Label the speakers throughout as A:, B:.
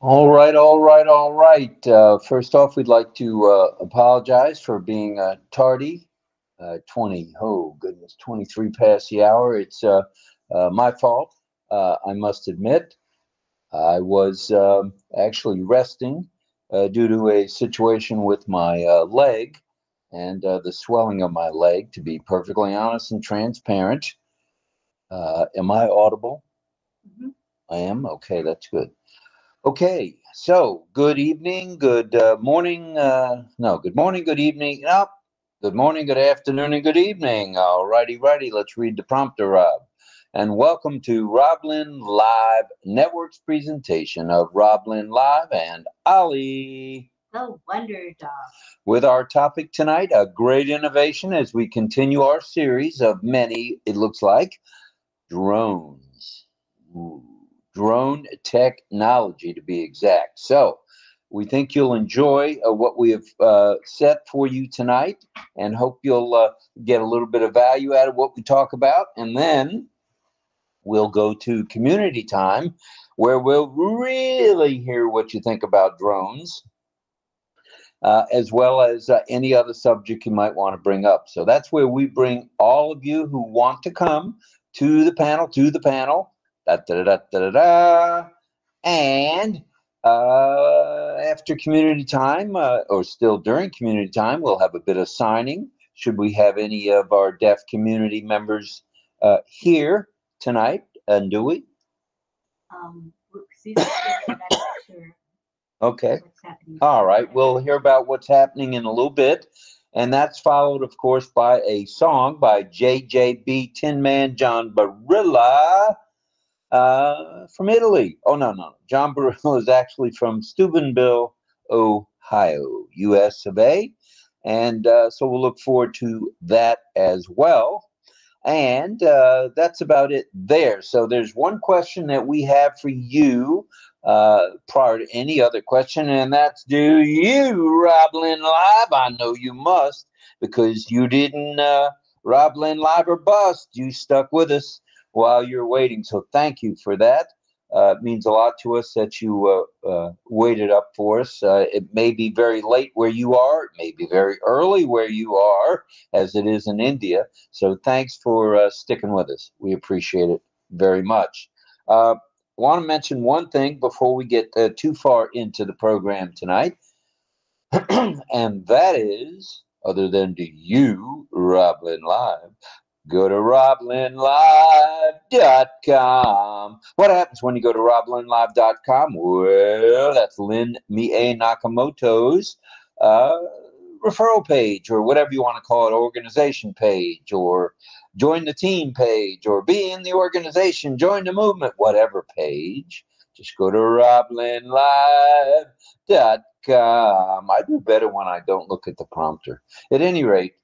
A: All right. First off, we'd like to apologize for being tardy. 23 past the hour. It's my fault. I must admit. I was actually resting due to a situation with my leg and the swelling of my leg, to be perfectly honest and transparent. Am I audible?
B: Mhm.
A: I am? Okay, that's good. Okay, so good evening, good morning. No, good morning, good evening. No, good morning, good afternoon, and good evening. All righty. Let's read the prompter, Rob. And welcome to RobLynn Live Network's presentation of RobLynn Live and Ali.
B: The Wonder Dog.
A: With our topic tonight, a great innovation as we continue our series of many, it looks like, drones. Ooh, drone technology to be exact. So we think you'll enjoy what we have set for you tonight and hope you'll get a little bit of value out of what we talk about. And then we'll go to community time where we'll really hear what you think about drones. As well as any other subject you might want to bring up. So that's where we bring all of you who want to come to the panel, da, da, da, da, da, da. And after community time, or still during community time, we'll have a bit of signing. Should we have any of our deaf community members here tonight? And do we?
B: Susan's here, but I'm not sure
A: Okay.
B: what's happening.
A: All right. We'll hear about what's happening in a little bit. And that's followed, of course, by a song by JJB Tin Man John Barilla from Italy. Oh, no. John Barilla is actually from Steubenville, Ohio, US of A. And so we'll look forward to that as well. And that's about it there. So there's one question that we have for you prior to any other question, and that's, do you Rob Lynn Live? I know you must, because you didn't Rob Lynn Live or bust. You stuck with us while you're waiting. So thank you for that. It means a lot to us that you waited up for us. It may be very late where you are. It may be very early where you are, as it is in India. So thanks for sticking with us. We appreciate it very much. I want to mention one thing before we get too far into the program tonight, and that is, other than do you, Roblin Live, go to roblinlive.com. What happens when you go to roblinlive.com? Well, that's Lynn Mie Nakamoto's referral page, or whatever you want to call it, organization page, or join the team page, or be in the organization, join the movement, whatever page. Just go to roblinlive.com. I do better when I don't look at the prompter. At any rate,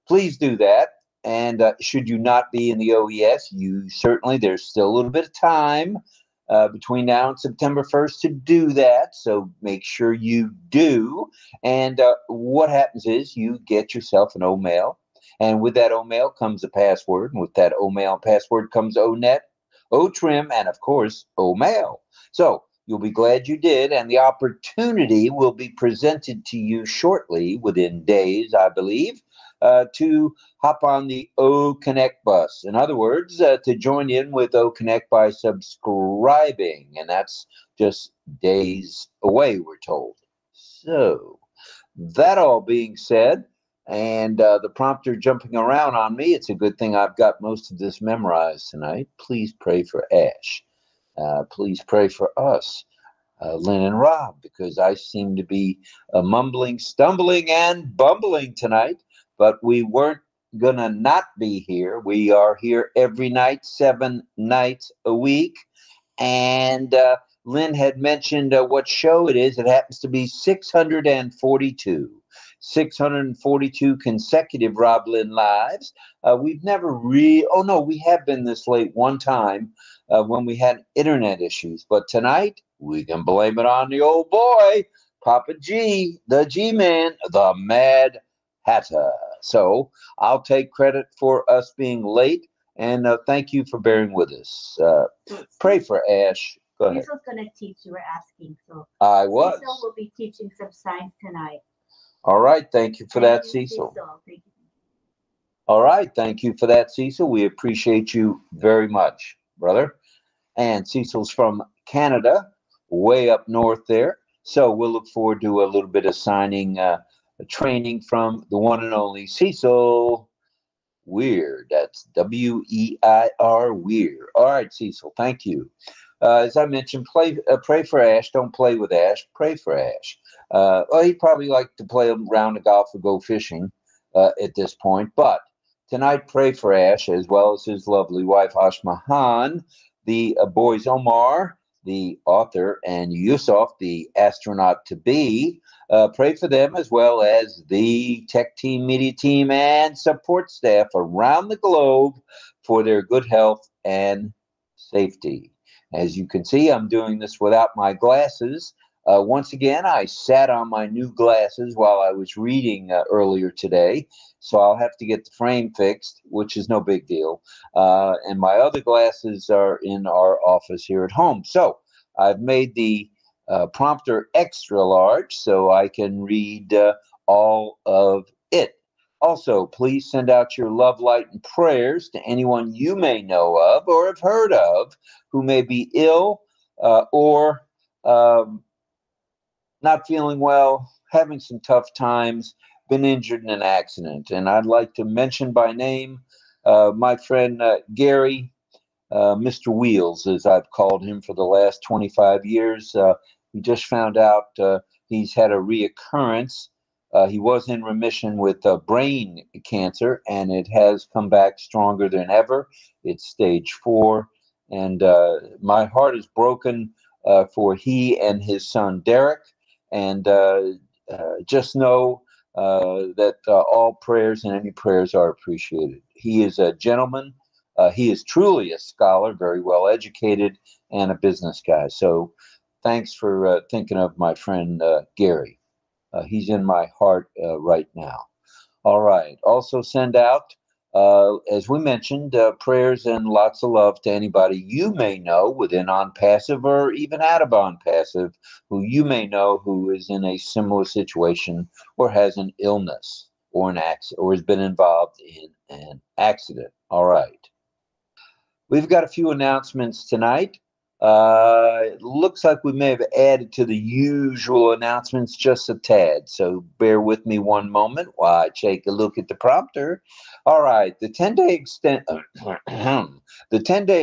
A: please do that. And should you not be in the OES, there's still a little bit of time between now and September 1st to do that. So make sure you do. And what happens is you get yourself an O-mail. And with that O-mail comes a password. And with that O-mail and password comes O-net, O-trim, and of course, O-mail. So you'll be glad you did. And the opportunity will be presented to you shortly, within days, I believe, to hop on the OConnect bus. In other words, to join in with OConnect by subscribing. And that's just days away, we're told. So, that all being said, and the prompter jumping around on me, it's a good thing I've got most of this memorized tonight. Please pray for Ash. Please pray for us, Lynn and Rob, because I seem to be mumbling, stumbling, and bumbling tonight. But we weren't going to not be here. We are here every night, 7 nights a week. And Lynn had mentioned what show it is. It happens to be 642. 642 consecutive Rob Lynn Lives. We've never oh no, we have been this late one time when we had internet issues. But tonight, we can blame it on the old boy, Papa G, the G-Man, the Mad Hatter. So I'll take credit for us being late, and thank you for bearing with us. Pray for Ash. Go ahead.
B: Cecil's going to teach, you were asking. So
A: I was.
B: Cecil will be teaching some science tonight.
A: All right. Thank you for that,
B: you,
A: Cecil.
B: Thank you.
A: All right. Thank you for that, Cecil. We appreciate you very much, brother. And Cecil's from Canada, way up north there. So we'll look forward to a little bit of signing training from the one and only Cecil Weir. That's Weir. Weir. All right, Cecil. Thank you. As I mentioned, pray for Ash. Don't play with Ash. Pray for Ash. Well, he'd probably like to play a round of golf or go fishing at this point. But tonight, pray for Ash as well as his lovely wife, Ashmahan, the boys Omar, the author, and Yusuf, the astronaut to be. Pray for them as well as the tech team, media team, and support staff around the globe for their good health and safety. As you can see, I'm doing this without my glasses. Once again, I sat on my new glasses while I was reading earlier today, so I'll have to get the frame fixed, which is no big deal. And my other glasses are in our office here at home. So I've made the prompter extra large so I can read all of it. Also, please send out your love, light, and prayers to anyone you may know of or have heard of who may be ill or not feeling well, having some tough times, been injured in an accident. And I'd like to mention by name my friend Gary, Mr. Wheels, as I've called him for the last 25 years. We just found out he's had a reoccurrence. He was in remission with brain cancer, and it has come back stronger than ever. It's stage 4, and my heart is broken for he and his son Derek. And just know that all prayers and any prayers are appreciated. He is a gentleman. He is truly a scholar, very well educated, and a business guy. So thanks for thinking of my friend Gary. He's in my heart right now. All right. Also send out, as we mentioned, prayers and lots of love to anybody you may know within ONPASSIVE or even out of ONPASSIVE who you may know who is in a similar situation or has an illness or an accident or has been involved in an accident. All right. We've got a few announcements tonight. It looks like we may have added to the usual announcements just a tad, so bear with me one moment while I take a look at the prompter. All right, the 10-day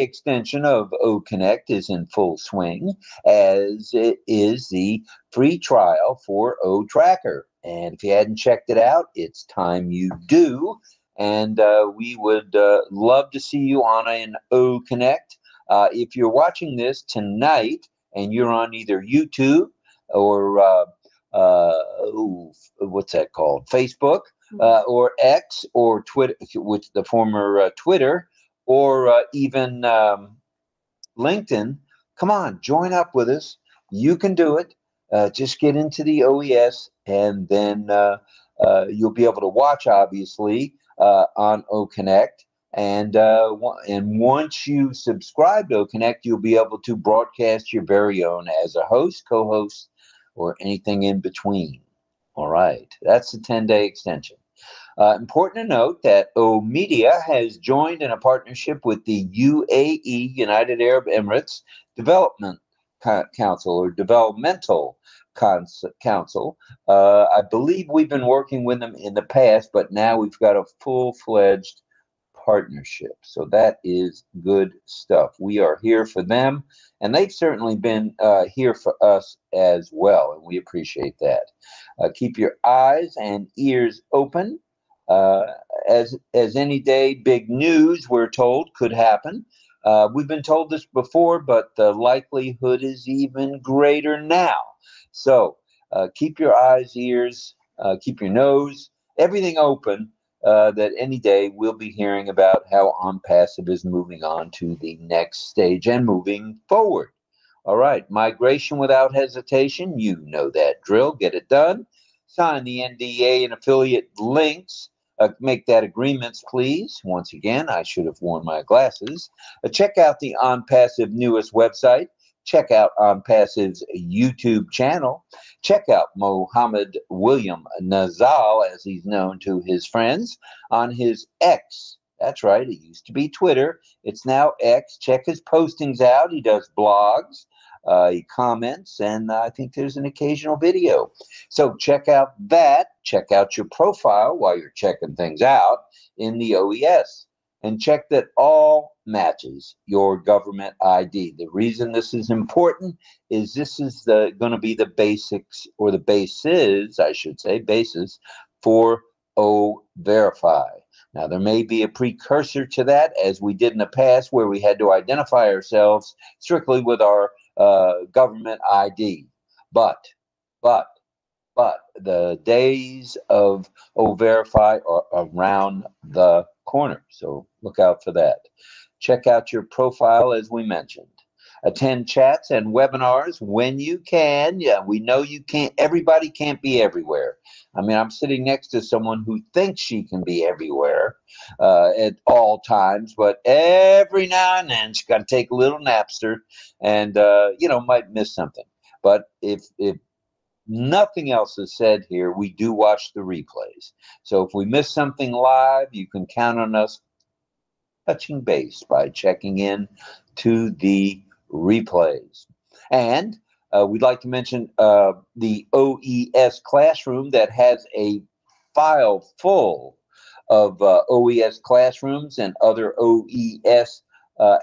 A: extension of OConnect is in full swing, as it is the free trial for OTracker. And if you hadn't checked it out, it's time you do. And we would love to see you on an OConnect. If you're watching this tonight and you're on either YouTube or what's that called? Facebook or X or Twitter, with the former Twitter, or even LinkedIn, come on, join up with us. You can do it. Just get into the OES, and then you'll be able to watch, obviously, on OConnect. And once you subscribe to OConnect, you'll be able to broadcast your very own as a host, co-host, or anything in between. All right, that's the 10-day extension. Important to note that O Media has joined in a partnership with the UAE, United Arab Emirates Development Council, or Developmental Council. I believe we've been working with them in the past, but now we've got a full-fledged partnership. So that is good stuff. We are here for them, and they've certainly been here for us as well, and we appreciate that. Keep your eyes and ears open. As any day, big news, we're told, could happen. We've been told this before, but the likelihood is even greater now. So keep your eyes, ears, keep your nose, everything open, that any day we'll be hearing about how ONPASSIVE is moving on to the next stage and moving forward. All right, migration without hesitation. You know that drill. Get it done. Sign the NDA and affiliate links. Make that agreements, please. Once again, I should have worn my glasses. Check out the ONPASSIVE newest website, Check out OnPassive's YouTube channel. Check out Mohammed William Nazal, as he's known to his friends, on his X. That's right, it used to be Twitter. It's now X. Check his postings out. He does blogs, he comments, and I think there's an occasional video. So check out that. Check out your profile while you're checking things out in the OES. And check that all matches your government ID. The reason this is important is this is going to be the basics, or the basis, I should say, basis for O-Verify. Now, there may be a precursor to that, as we did in the past, where we had to identify ourselves strictly with our government ID. But the days of O-Verify are around the corner, so look out for that. Check out your profile, as we mentioned. Attend chats and webinars when you can. Yeah, we know you can't. Everybody can't be everywhere. I mean, I'm sitting next to someone who thinks she can be everywhere at all times, but every now and then she's got to take a little napster, and might miss something. But if nothing else is said here, we do watch the replays. So if we miss something live, you can count on us touching base by checking in to the replays. And we'd like to mention the OES classroom that has a file full of OES classrooms and other OES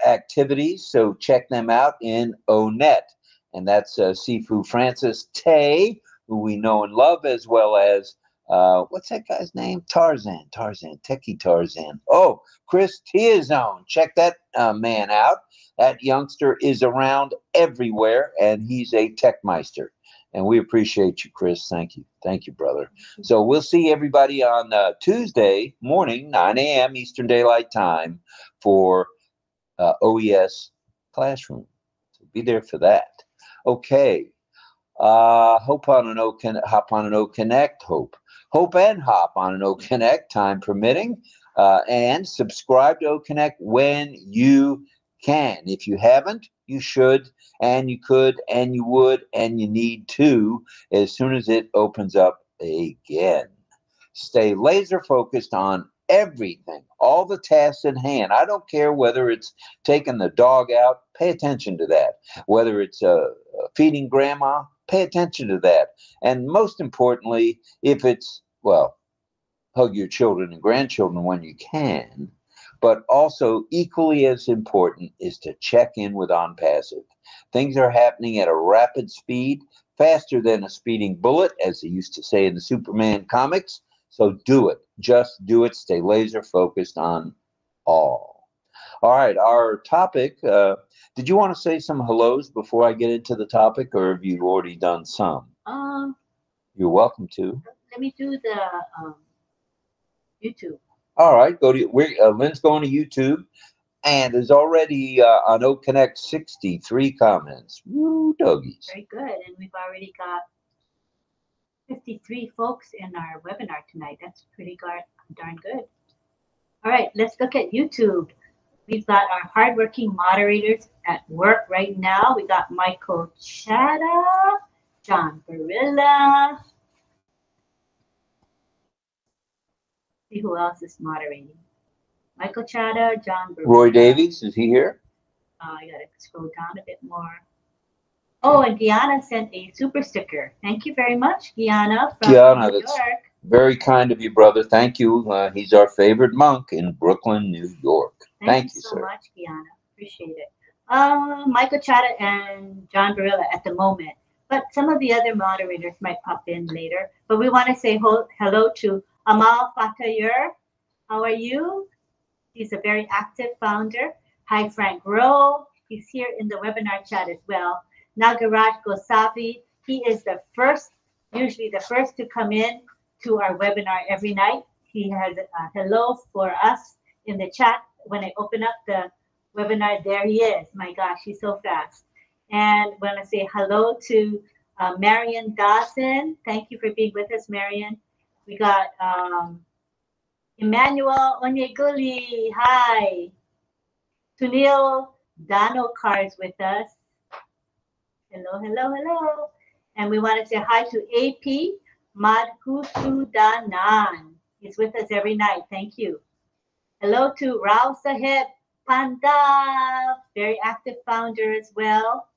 A: activities. So check them out in ONET. And that's Sifu Francis Tay, who we know and love, as well as, what's that guy's name? Tarzan, Techie Tarzan. Oh, Chris Tiazone. Check that man out. That youngster is around everywhere, and he's a tech meister. And we appreciate you, Chris. Thank you. Thank you, brother. So we'll see everybody on Tuesday morning, 9 a.m. Eastern Daylight Time for OES Classroom. So be there for that. Okay. Hop on an OConnect. Hope and hop on an OConnect, time permitting. And subscribe to OConnect when you can. If you haven't, you should, and you could, and you would, and you need to, as soon as it opens up again. Stay laser focused on everything, all the tasks at hand. I don't care whether it's taking the dog out, pay attention to that. Whether it's feeding grandma, pay attention to that. And most importantly, if it's, well, hug your children and grandchildren when you can. But also equally as important is to check in with OnPassive. Things are happening at a rapid speed, faster than a speeding bullet, as they used to say in the Superman comics. So do it. Just do it. Stay laser focused on all. All right, our topic. Did you want to say some hellos before I get into the topic, or have you already done some? You're welcome to.
B: Let me do the YouTube.
A: All right, go to Lynn's going to YouTube, and there's already on OConnect 63 comments. Woo, doggies.
B: Very good, and we've already got 53 folks in our webinar tonight. That's pretty darn good. All right, let's look at YouTube. We've got our hardworking moderators at work right now. We got Michael Chada, John Barilla. See who else is moderating. Michael Chada, John Barilla.
A: Roy Davies, is he here?
B: I gotta scroll down a bit more. Oh, and Guyana sent a super sticker. Thank you very much, Guyana, from New York.
A: Very kind of you, brother. Thank you. He's our favorite monk in Brooklyn, New York.
B: Thank you so much, Guyana. Appreciate it. Michael Chada and John Barilla at the moment, but some of the other moderators might pop in later. But we want to say hello to Amal Fatayur. How are you? He's a very active founder. Hi, Frank Rowe. He's here in the webinar chat as well. Nagaraj Gosavi. He is usually the first to come in to our webinar every night. He has a hello for us in the chat. When I open up the webinar, there he is. My gosh, he's so fast. And I want to say hello to Marion Dawson. Thank you for being with us, Marion. We got Emmanuel Onyeguli. Hi. Sunil Danokar is with us. Hello, hello, hello. And we want to say hi to AP Madhusudanan. He's with us every night. Thank you. Hello to Rao Sahib Panda, very active founder as well.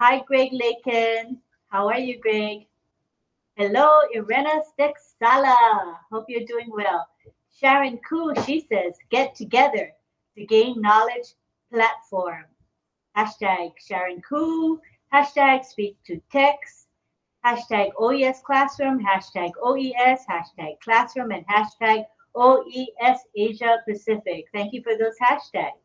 B: Hi, Greg Lakin. How are you, Greg? Hello, Irena Stexala. Hope you're doing well. Sharon Koo, she says, get together to gain knowledge platform. Hashtag Sharon Koo, hashtag speak to text, hashtag OES Classroom, hashtag OES, hashtag Classroom, and hashtag OES Asia Pacific. Thank you for those hashtags.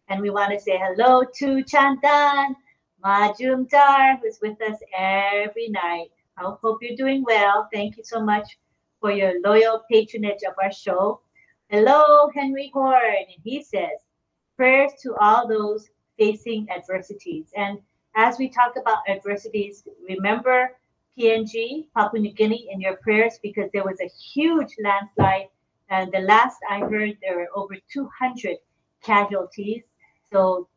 B: And we want to say hello to Chandan Majumdar, who's with us every night. I hope you're doing well. Thank you so much for your loyal patronage of our show. Hello, Henry Horn. And he says, prayers to all those facing adversities. And as we talk about adversities, remember PNG, Papua New Guinea, in your prayers, because there was a huge landslide. And the last I heard, there were over 200 casualties. So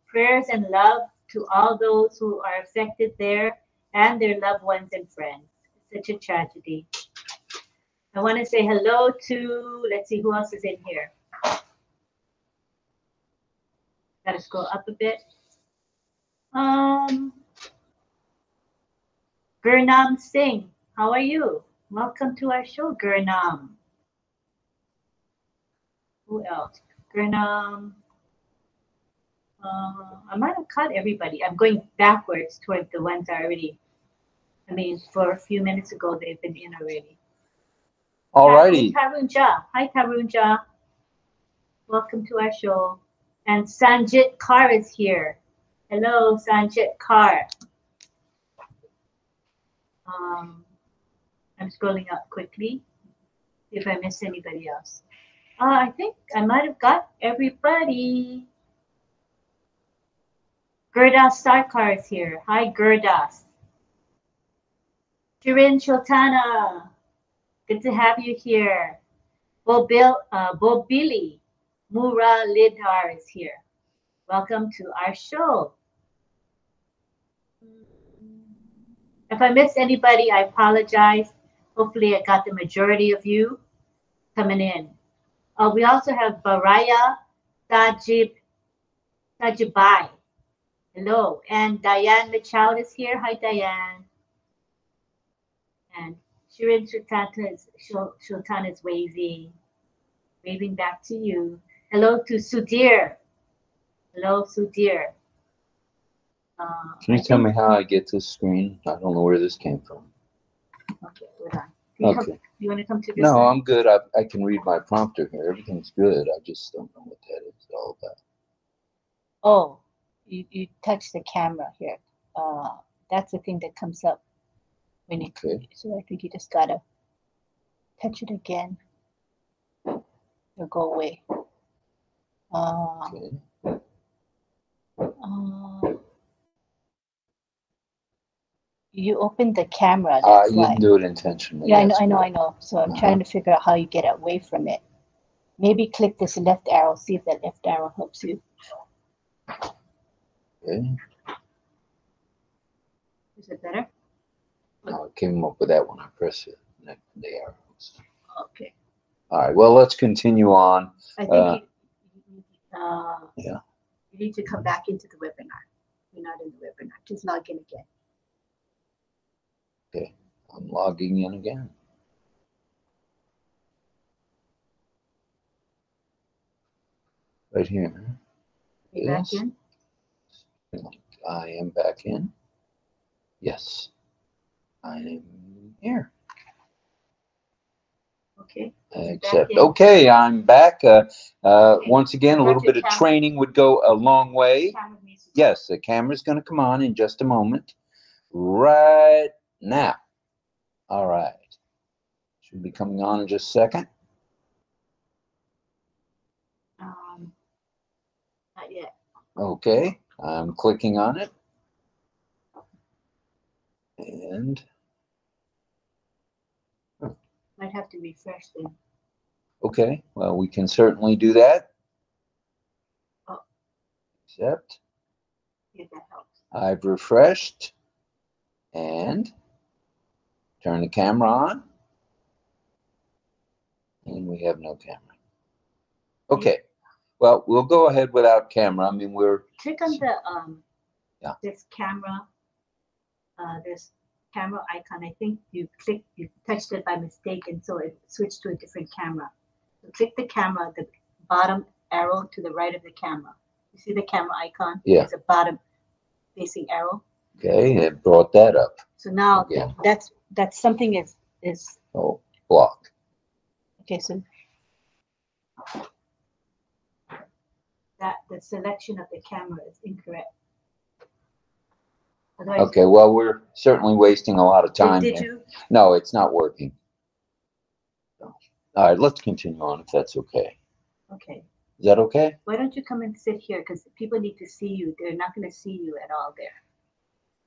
B: prayers and love to all those who are affected there and their loved ones and friends. It's such a tragedy. I want to say hello to, let's see who else is in here. Gotta scroll up a bit. Gurnam Singh, how are you? Welcome to our show, Gurnam. Who else? Gurnam. I might have caught everybody. I'm going backwards toward the ones I already, for a few minutes ago, they've been in already.
A: All righty.
B: Karunja. Hi, Karunja. Welcome to our show. And Sanjit Kaur is here. Hello, Sanjit Kaur. I'm scrolling up quickly, see if I miss anybody else. I think I might have got everybody. Gurdas Sarkar is here. Hi, Gurdas. Shirin Shultana, good to have you here. Bobili Mura Lidhar is here. Welcome to our show. If I missed anybody, I apologize. Hopefully I got the majority of you coming in. We also have Baraya Sajibai. Hello. And Diane Michoud is here. Hi, Diane. And Shirin Sultan is waving. Waving back to you. Hello to Sudhir. Hello, Sudhir.
A: Can you tell me how I get this screen? I don't know where this came from.
B: Okay, hold on.
A: Okay.
B: You want to come to this?
A: No,
B: side?
A: I'm good. I can read my prompter here. Everything's good. I just don't know what that is all about.
B: Oh, you touch the camera here. That's the thing that comes up when you.
A: Okay.
B: So I think you just gotta touch it again. It'll go away.
A: Okay.
B: You open the camera.
A: You didn't do it intentionally.
B: Yeah, I know. So I'm trying to figure out how you get away from it. Maybe click this left arrow. See if that left arrow helps you.
A: Okay.
B: Is it better?
A: No, I came up with that when I pressed it. The arrows.
B: Okay.
A: All right. Well, let's continue on.
B: I think
A: yeah.
B: You need to come back into the webinar. You're not in the webinar. Just log in again.
A: Okay. I'm logging in again. Right here.
B: You back in?
A: I am back in. Yes. I am here.
B: Okay.
A: Accept. Okay, I'm back. Once again, a little bit of training would go a long way. Yes, the camera's going to come on in just a moment. Right now. All right. Should be coming on in just a second.
B: Not yet.
A: Okay, I'm clicking on it. And
B: might have to refresh then.
A: Okay, well, we can certainly do that.
B: Oh.
A: Accept.
B: If that helps.
A: I've refreshed and turn the camera on. And we have no camera. Okay. Well, we'll go ahead without camera. I mean, we're...
B: Click on the, this camera. There's camera icon. I think you touched it by mistake, and so it switched to a different camera. So click the camera, the bottom arrow to the right of the camera. You see the camera icon?
A: Yeah.
B: There's a bottom facing arrow.
A: Okay, it brought that up.
B: So now that's something is
A: blocked.
B: Okay, so that the selection of the camera is incorrect. Otherwise,
A: okay, well, we're certainly wasting a lot of time
B: did
A: here.
B: you?
A: No, it's not working. All right, let's continue on if that's okay.
B: Okay.
A: Is that okay?
B: Why don't you come and sit here? Because people need to see you. They're not going to see you at all there.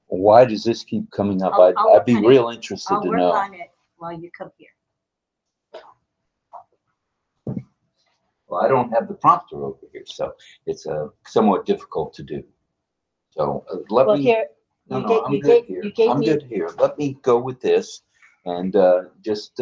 A: Why does this keep coming up? I'd be real interested to know.
B: I'll work on it while you come here.
A: Well, I don't have the prompter over here, so it's somewhat difficult to do. So let me.
B: Here,
A: I'm good here. I'm good here. Let me go with this and just.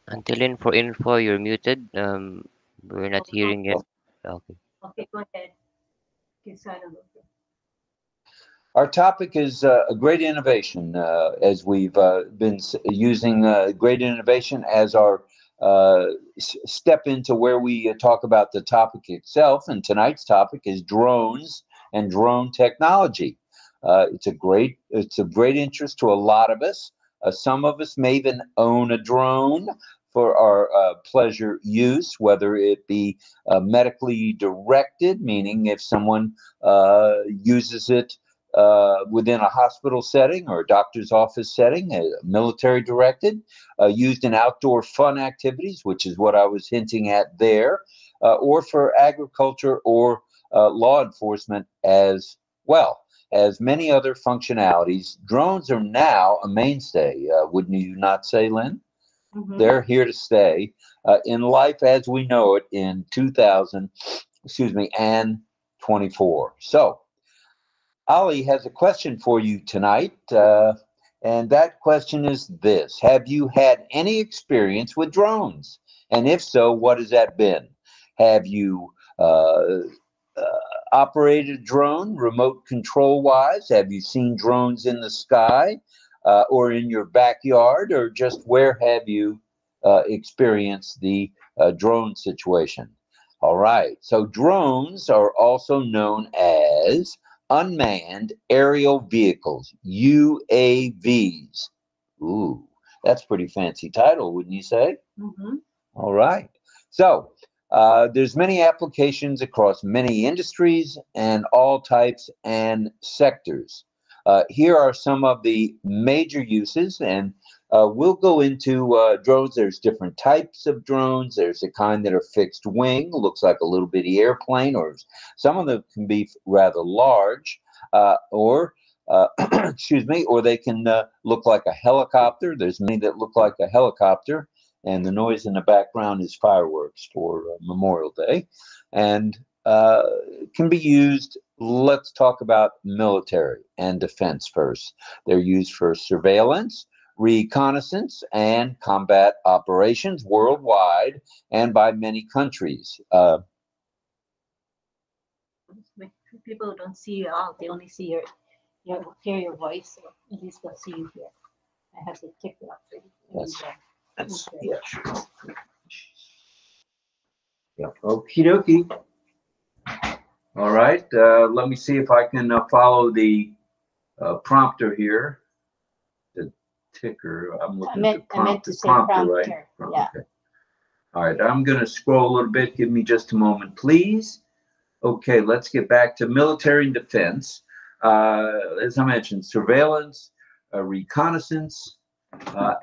C: Until Lynn, for info, you're muted. We're not hearing it. Okay.
B: Okay, go ahead.
A: Our topic is a great innovation, as we've been using great innovation as our step into where we talk about the topic itself. And tonight's topic is drones and drone technology. It's of great interest to a lot of us. Some of us may even own a drone for our pleasure use, whether it be medically directed, meaning if someone uses it within a hospital setting or a doctor's office setting, military directed, used in outdoor fun activities, which is what I was hinting at there, or for agriculture or law enforcement as well. As many other functionalities, drones are now a mainstay, wouldn't you not say, Lynn? Mm-hmm. They're here to stay in life as we know it in 2024. So, Ali has a question for you tonight, and that question is this: have you had any experience with drones? And if so, what has that been? Have you operated a drone remote control wise? Have you seen drones in the sky or in your backyard, or just where have you experienced the drone situation? All right, so drones are also known as unmanned aerial vehicles, UAVs. Ooh, that's a pretty fancy title, wouldn't you say? Mm-hmm. All right. So there's many applications across many industries and all types and sectors. Here are some of the major uses, and we'll go into drones. There's different types of drones. There's the kind that are fixed wing, looks like a little bitty airplane, or some of them can be rather large, or excuse me, or they can look like a helicopter. There's many that look like a helicopter, and the noise in the background is fireworks for Memorial Day, and can be used. Let's talk about military and defense first. They're used for surveillance, reconnaissance, and combat operations worldwide and by many countries.
B: People who don't see you out, they only see hear your voice, so at least they'll see you here. I have to kick it up.
A: That's yeah, sure. Yeah, okie dokie. All right, let me see if I can follow the prompter here. The ticker. I'm looking at the prompter, right?
B: Yeah.
A: Okay. All right, I'm going to scroll a little bit. Give me just a moment, please. Okay, let's get back to military and defense. As I mentioned, surveillance, reconnaissance,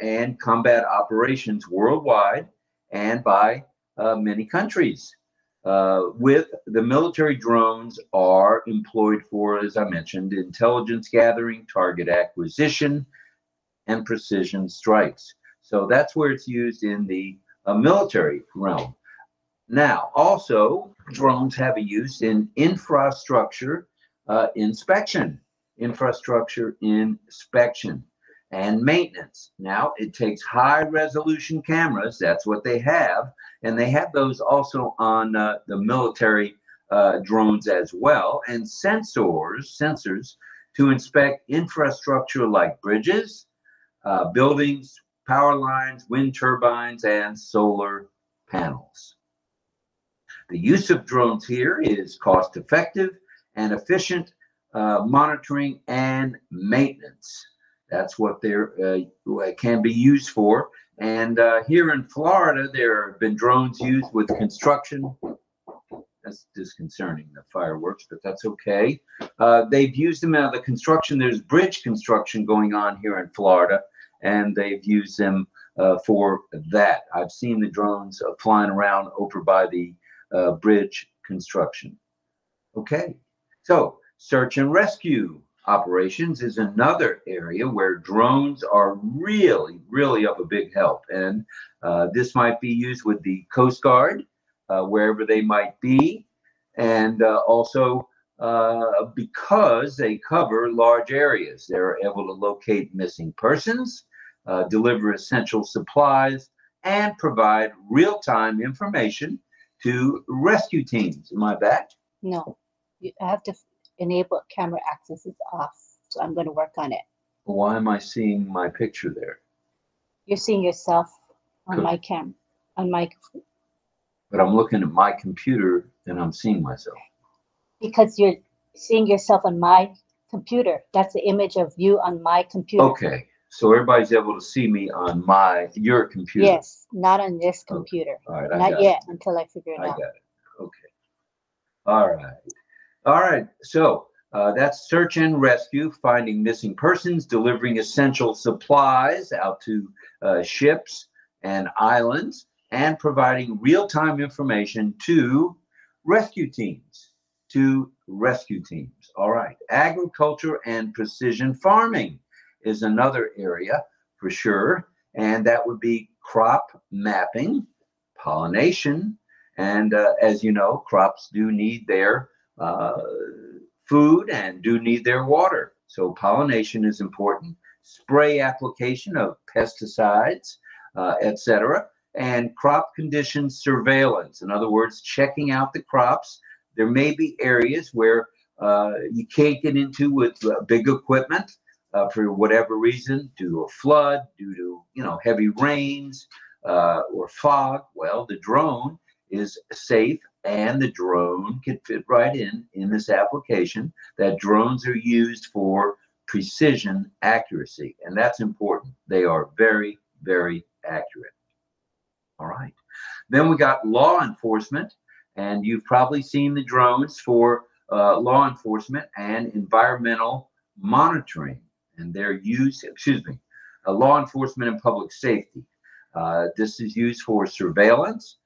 A: and combat operations worldwide and by many countries. With the military drones are employed for, as I mentioned, intelligence gathering, target acquisition, and precision strikes. So that's where it's used in the military realm. Now, also, drones have a use in infrastructure inspection, and maintenance. Now, it takes high resolution cameras. That's what they have. And they have those also on the military drones as well, and sensors to inspect infrastructure like bridges, buildings, power lines, wind turbines, and solar panels. The use of drones here is cost effective and efficient monitoring and maintenance. That's what they can be used for. And here in Florida, there have been drones used with construction. That's disconcerting, the fireworks, but that's okay. They've used them out of the construction. There's bridge construction going on here in Florida, and they've used them for that. I've seen the drones flying around over by the bridge construction. Okay, so search and rescue operations is another area where drones are really, really of a big help. And this might be used with the Coast Guard, wherever they might be. And also because they cover large areas, they're able to locate missing persons, deliver essential supplies, and provide real-time information to rescue teams. Am I back?
B: No, you have to enable camera access is off. So I'm going to work on it.
A: Why am I seeing my picture there?
B: You're seeing yourself on my cam, on my.
A: But I'm looking at my computer and I'm seeing myself.
B: Because you're seeing yourself on my computer. That's the image of you on my computer.
A: Okay, so everybody's able to see me on your computer.
B: Yes, not on this computer.
A: Okay. All right,
B: not yet until I figure it out.
A: I got it. Okay. All right. All right. So that's search and rescue, finding missing persons, delivering essential supplies out to ships and islands, and providing real-time information to rescue teams. All right. Agriculture and precision farming is another area for sure. And that would be crop mapping, pollination. And as you know, crops do need their food and do need their water. So pollination is important. Spray application of pesticides, etc. And crop condition surveillance. In other words, checking out the crops. There may be areas where you can't get into with big equipment for whatever reason, due to a flood, due to heavy rains or fog. Well, the drone is safe, and the drone can fit right in this application. That drones are used for precision accuracy, and that's important. They are very, very accurate. All right. Then we got law enforcement, and you've probably seen the drones for law enforcement and environmental monitoring, and their use, law enforcement and public safety. This is used for surveillance,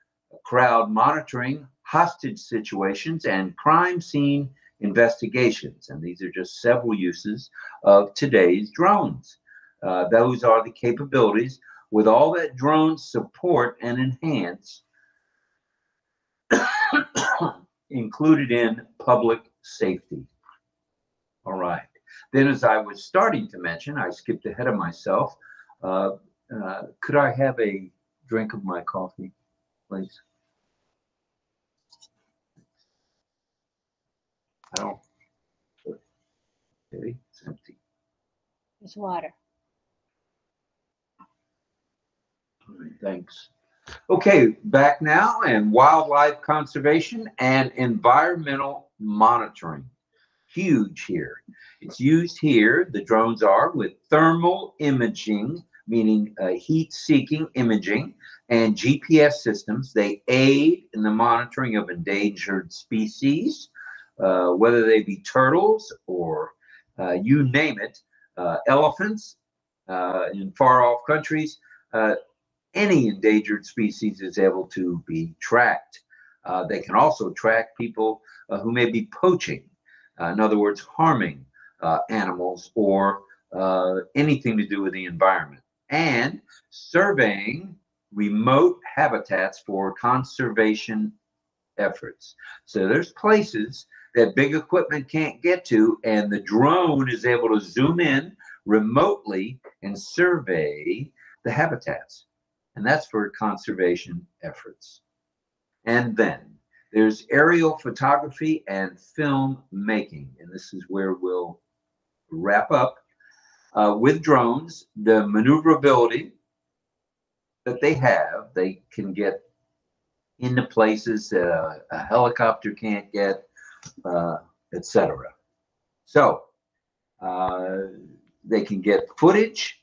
A: crowd monitoring, hostage situations, and crime scene investigations. And these are just several uses of today's drones. Those are the capabilities with all that drones support and enhance included in public safety. All right. Then, as I was starting to mention, I skipped ahead of myself. Could I have a drink of my coffee, please? I don't. Okay, it's empty.
B: There's water.
A: All right, thanks. Okay, back now, and wildlife conservation and environmental monitoring. Huge here. It's used here, the drones are, with thermal imaging, meaning heat-seeking imaging, and GPS systems. They aid in the monitoring of endangered species, whether they be turtles or you name it, elephants in far-off countries. Any endangered species is able to be tracked. They can also track people who may be poaching, in other words, harming animals or anything to do with the environment, and surveying remote habitats for conservation efforts. So there's places that big equipment can't get to, and the drone is able to zoom in remotely and survey the habitats. And that's for conservation efforts. And then there's aerial photography and film making. And this is where we'll wrap up. With drones, the maneuverability that they have, they can get into places that a helicopter can't get, etc. So they can get footage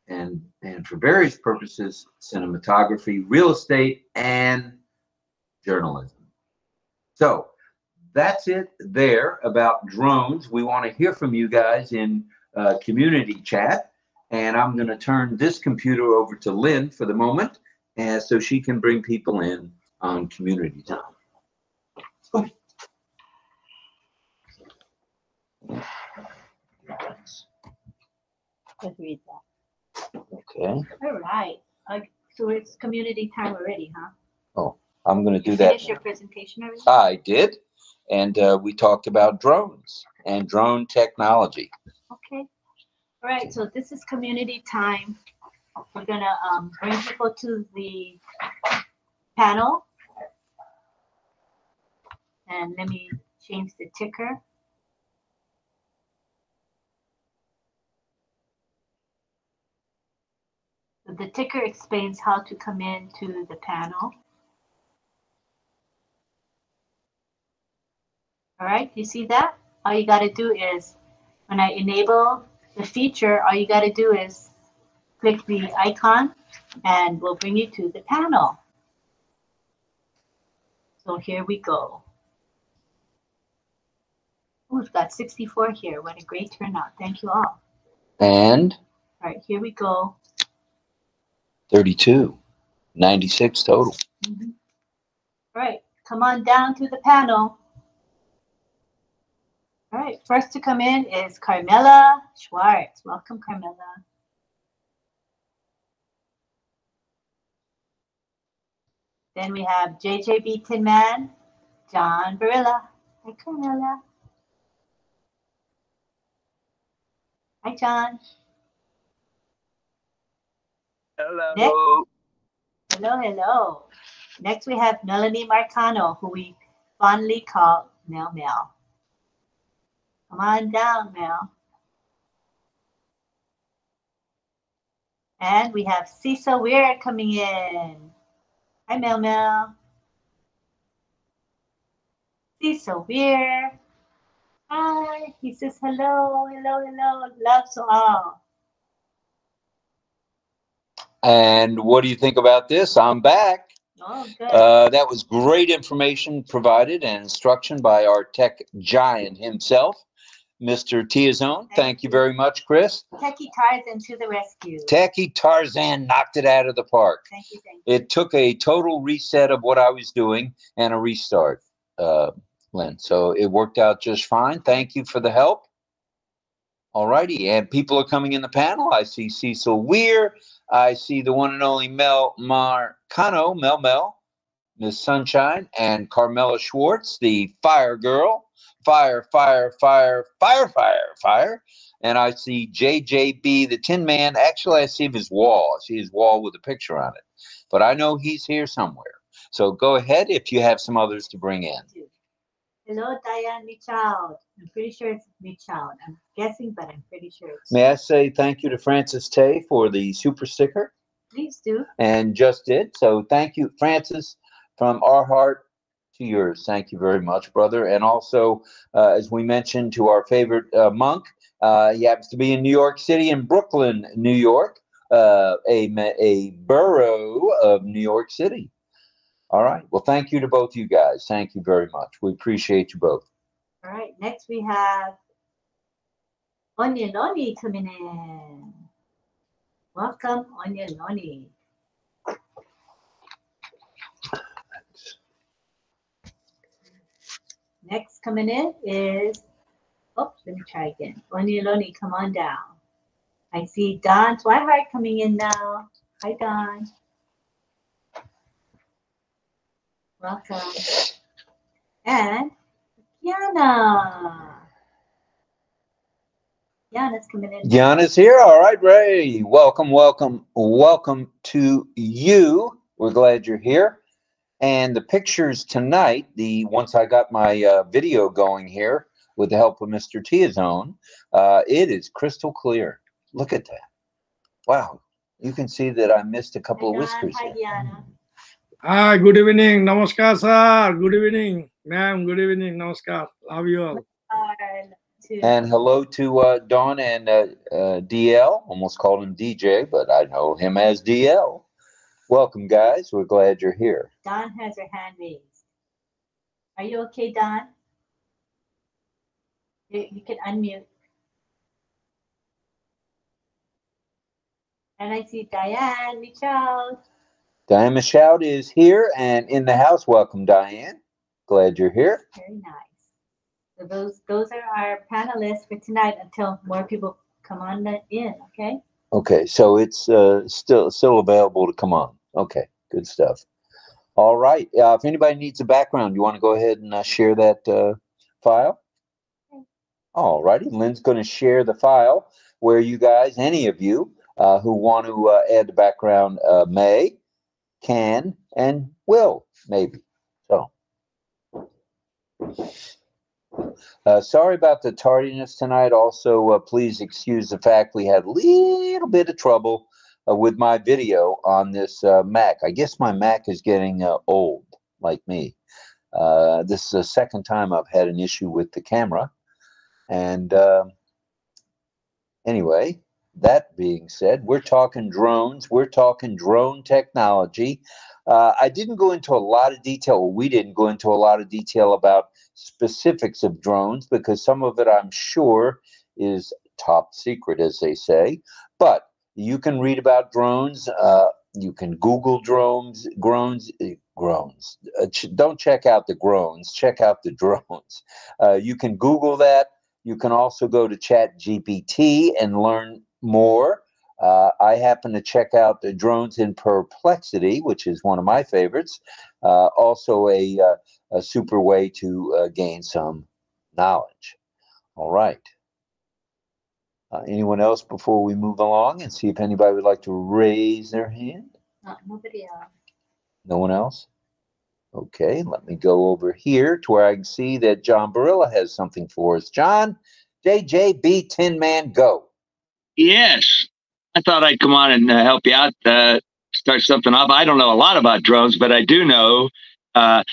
A: and for various purposes, cinematography, real estate, and journalism. So that's it there about drones. We want to hear from you guys in community chat. And I'm going to turn this computer over to Lynn for the moment, and so she can bring people in on community time. Oh.
B: Let's read that.
A: Okay.
B: All right. So it's community time already, huh?
A: Oh, I'm going to do
B: You
A: that.
B: finish your presentation already?
A: I did. And we talked about drones and drone technology.
B: Okay. All right. So this is community time. We're going to bring people to the panel. And let me change the ticker. So the ticker explains how to come into the panel. All right, you see that? All you got to do is, when I enable the feature, all you got to do is click the icon and we'll bring you to the panel. So here we go. Oh, we've got 64 here. What a great turnout. Thank you all.
A: And?
B: All right, here we go.
A: 32, 96 total.
B: Mm-hmm. All right, come on down to the panel. All right, first to come in is Carmela Schwartz. Welcome, Carmela. Then we have JJB Tin Man, John Barilla. Hi, Carmela. Hi, John.
D: Hello.
B: Next, hello. Next we have Melanie Marcano, who we fondly call Mel Mel. Come on down, Mel. And we have Cecil Weir coming in. Hi, Mel Mel. Cecil Weir. Hi. He says hello, hello, hello. Love to all.
A: And what do you think about this? I'm back.
B: Oh, good.
A: That was great information provided and instruction by our tech giant himself, Mr. Tiazone. Thank you very much, Chris.
B: Techie Tarzan to the rescue.
A: Techie Tarzan knocked it out of the park.
B: Thank you, thank you.
A: It took a total reset of what I was doing and a restart, Lynn. So it worked out just fine. Thank you for the help. All righty. And people are coming in the panel. I see Cecil Weir. I see the one and only Mel Marcano, Mel, Miss Sunshine, and Carmela Schwartz, the fire girl. Fire. And I see JJB, the Tin Man. Actually, I see his wall. I see his wall with a picture on it. But I know he's here somewhere. So go ahead if you have some others to bring in.
B: Hello, Diane Michaud. I'm pretty sure it's Michaud. I'm guessing, but I'm pretty sure it's.
A: May I say thank you to Francis Tay for the super sticker?
B: Please do.
A: And just did. So thank you, Francis, from our heart to yours. Thank you very much, brother. And also, as we mentioned, to our favorite monk. He happens to be in New York City, in Brooklyn, New York, a borough of New York City. All right. Well, thank you to both you guys. Thank you very much. We appreciate you both.
B: All right. Next, we have Onion Loni coming in. Welcome, Onion Loni. Next coming in is, oh, let me try again. Onion Loni, come on down. I see Don Twihart coming in now. Hi, Don. Welcome. And Yana. Yana's coming in.
A: Yana's here. All right, Ray. Welcome, welcome, welcome to you. We're glad you're here. And the pictures tonight, once I got my video going here with the help of Mr. Tiazone, it is crystal clear. Look at that. Wow. You can see that I missed a couple of whiskers
B: Hi,
A: here.
B: Yana.
D: Hi, good evening. Namaskar, sir. Good evening, ma'am. Good evening. Namaskar. Love you all.
A: And hello to Dawn and DL. Almost called him DJ, but I know him as DL. Welcome, guys. We're glad you're here.
B: Dawn has her hand raised. Are you okay, Dawn? You can unmute. And I see Diane Michaud.
A: Diane Michaud is here and in the house. Welcome, Diane. Glad you're here.
B: Very nice. So those are our panelists for tonight until more people come on in, okay?
A: Okay, so it's still available to come on. Okay, good stuff. All right. If anybody needs a background, you want to go ahead and share that file?
B: Okay.
A: All righty. Lynn's going to share the file where you guys, any of you who want to add the background may, can, and will, maybe. So, sorry about the tardiness tonight. Also, please excuse the fact we had a little bit of trouble with my video on this Mac. I guess my Mac is getting old, like me. This is the second time I've had an issue with the camera. And anyway, that being said, we're talking drones. We're talking drone technology. I didn't go into a lot of detail. We didn't go into a lot of detail about specifics of drones because some of it, I'm sure, is top secret, as they say. But you can read about drones. You can Google drones. Don't check out the groans. Check out the drones. You can Google that. You can also go to ChatGPT and learn more. I happen to check out the Drones in Perplexity, which is one of my favorites. Also a super way to gain some knowledge. All right. Anyone else before we move along and see if anybody would like to raise their hand?
B: Nobody else.
A: No one else? Okay, let me go over here to where I can see that John Barilla has something for us. John, JJB Tin Man, go.
E: Yes. I thought I'd come on and help you out, start something up. I don't know a lot about drones, but I do know, I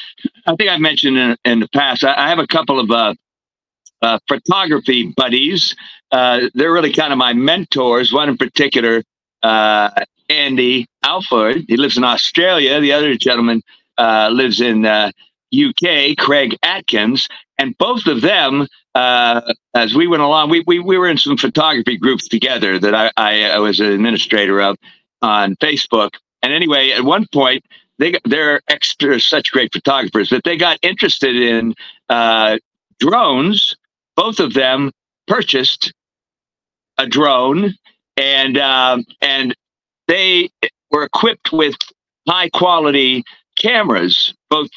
E: think I've mentioned in the past, I have a couple of photography buddies. They're really kind of my mentors. One in particular, Andy Alford. He lives in Australia. The other gentleman lives in UK, Craig Atkins. And both of them, as we went along, we were in some photography groups together that I was an administrator of on Facebook. And anyway, at one point, they're such great photographers that they got interested in drones. Both of them purchased a drone, and they were equipped with high quality cameras, both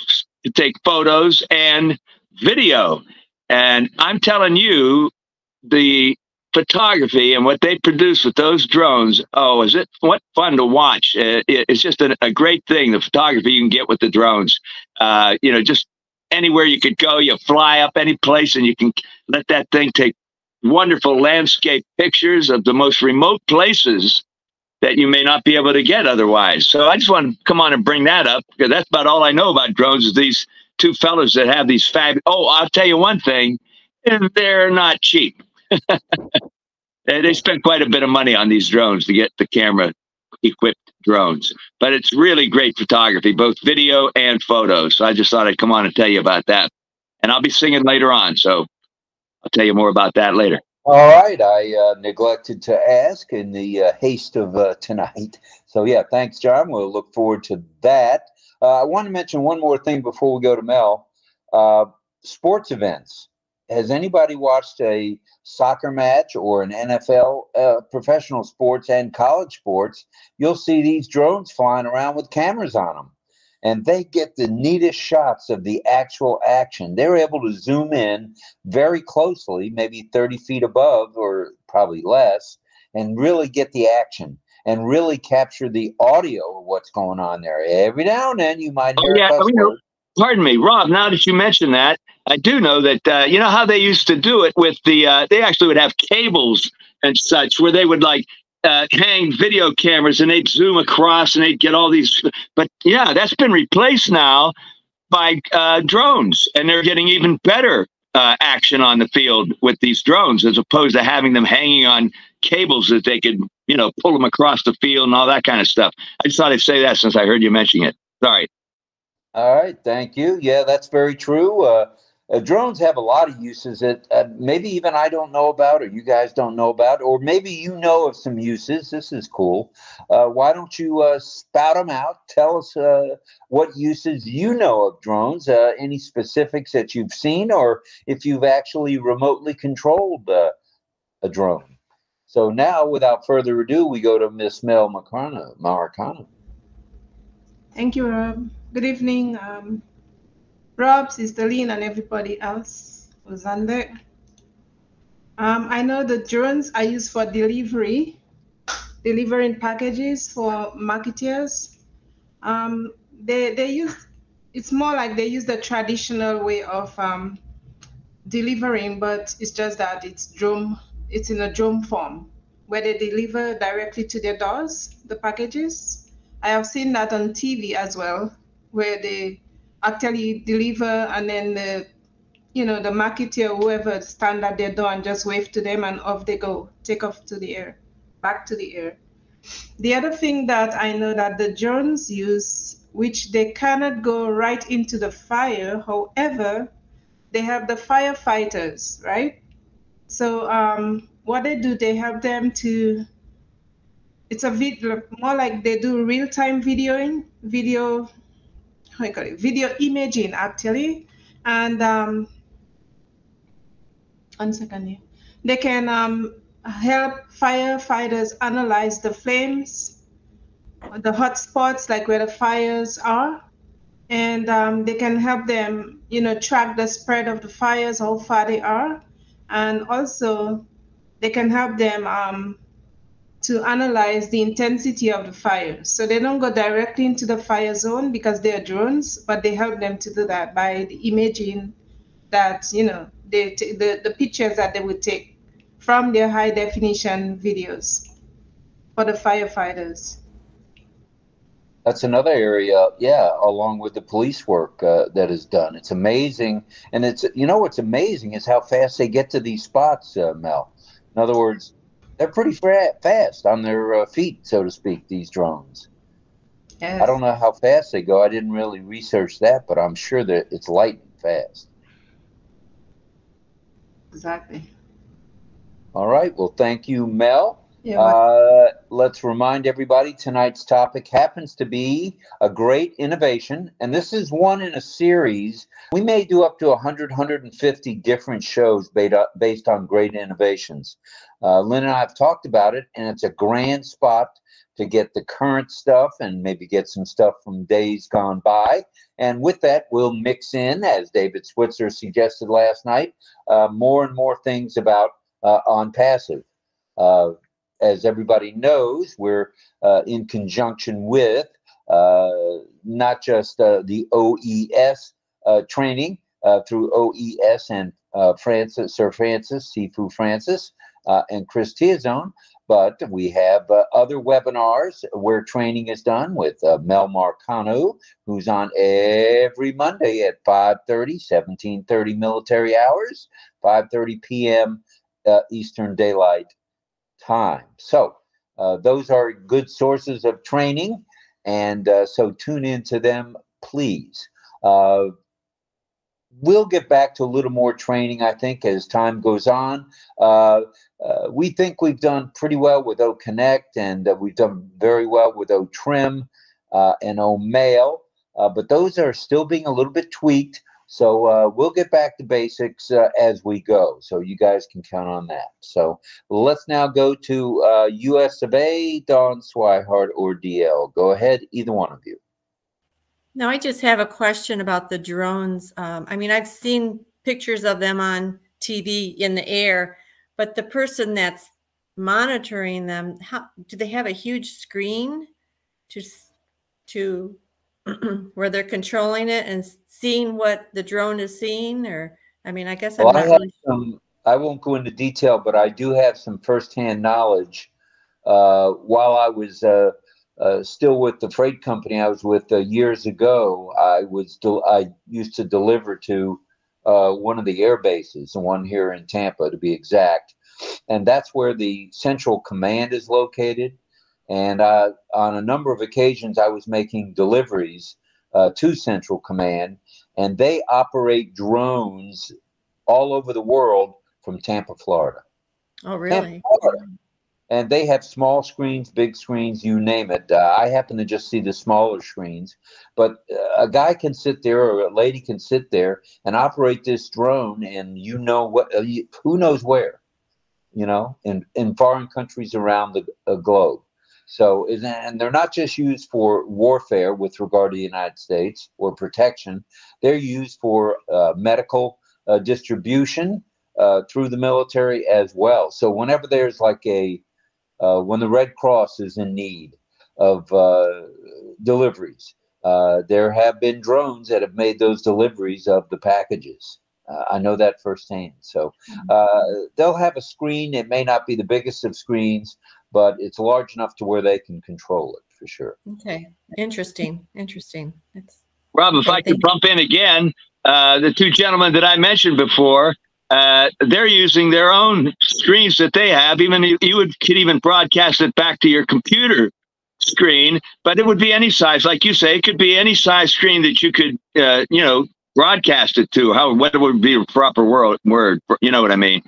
E: to take photos and video. And I'm telling you, the photography and what they produce with those drones, oh, what fun to watch. It's just a great thing, the photography you can get with the drones. Just anywhere you could go, you fly up any place and you can let that thing take wonderful landscape pictures of the most remote places that you may not be able to get otherwise. So I just want to come on and bring that up, because that's about all I know about drones is these two fellows that have these Oh, I'll tell you one thing, they're not cheap. They spend quite a bit of money on these drones to get the camera equipped drones, but it's really great photography, both video and photos. So I just thought I'd come on and tell you about that. And I'll be singing later on, so I'll tell you more about that later.
A: All right, I neglected to ask in the haste of tonight. So yeah, thanks, John. We'll look forward to that. I want to mention one more thing before we go to Mel. Uh, Sports events. Has anybody watched a soccer match or an NFL, professional sports and college sports? You'll see these drones flying around with cameras on them, and they get the neatest shots of the actual action. They're able to zoom in very closely, maybe 30 feet above or probably less, and really get the action and really capture the audio of what's going on there. Every now and then you might
E: Oh
A: hear a
E: yeah,
A: cuss word.
E: pardon me, Rob. Now that you mention that, I do know that you know how they used to do it with the. They actually would have cables and such where they would like hang video cameras and they'd zoom across and they'd get all these. But yeah, that's been replaced now by drones, and they're getting even better action on the field with these drones as opposed to having them hanging on cables that they could, you know, pull them across the field and all that kind of stuff. I just thought I'd say that since I heard you mentioning it. Sorry.
A: All right, thank you. Yeah, that's very true. Drones have a lot of uses that maybe even I don't know about, or you guys don't know about, or maybe you know of some uses. This is cool. Why don't you spout them out? Tell us what uses you know of drones, any specifics that you've seen, or if you've actually remotely controlled a drone. So now, without further ado, we go to Miss Mel Marcano.
F: Thank you, Rob. Good evening, Rob, Sister Lynn, and everybody else who's on there. I know the drones are used for delivering packages for marketers. They use, it's more like they use the traditional way of delivering, but it's just that it's in a drone form where they deliver directly to their doors, the packages. I have seen that on TV as well, where they actually deliver and then the marketer, whoever, stand at their door and just wave to them and off they go, take off to the air, back to the air. The other thing that I know that the drones use, which they cannot go right into the fire, however, they have the firefighters, right? So what they do, they have them to, it's a video, more like they do real-time video imaging actually. And 1 second here. They can help firefighters analyze the flames, the hot spots, like where the fires are. And they can help them, track the spread of the fires, how far they are. And also they can help them to analyze the intensity of the fire. So they don't go directly into the fire zone because they are drones, but they help them to do that by the imaging that, the pictures that they would take from their high definition videos for the firefighters.
A: That's another area, yeah, along with the police work that is done. It's amazing. And it's, what's amazing is how fast they get to these spots, Mel. In other words, they're pretty fast on their feet, so to speak, these drones.
F: Yes.
A: I don't know how fast they go. I didn't really research that, but I'm sure that it's lightning fast.
F: Exactly.
A: All right. Well, thank you, Mel. Let's remind everybody tonight's topic happens to be a great innovation, and this is one in a series. We may do up to 100, 150 different shows based on great innovations. Lynn and I have talked about it, and it's a grand spot to get the current stuff and maybe get some stuff from days gone by. And with that, we'll mix in, as David Switzer suggested last night, more and more things about ONPASSIVE. As everybody knows, we're in conjunction with not just the OES training through OES and Sir Francis, Sifu Francis, and Chris Tiazone, but we have other webinars where training is done with Mel Marcano, who's on every Monday at 5:30, 17:30 military hours, 5:30 p.m. Eastern Daylight Time. So those are good sources of training, and so tune into them, please. we'll get back to a little more training, I think, as time goes on. We think we've done pretty well with OConnect, and we've done very well with OTrim and OMail, but those are still being a little bit tweaked. So we'll get back to basics as we go. So you guys can count on that. So let's now go to US of A, Dawn Swihart or DL. Go ahead, either one of you.
G: Now, I just have a question about the drones. I mean, I've seen pictures of them on TV in the air, but the person that's monitoring them, do they have a huge screen to where they're controlling it and seeing what the drone is seeing? Or, I mean, I guess I'm not really sure.
A: I won't go into detail, but I do have some firsthand knowledge. While I was still with the freight company I was with years ago, I used to deliver to one of the air bases, the one here in Tampa to be exact, and that's where the central command is located. And on a number of occasions, I was making deliveries to Central Command, and they operate drones all over the world from Tampa, Florida.
G: Oh, really?
A: Tampa, Florida. And they have small screens, big screens, you name it. I happen to just see the smaller screens, but a guy can sit there or a lady can sit there and operate this drone, and you know what? Who knows where? You know, in foreign countries around the globe. So, and they're not just used for warfare with regard to the United States or protection. They're used for medical distribution through the military as well. So whenever there's like when the Red Cross is in need of deliveries, there have been drones that have made those deliveries of the packages. I know that firsthand. So they'll have a screen. It may not be the biggest of screens, but it's large enough to where they can control it for sure.
G: Okay, interesting.
E: Rob, if I could bump in again, the two gentlemen that I mentioned before, they're using their own screens that they have. Even could even broadcast it back to your computer screen, but it would be any size, like you say. It could be any size screen that you could, broadcast it to. What would be a proper word? You know what I mean?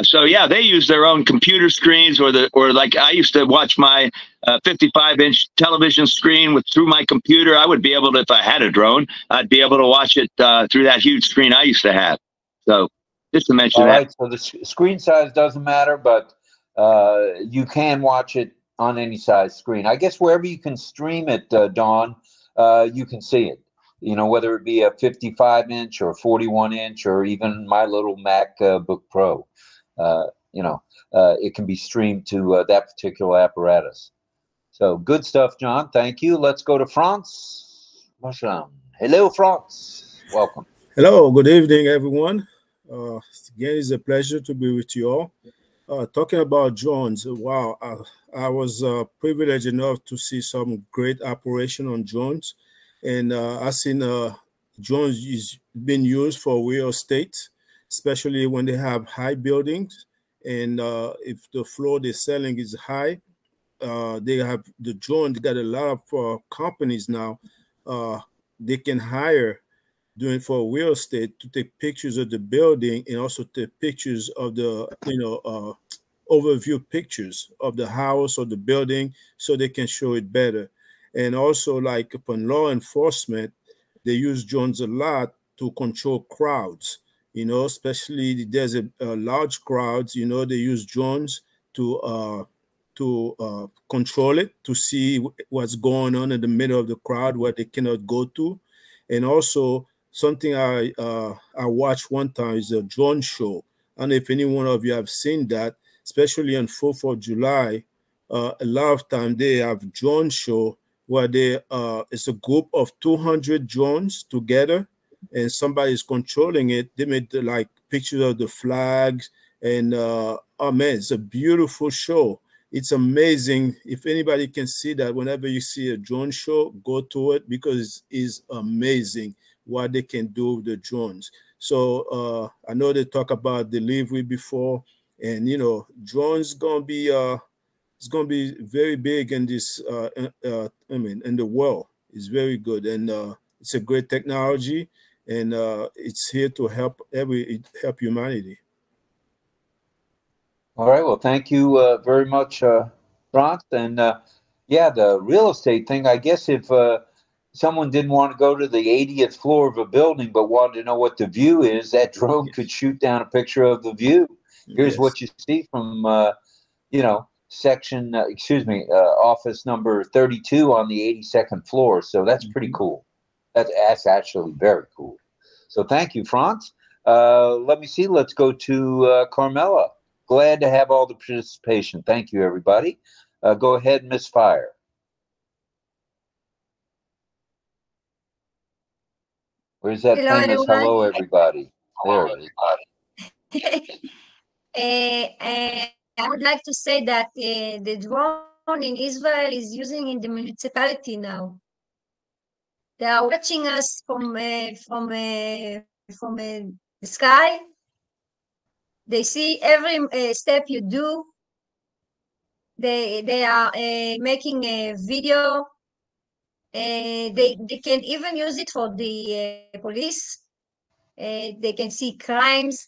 E: So yeah, they use their own computer screens, or like I used to watch my 55-inch television screen through my computer. I would be able to, if I had a drone, I'd be able to watch it through that huge screen I used to have. So just to mention that.
A: All right, so the screen size doesn't matter, but you can watch it on any size screen. I guess wherever you can stream it, Dawn, you can see it. You know, whether it be a 55-inch or 41-inch or even my little MacBook Pro. It can be streamed to that particular apparatus. So good stuff, John. Thank you. Let's go to France. Hello, France. Welcome.
H: Hello. Good evening, everyone. Again, it's a pleasure to be with you all. Talking about drones, wow, I was privileged enough to see some great operation on drones. And I've seen drones is being used for real estate, especially when they have high buildings. And if the floor they're selling is high, they have the drone. They got a lot of companies now. They can hire doing for real estate to take pictures of the building and also take pictures of the overview pictures of the house or the building so they can show it better. And also, like upon law enforcement, they use drones a lot to control crowds. You know, especially there's a large crowds. You know, they use drones to control it, to see what's going on in the middle of the crowd where they cannot go to. And also, something I watched one time is a drone show. I don't know if any one of you have seen that, especially on 4th of July. A lot of time they have drone show where it's a group of 200 drones together and somebody is controlling it. They made like pictures of the flags and oh man, it's a beautiful show. It's amazing. If anybody can see that, whenever you see a drone show, go to it because it's amazing what they can do with the drones. So I know they talk about delivery before, and you know, drones gonna be it's gonna be very big in this in the world. It's very good, and it's a great technology. and it's here to help humanity.
A: All right. Well, thank you very much, Franz. And yeah, the real estate thing, I guess if someone didn't want to go to the 80th floor of a building but wanted to know what the view is, that drone could shoot down a picture of the view. Here's what you see from, you know, section, office number 32 on the 82nd floor. So that's pretty cool. That's actually very cool. So thank you, Franz. Let me see. Let's go to Carmela. Glad to have all the participation. Thank you, everybody. Go ahead, Miss Fire. Where's that
I: Hello,
A: famous
I: everyone.
A: hello, everybody? There it
I: is. I would like to say that the drone in Israel is using in the municipality now. They are watching us from the sky. They see every step you do. They are making a video. They can even use it for the police. They can see crimes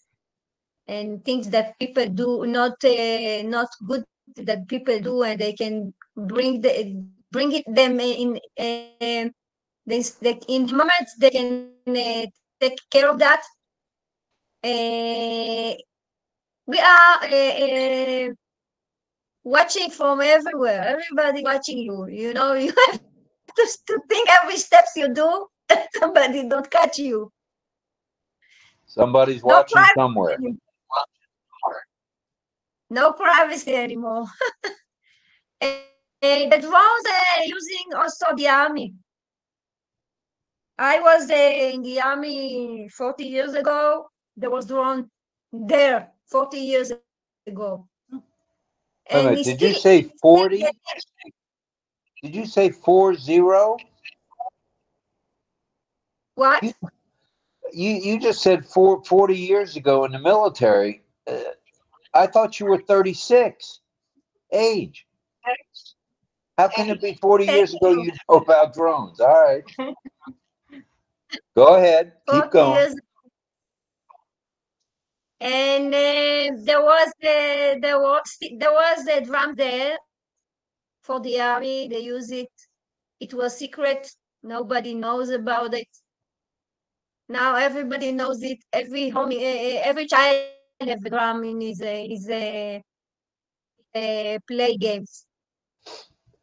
I: and things that people do not good that people do, and they can bring them in in moments they can take care of that. We are watching from everywhere. Everybody watching you. You know, you have to think every steps you do. Somebody don't catch you.
A: Somebody's watching somewhere.
I: No privacy anymore. The drones are using also the army. I was in the army 40 years ago. There was drone there 40 years ago.
A: And did you say 40? Did you say 40?
I: What?
A: You just said 40 years ago in the military. I thought you were 36 age. How can it be 40 years ago you know about drones? All right. Go ahead. Keep going.
I: And there was a drum there for the army. They use it. It was secret. Nobody knows about it. Now everybody knows it. Every child has a drum in his play games.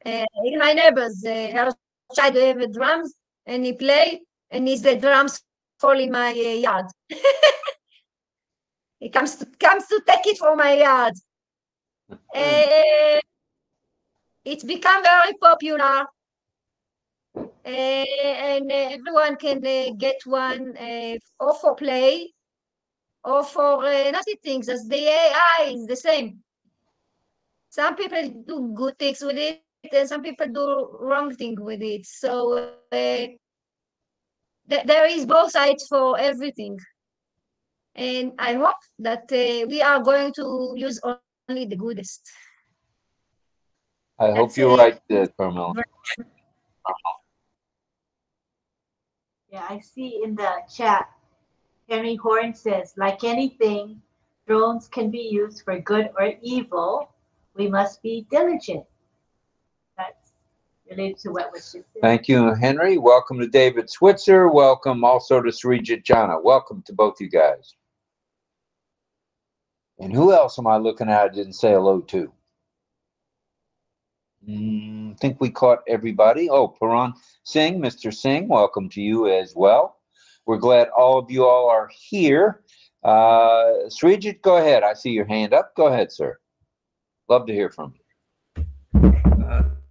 I: In my neighbors, our child have drums and he play, and his drums fall in my yard. He comes to take it from my yard. It's become very popular, and everyone can get one, or for play, or for nasty things. As the AI is the same. Some people do good things with it, and some people do wrong things with it. So there is both sides for everything. And I hope that we are going to use only the goodest.
A: I hope you're right, Carmel.
B: Yeah, I see in the chat, Henry Horn says, like anything, drones can be used for good or evil. We must be diligent. That's related to what was just said.
A: Thank you, Henry. Welcome to David Switzer. Welcome also to Srijit Jana. Welcome to both you guys. And who else am I looking at I didn't say hello to? I think we caught everybody. Oh, Paran Singh, Mr. Singh, welcome to you as well. We're glad all of you all are here. Srijit, go ahead. I see your hand up. Go ahead, sir. Love to hear from you.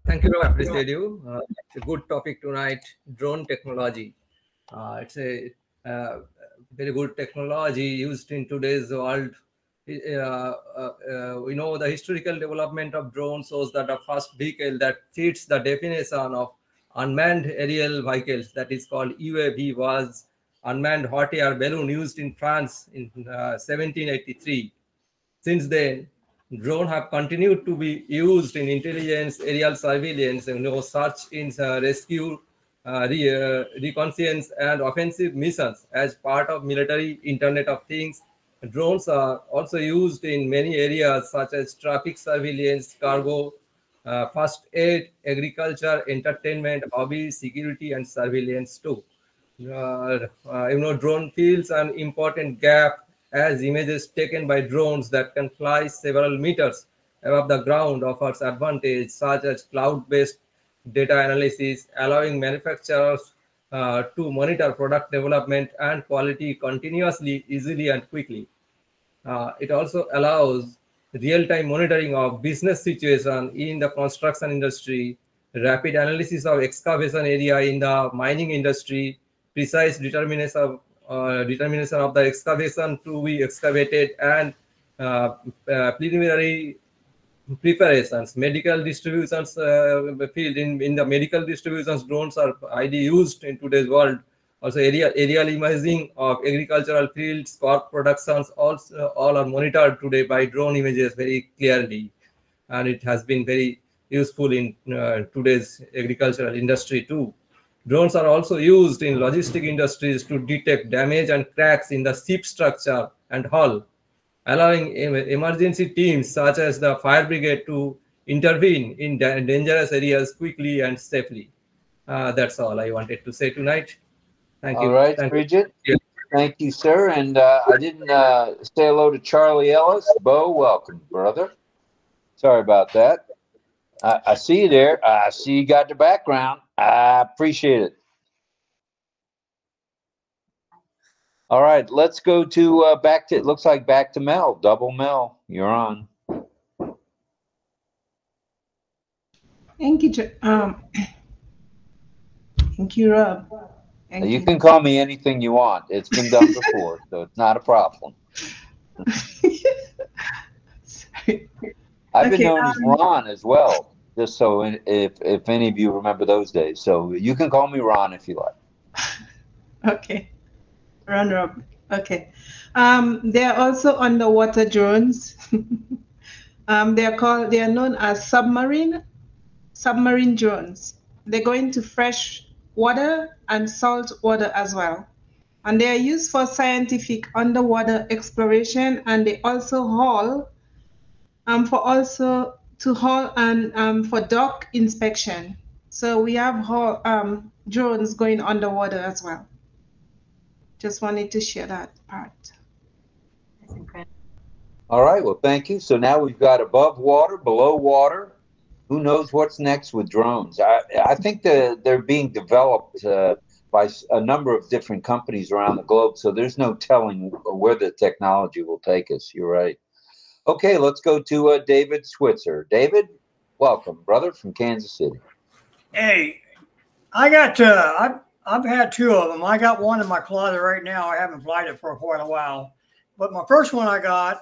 J: Thank you. I appreciate you. It's a good topic tonight, drone technology. It's a very good technology used in today's world. We know the historical development of drones shows that the first vehicle that fits the definition of unmanned aerial vehicles, that is called UAV, was unmanned hot air balloon used in France in 1783. Since then, drones have continued to be used in intelligence, aerial surveillance, search and rescue, reconnaissance and offensive missions as part of military Internet of Things. Drones are also used in many areas such as traffic surveillance, cargo, first aid, agriculture, entertainment, hobby, security, and surveillance too. Drone fills an important gap as images taken by drones that can fly several meters above the ground offers advantage such as cloud-based data analysis, allowing manufacturers to monitor product development and quality continuously, easily, and quickly. It also allows real-time monitoring of business situation in the construction industry, rapid analysis of excavation area in the mining industry, precise determination of the excavation to be excavated, and preliminary preparations. Medical distributions field in the medical distributions, drones are highly used in today's world. Also, aerial imaging of agricultural fields, crop productions, also all are monitored today by drone images very clearly, and it has been very useful in today's agricultural industry too. Drones are also used in logistic industries to detect damage and cracks in the ship structure and hull, allowing emergency teams such as the fire brigade to intervene in dangerous areas quickly and safely. That's all I wanted to say tonight. Thank you.
A: All right,
J: Thank
A: Bridget.
J: you.
A: Thank you, sir. And I didn't say hello to Charlie Ellis. Bo, welcome, brother. Sorry about that. I see you there. I see you got the background. I appreciate it. All right, let's go to back to, it looks like back to Mel. Double Mel, you're on.
F: Thank you, thank you, Rob.
A: You can call me anything you want. It's been done before, so it's not a problem. I've been known as Ron as well, just so if any of you remember those days. So you can call me Ron if you like.
F: Okay. Ron Rob. Okay. They're also underwater drones. They are known as submarine drones. They go into fresh water and salt water as well. And they are used for scientific underwater exploration, and they also haul for dock inspection. So we have drones going underwater as well. Just wanted to share that part.
B: That's incredible.
A: All right, well, thank you. So now we've got above water, below water. Who knows what's next with drones? I think they're being developed by a number of different companies around the globe, so there's no telling where the technology will take us. You're right. Okay, let's go to David Switzer. David, welcome, brother, from Kansas City.
K: Hey, I got I've had two of them. I got one in my closet right now. I haven't flied it for quite a while, but my first one I got,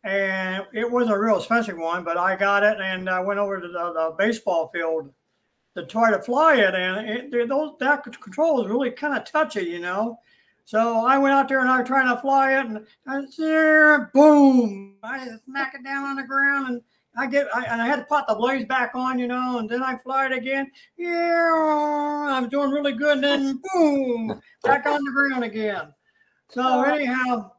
K: and it wasn't a real expensive one, but I got it, and I went over to the baseball field to try to fly it, and that control is really kind of touchy, you know. So I went out there and I was trying to fly it, and I said, boom! I smack it down on the ground, and I had to put the blades back on, you know, and then I fly it again. Yeah, I was doing really good, and then boom, back on the ground again. So anyhow,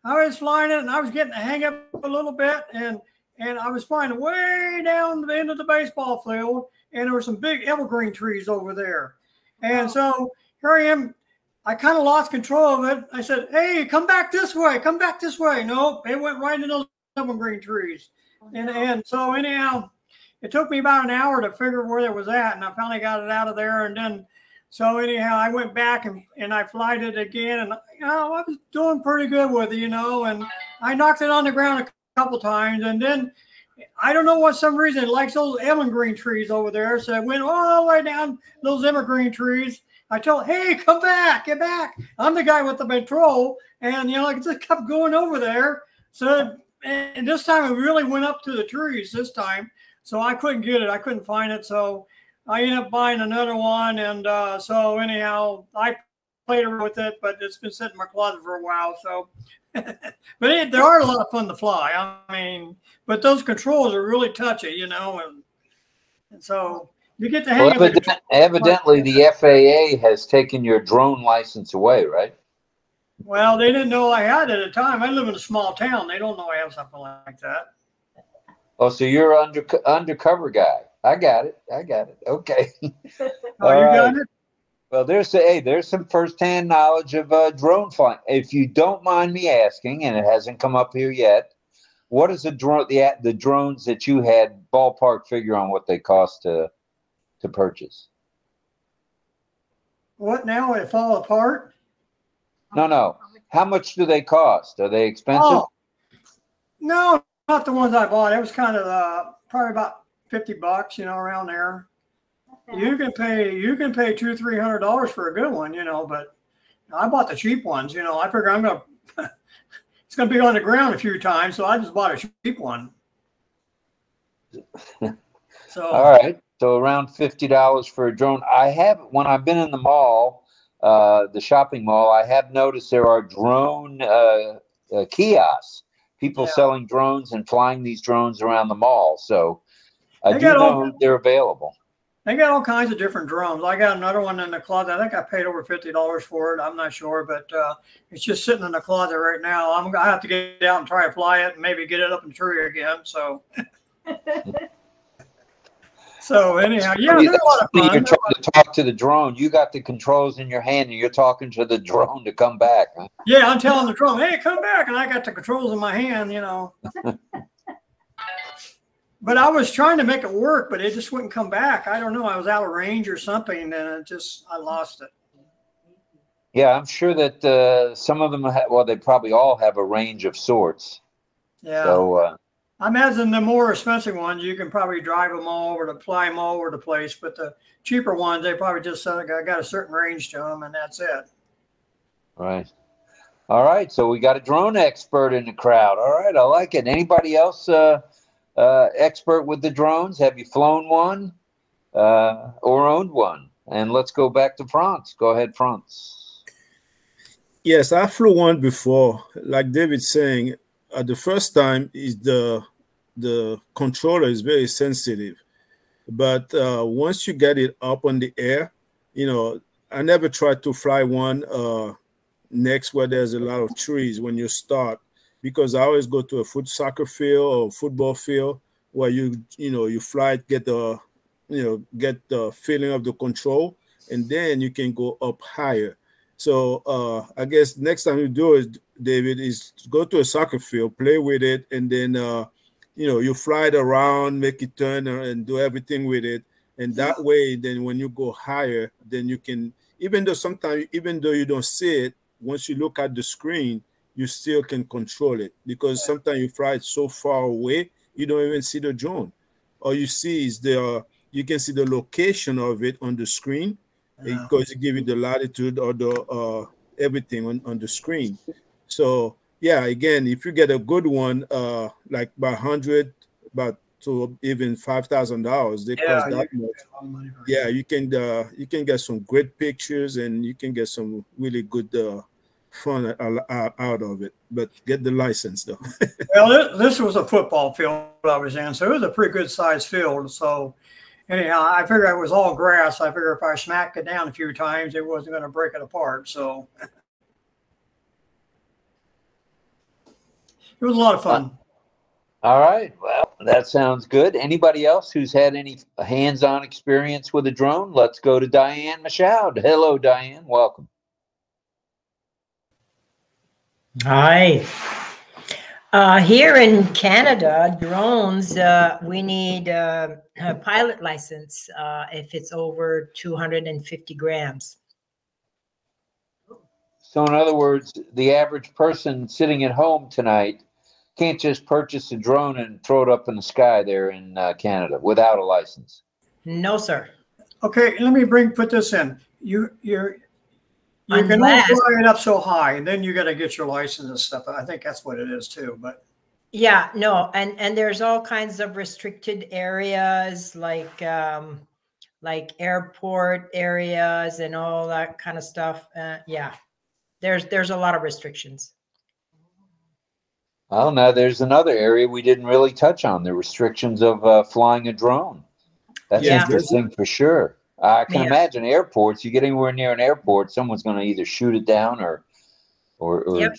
K: I was flying it, and I was getting the hang of it a little bit, and I was flying way down the end of the baseball field, and there were some big evergreen trees over there. And so here I am. I kind of lost control of it. I said, hey, come back this way. Come back this way. Nope, it went right into those evergreen trees. And so anyhow, it took me about an hour to figure where it was at, and I finally got it out of there. And then, so anyhow, I went back and I flied it again, and you know, I was doing pretty good with it, you know, and I knocked it on the ground a couple times, and then I don't know what some reason it likes those evergreen trees over there, so I went all the way down those evergreen trees. I told, hey, come back, get back. I'm the guy with the control, and you know, I just kept going over there. So. And this time it really went up to the trees this time. So I couldn't get it. I couldn't find it. So I ended up buying another one. And so anyhow, I played around with it, but it's been sitting in my closet for a while. So, but they are a lot of fun to fly. I mean, but those controls are really touchy, you know. And so You get the hang
A: Well,
K: of it.
A: evidently the FAA has taken your drone license away, right?
K: Well, they didn't know I had it at the time. I live in a small town. They don't know I have something like that.
A: Oh, so you're undercover guy. I got it. Okay.
K: Oh, you got it?
A: Well, there's some firsthand knowledge of drone flying. If you don't mind me asking, and it hasn't come up here yet, what is the drones that you had ballpark figure on what they cost to purchase?
K: What now? It fall apart?
A: No. How much do they cost? Are they expensive?
K: Oh, no, not the ones I bought. It was kind of probably about $50, you know, around there. You can pay $200-300 for a good one, you know, but I bought the cheap ones, you know. I figure it's gonna be on the ground a few times, so I just bought a cheap one. So
A: all right, so around $50 for a drone. When I've been in the mall, the shopping mall, I have noticed there are drone kiosks, people selling drones and flying these drones around the mall. So I do know they're available.
K: They got all kinds of different drones. I got another one in the closet. I think I paid over $50 for it. I'm not sure, but it's just sitting in the closet right now. I have to get it out and try to fly it and maybe get it up in the tree again. So, so anyhow, yeah, they're a lot of fun.
A: You're trying to talk to the drone. You got the controls in your hand, and you're talking to the drone to come back. Huh?
K: Yeah, I'm telling the drone, hey, come back, and I got the controls in my hand, you know. But I was trying to make it work, but it just wouldn't come back. I don't know. I was out of range or something, and I lost it.
A: Yeah, I'm sure that some of them they probably all have a range of sorts.
K: Yeah.
A: So
K: I imagine the more expensive ones, you can probably drive them all over fly them all over the place. But the cheaper ones, they probably just got a certain range to them, and that's it.
A: Right. All right. So we got a drone expert in the crowd. All right. I like it. Anybody else? Expert with the drones? Have you flown one or owned one? And let's go back to France. Go ahead, France.
H: Yes, I flew one before. Like David's saying, the first time is the controller is very sensitive, but once you get it up on the air, you know, I never tried to fly one next where there's a lot of trees when you start, because I always go to a soccer field or football field where you fly, get the feeling of the control, and then you can go up higher. So I guess next time you do it, David, is go to a soccer field, play with it, and then you fly it around, make it turn, and do everything with it. And that way, then when you go higher, then you can, even though you don't see it, once you look at the screen, you still can control it, because sometimes you fly it so far away, you don't even see the drone. All you see is you can see the location of it on the screen, because it gives you the latitude or the everything on the screen. So yeah, again, if you get a good one, like about $100 to even $5,000, they cost that much. Yeah, you can get some great pictures, and you can get some really good fun out of it, but get the license though.
K: Well, this was a football field I was in, so it was a pretty good sized field. So anyhow, I figured it was all grass. I figured if I smacked it down a few times, it wasn't going to break it apart. So it was a lot of fun.
A: All right. Well, that sounds good. Anybody else who's had any hands-on experience with a drone? Let's go to Diane Michaud. Hello, Diane. Welcome.
L: Hi. Here in Canada, drones, we need a pilot license if it's over 250 grams.
A: So in other words, the average person sitting at home tonight can't just purchase a drone and throw it up in the sky there in Canada without a license.
L: No, sir.
K: Okay, let me put this in. You can only fly it up so high, and then you got to get your license and stuff. I think that's what it is too. But
L: yeah, no, and there's all kinds of restricted areas like airport areas and all that kind of stuff. Yeah, there's a lot of restrictions.
A: Well, now there's another area we didn't really touch on: the restrictions of flying a drone. That's
L: Yeah.
A: interesting for sure. I can
L: Yeah.
A: imagine airports. You get anywhere near an airport, someone's going to either shoot it down or
L: Yep.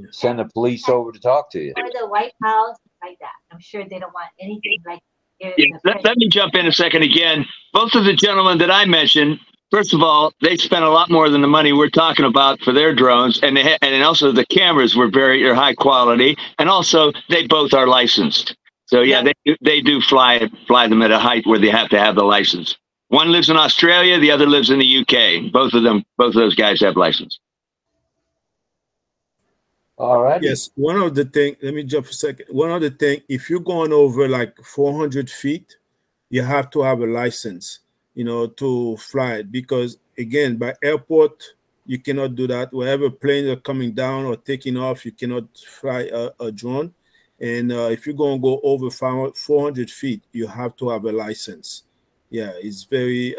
A: send the police over to talk to you.
B: Or the White House, like that. I'm sure they don't want anything like
E: Yeah, let me jump in a second again. Both of the gentlemen that I mentioned, first of all, they spent a lot more than the money we're talking about for their drones, and and also the cameras were very high quality, and also they both are licensed. So yeah, they do fly them at a height where they have to have the license. One lives in Australia, the other lives in the UK. Both of those guys have license.
A: All right.
H: Yes, one of the things, let me jump a second. One of the things, if you're going over like 400 feet, you have to have a license, you know, to fly it, because again, by airport, you cannot do that. Wherever planes are coming down or taking off, you cannot fly a drone. And if you're going to go over 400 feet, you have to have a license. Yeah, it's very,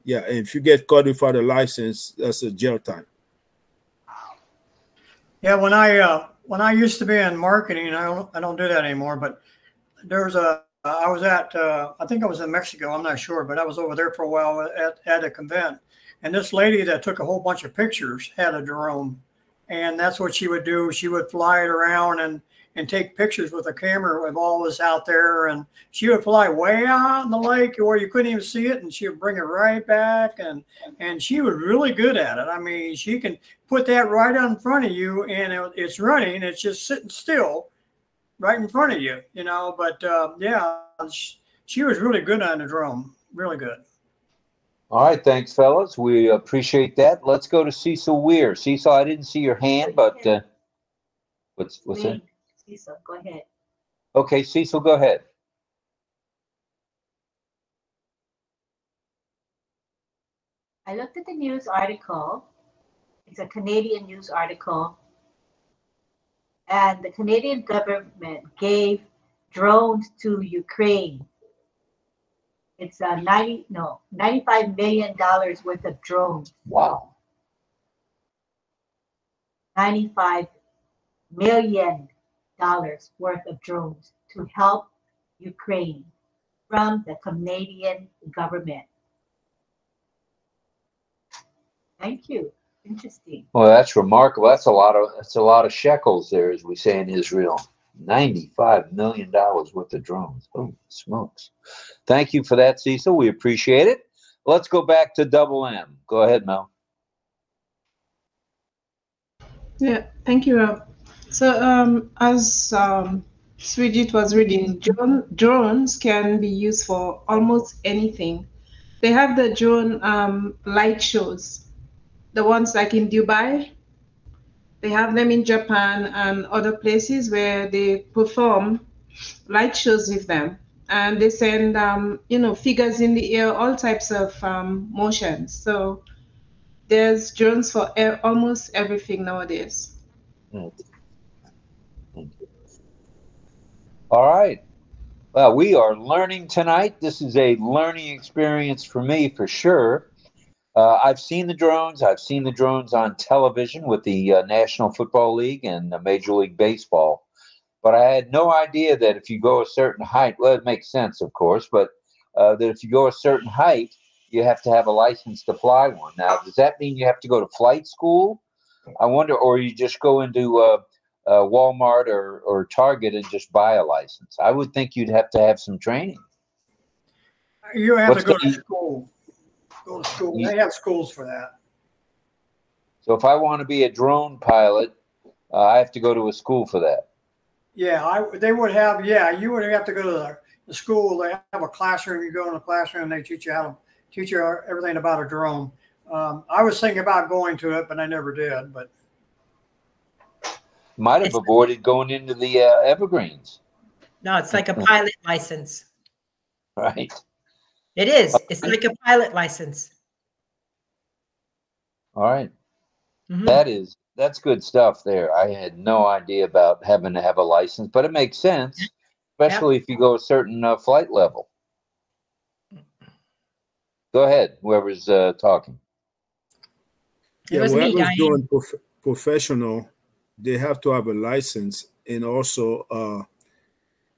H: yeah. And if you get caught without a license, that's a jail time.
K: Yeah, when I used to be in marketing, I don't do that anymore. But there was I was at I think I was in Mexico. I'm not sure, but I was over there for a while at a convent, and this lady that took a whole bunch of pictures had a drone, and that's what she would do. She would fly it around and take pictures with a camera of all this out there, and she would fly way out in the lake where you couldn't even see it, and she would bring it right back, and she was really good at it. I mean, she can put that right out in front of you, and it's running. It's just sitting still right in front of you, you know. But yeah, she was really good on the drone, really good.
A: All right, thanks, fellas. We appreciate that. Let's go to Cecil Weir. Cecil, I didn't see your hand, but what's that?
B: Cecil, go ahead.
A: Okay, Cecil, go ahead.
B: I looked at the news article. It's a Canadian news article. And the Canadian government gave drones to Ukraine. It's $95 million worth of drones.
A: Wow.
B: $95 million worth of drones to help Ukraine from the Canadian government. Thank you. Interesting.
A: Well, that's remarkable. That's a lot of shekels there, as we say in Israel. $95 million worth of drones. Oh, smokes. Thank you for that, Cecil. We appreciate it. Let's go back to Double M. Go ahead, Mel.
F: Yeah, thank you, Rob. So as Srijit was reading, drones can be used for almost anything. They have the drone light shows, the ones like in Dubai. They have them in Japan and other places where they perform light shows with them, and they send figures in the air, all types of motions. So there's drones for almost everything nowadays.
A: All right. Well, we are learning tonight. This is a learning experience for me, for sure. I've seen the drones. I've seen the drones on television with the National Football League and Major League Baseball. But I had no idea that if you go a certain height, well, it makes sense, of course, but that if you go a certain height, you have to have a license to fly one. Now, does that mean you have to go to flight school? I wonder, or you just go into Walmart or Target and just buy a license? I would think you'd have to have some training.
K: You have to go to school. Go to school. They have schools for that.
A: So if I want to be a drone pilot, I have to go to a school for that.
K: Yeah, they would have. Yeah, you would have to go to the school. They have a classroom. You go in a classroom, and they teach you everything about a drone. I was thinking about going to it, but I never did. But
A: might have avoided going into the Evergreens.
L: No, it's like a pilot license.
A: Right.
L: It is. It's like a pilot license.
A: All right. Mm-hmm. That's good stuff there. I had no idea about having to have a license, but it makes sense, especially if you go a certain flight level. Go ahead, whoever's talking.
H: Yeah, whoever's doing professional, they have to have a license, and also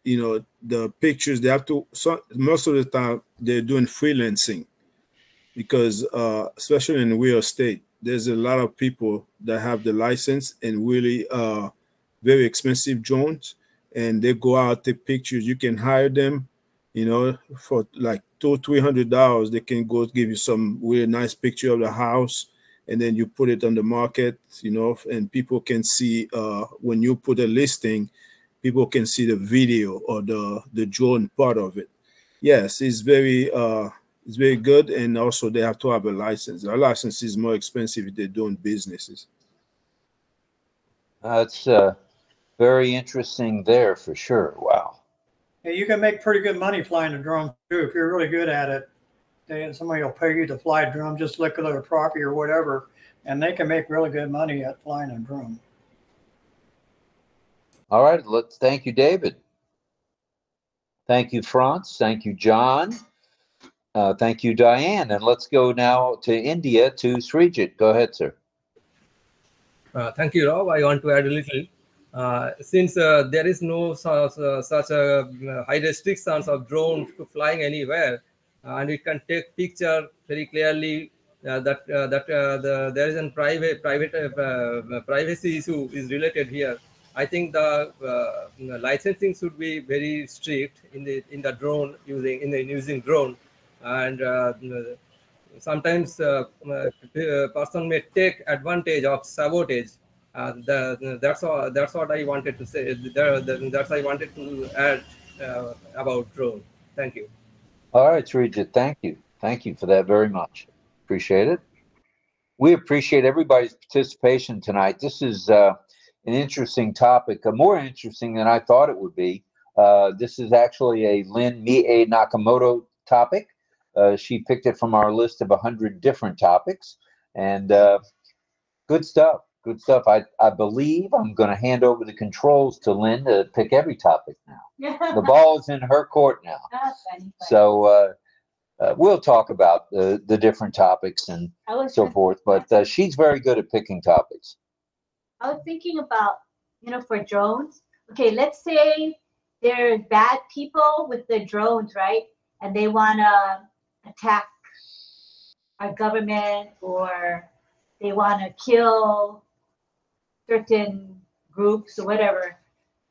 H: the pictures, they have to, most of the time they're doing freelancing, because especially in real estate, there's a lot of people that have the license and really very expensive drones, and they go out, take pictures. You can hire them, for like $200-300. They can go give you some really nice picture of the house, and then you put it on the market, and people can see when you put a listing, people can see the video or the drone part of it. Yes, it's very good, and also they have to have a license. A license is more expensive if they're doing businesses.
A: That's very interesting there for sure. Wow.
K: Yeah, you can make pretty good money flying a drone too if you're really good at it. Somebody will pay you to fly a drone, just look at their property or whatever, and they can make really good money at flying a drone.
A: All right, thank you, David. Thank you, Franz. Thank you, John. Thank you, Diane. And let's go now to India, to Srijit. Go ahead, sir.
J: Thank you, Rob. I want to add a little. Since there is no such high restrictions of drones to flying anywhere, and it can take picture very clearly, there is a privacy issue is related here. I think the licensing should be very strict in the drone using drone, and sometimes person may take advantage of sabotage. That's what I wanted to say. That's I wanted to add about drone. Thank you.
A: All right, Srijit, thank you. Thank you for that very much. Appreciate it. We appreciate everybody's participation tonight. This is an interesting topic, more interesting than I thought it would be. This is actually a Lynn Nakamoto topic. She picked it from our list of 100 different topics, and good stuff. Good stuff. I believe I'm going to hand over the controls to Lynn to pick every topic now. The ball is in her court now. So we'll talk about the different topics and so forth. But she's very good at picking topics.
B: I was thinking about, for drones. Okay, let's say there's bad people with the drones, right? And they want to attack our government, or they want to kill certain groups or whatever.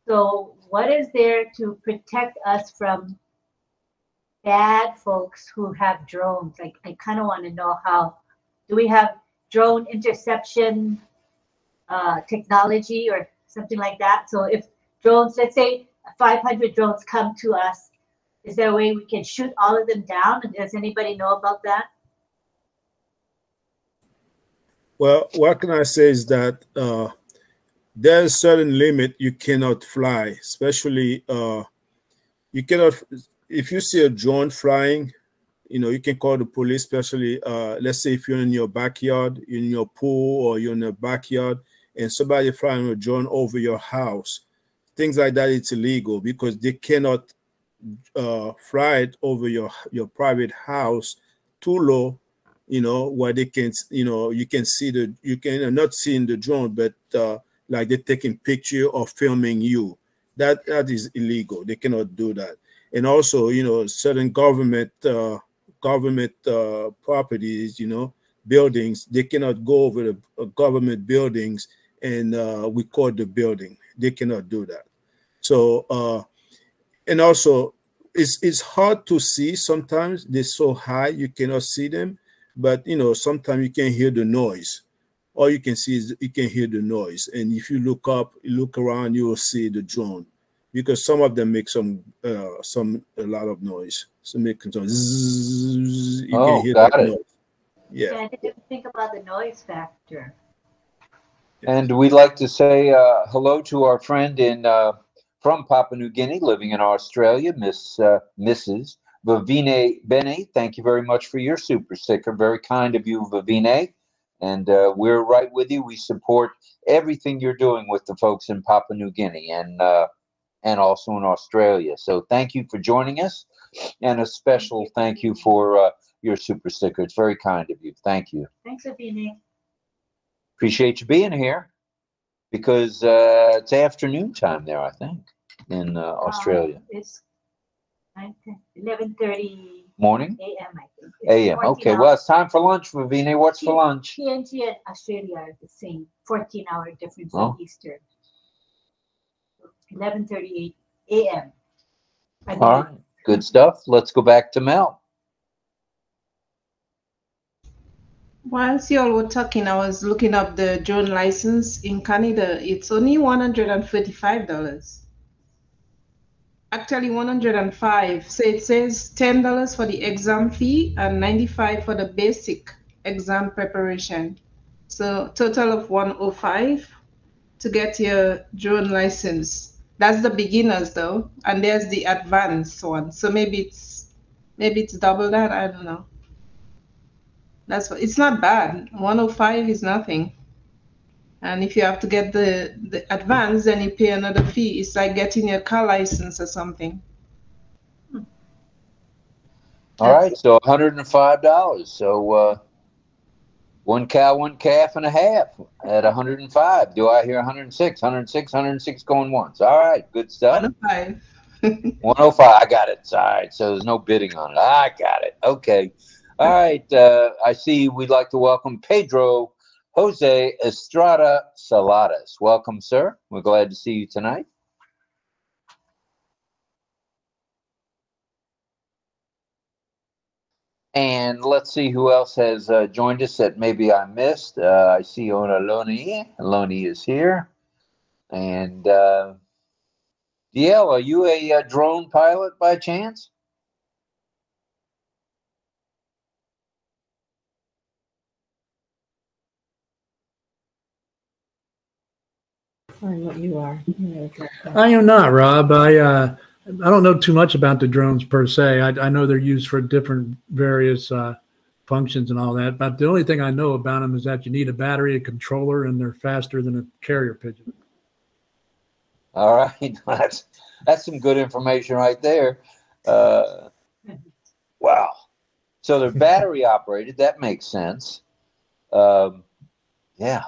B: So what is there to protect us from bad folks who have drones? I kind of want to know how. Do we have drone interception technology or something like that? So if drones, let's say 500 drones come to us, is there a way we can shoot all of them down? Does anybody know about that?
H: Well, what can I say is that there's a certain limit you cannot fly, especially you cannot, if you see a drone flying, you can call the police, especially let's say if you're in your backyard, in your pool, or you're in a backyard, and somebody flying a drone over your house, things like that, it's illegal, because they cannot fly it over your private house too low, where they can, you can see you can not seeing the drone, but like they're taking picture or filming you. That is illegal. They cannot do that. And also, certain government properties, buildings, they cannot go over the government buildings and record the building. They cannot do that. So, and also, it's hard to see sometimes. They're so high you cannot see them, but sometimes you can hear the noise. All you can see is you can hear the noise, and if you look up, look around, you will see the drone, because some of them make a lot of noise. So make some zzz, you can hear that noise. Yeah.
B: I didn't think about the noise factor.
A: And we'd like to say hello to our friend from Papua New Guinea, living in Australia, Mrs. Vavine Bene. Thank you very much for your super sticker. Very kind of you, Vavine. And we're right with you. We support everything you're doing with the folks in Papua New Guinea and also in Australia. So thank you for joining us, and a special thank you for your super sticker. It's very kind of you. Thank you.
B: Thanks for being here.
A: Appreciate you being here, because it's afternoon time there, I think. in Australia?
B: It's 11:30
A: Morning?
B: a.m. I think.
A: A.m. Okay, well, it's time for lunch, Vivine. What's for lunch?
B: TNT and Australia are the same, 14-hour difference
A: Oh.
B: in Eastern. 11:38 a.m.
A: All right, good stuff. Let's go back to Mel.
F: Whilst you all were talking, I was looking up the drone license in Canada. It's only $145. Actually, 105. So it says $10 for the exam fee and 95 for the basic exam preparation. So total of 105 to get your drone license. That's the beginners though, and there's the advanced one. So maybe it's double that. I don't know. That's what, it's not bad. 105 is nothing. And if you have to get the advance, then you pay another fee. It's like getting your car license or something.
A: All right, so $105. So one cow, one calf and a half at 105. Do I hear 106? 106, 106 going once. All right, good stuff.
F: 105.
A: 105. I got it. All right, so there's no bidding on it. I got it. Okay. All right. I see we'd like to welcome Pedro Jose Estrada Saladas. Welcome, sir. We're glad to see you tonight. And let's see who else has joined us that maybe I missed. I see Ona Loni. Loni is here. And DL, are you a drone pilot by chance?
G: Find what you are.
M: I am not, Rob. I don't know too much about the drones per se. I know they're used for different various functions and all that. But the only thing I know about them is that you need a battery, a controller, and they're faster than a carrier pigeon.
A: All right, that's some good information right there. Wow. So they're battery operated. That makes sense. Yeah.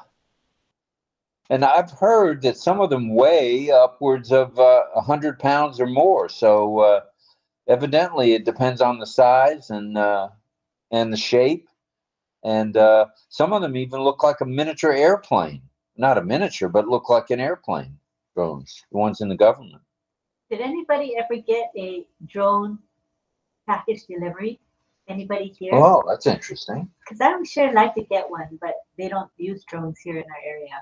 A: And I've heard that some of them weigh upwards of 100 pounds or more. So evidently, it depends on the size and the shape. And some of them even look like a miniature airplane. Not a miniature, but look like an airplane. Drones, the ones in the government.
B: Did anybody ever get a drone package delivery? Anybody here?
A: Oh, that's interesting.
B: Because I would sure like to get one, but they don't use drones here in our area.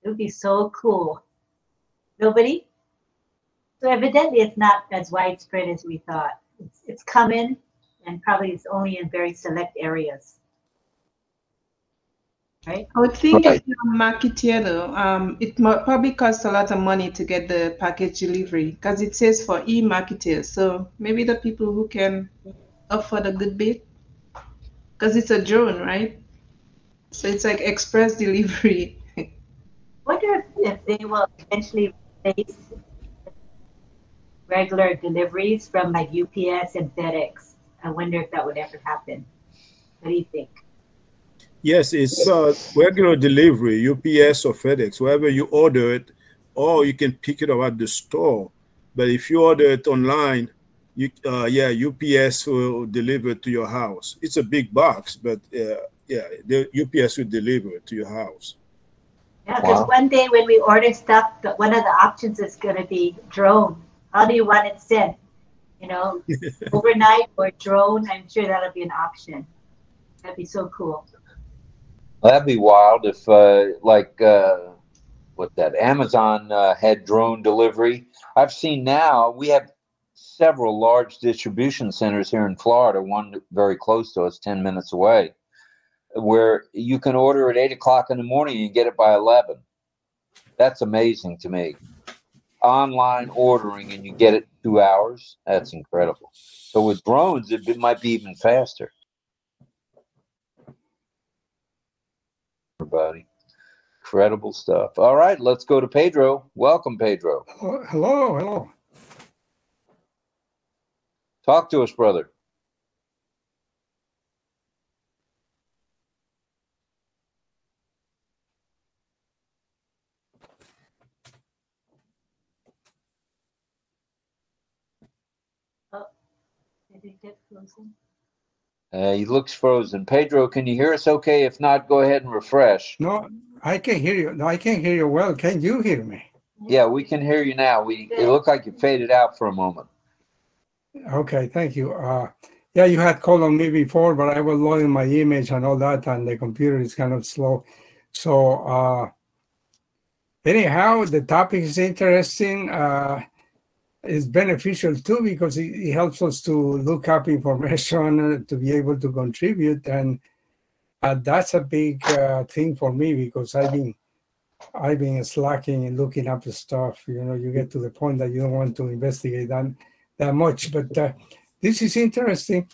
B: It would be so cool. Nobody? So evidently it's not as widespread as we thought. It's coming, and probably it's only in very select areas. Right?
F: I would think if you're a marketeer though, it probably costs a lot of money to get the package delivery because it says for e-marketers. So maybe the people who can afford a good bit, because it's a drone, right? So it's like express delivery.
B: Wonder if they will eventually replace regular deliveries from like UPS and FedEx. I wonder if that would ever happen. What do you think?
H: Yes, it's regular delivery, UPS or FedEx, wherever you order it, or you can pick it up at the store. But if you order it online, UPS will deliver it to your house. It's a big box, but the UPS will deliver it to your house.
B: Yeah, because one day when we order stuff, one of the options is going to be drone. How do you want it sent? You know, overnight or drone? I'm sure that'll be an option. That'd be so cool.
A: That'd be wild if, Amazon had drone delivery. I've seen now, we have several large distribution centers here in Florida, one very close to us, 10 minutes away, where you can order at 8 o'clock in the morning and get it by 11. That's amazing to me. Online ordering and you get it in 2 hours. That's incredible. So with drones, it might be even faster. Everybody. Incredible stuff. All right, let's go to Pedro. Welcome, Pedro.
N: Hello.
A: Talk to us, brother.
B: Did it get frozen?
A: He looks frozen. Pedro, can you hear us okay? If not, go ahead and refresh.
N: No, I can hear you. No, I can hear you well. Can you hear me?
A: Yeah, we can hear you now. It looked like you faded out for a moment.
N: Okay, thank you. Yeah, you had called on me before, but I was loading my image and all that, and the computer is kind of slow. So anyhow, the topic is interesting. It's beneficial too because it helps us to look up information to be able to contribute, and that's a big thing for me because I've been slacking and looking up the stuff. You know, you get to the point that you don't want to investigate that much. But this is interesting.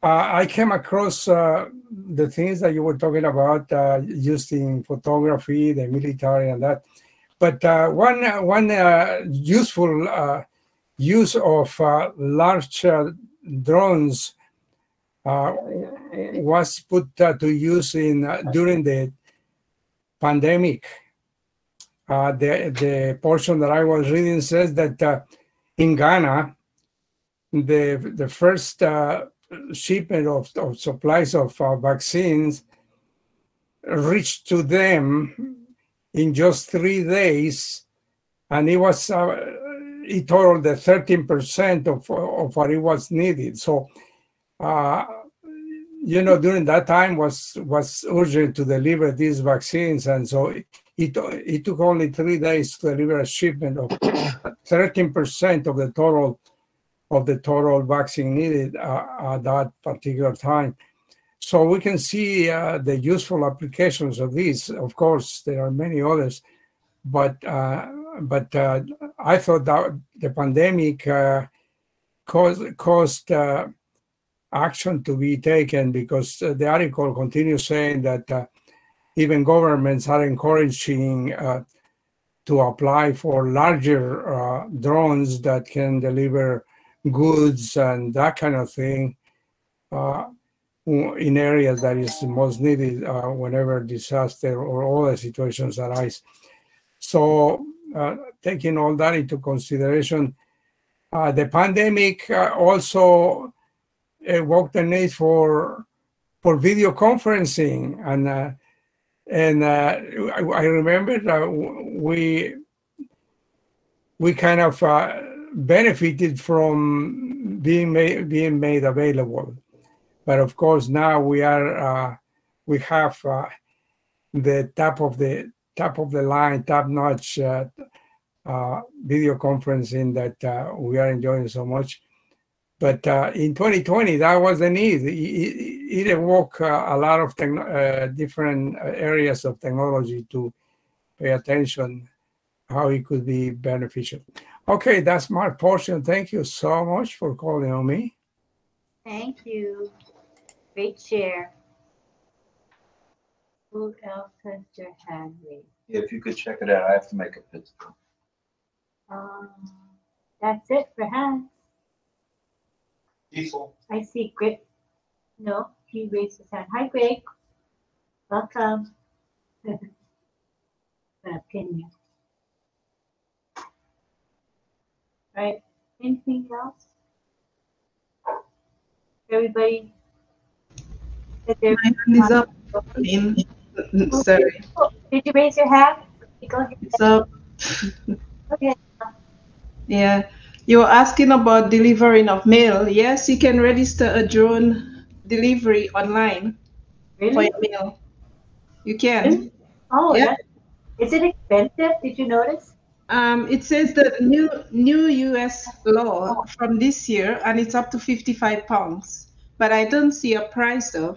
N: I came across the things that you were talking about used in photography, the military, and that. But one useful use of large drones was put to use during the pandemic. The portion that I was reading says that in Ghana, the first shipment of supplies of vaccines reached to them in just 3 days, and it was it totaled the 13% of what it was needed. So, you know, during that time was urgent to deliver these vaccines, and so it took only 3 days to deliver a shipment of 13% of the total vaccine needed at that particular time. So we can see the useful applications of these. Of course, there are many others, but I thought that the pandemic caused action to be taken because the article continues saying that even governments are encouraging to apply for larger drones that can deliver goods and that kind of thing in areas that is most needed whenever disaster or other situations arise. So taking all that into consideration, the pandemic also evoked the need for video conferencing, and I remember that we kind of benefited from being made available. But of course, now we have the top of the line, top-notch video conferencing that we are enjoying so much. But in 2020, that was the need. It evoked a lot of different areas of technology to pay attention how it could be beneficial. Okay, that's my portion. Thank you so much for calling on me.
B: Thank you. Great share. Who else has their hand raised?
A: If you could check it out, I have to make a pit.
B: That's it for hands.
A: Diesel.
B: I see Greg. No, he raised his hand. Hi, Greg. Welcome. Opinion. Right. Anything else? Everybody.
F: My hand is up. Sorry.
B: Oh, did you raise your hand? Go ahead.
F: So,
B: Okay.
F: yeah, you were asking about delivering of mail. Yes, you can register a drone delivery online for your mail. You can.
B: Really? Oh,
F: yeah.
B: Is it expensive? Did you notice?
F: It says the new US law from this year, and it's up to £55. But I don't see a price though.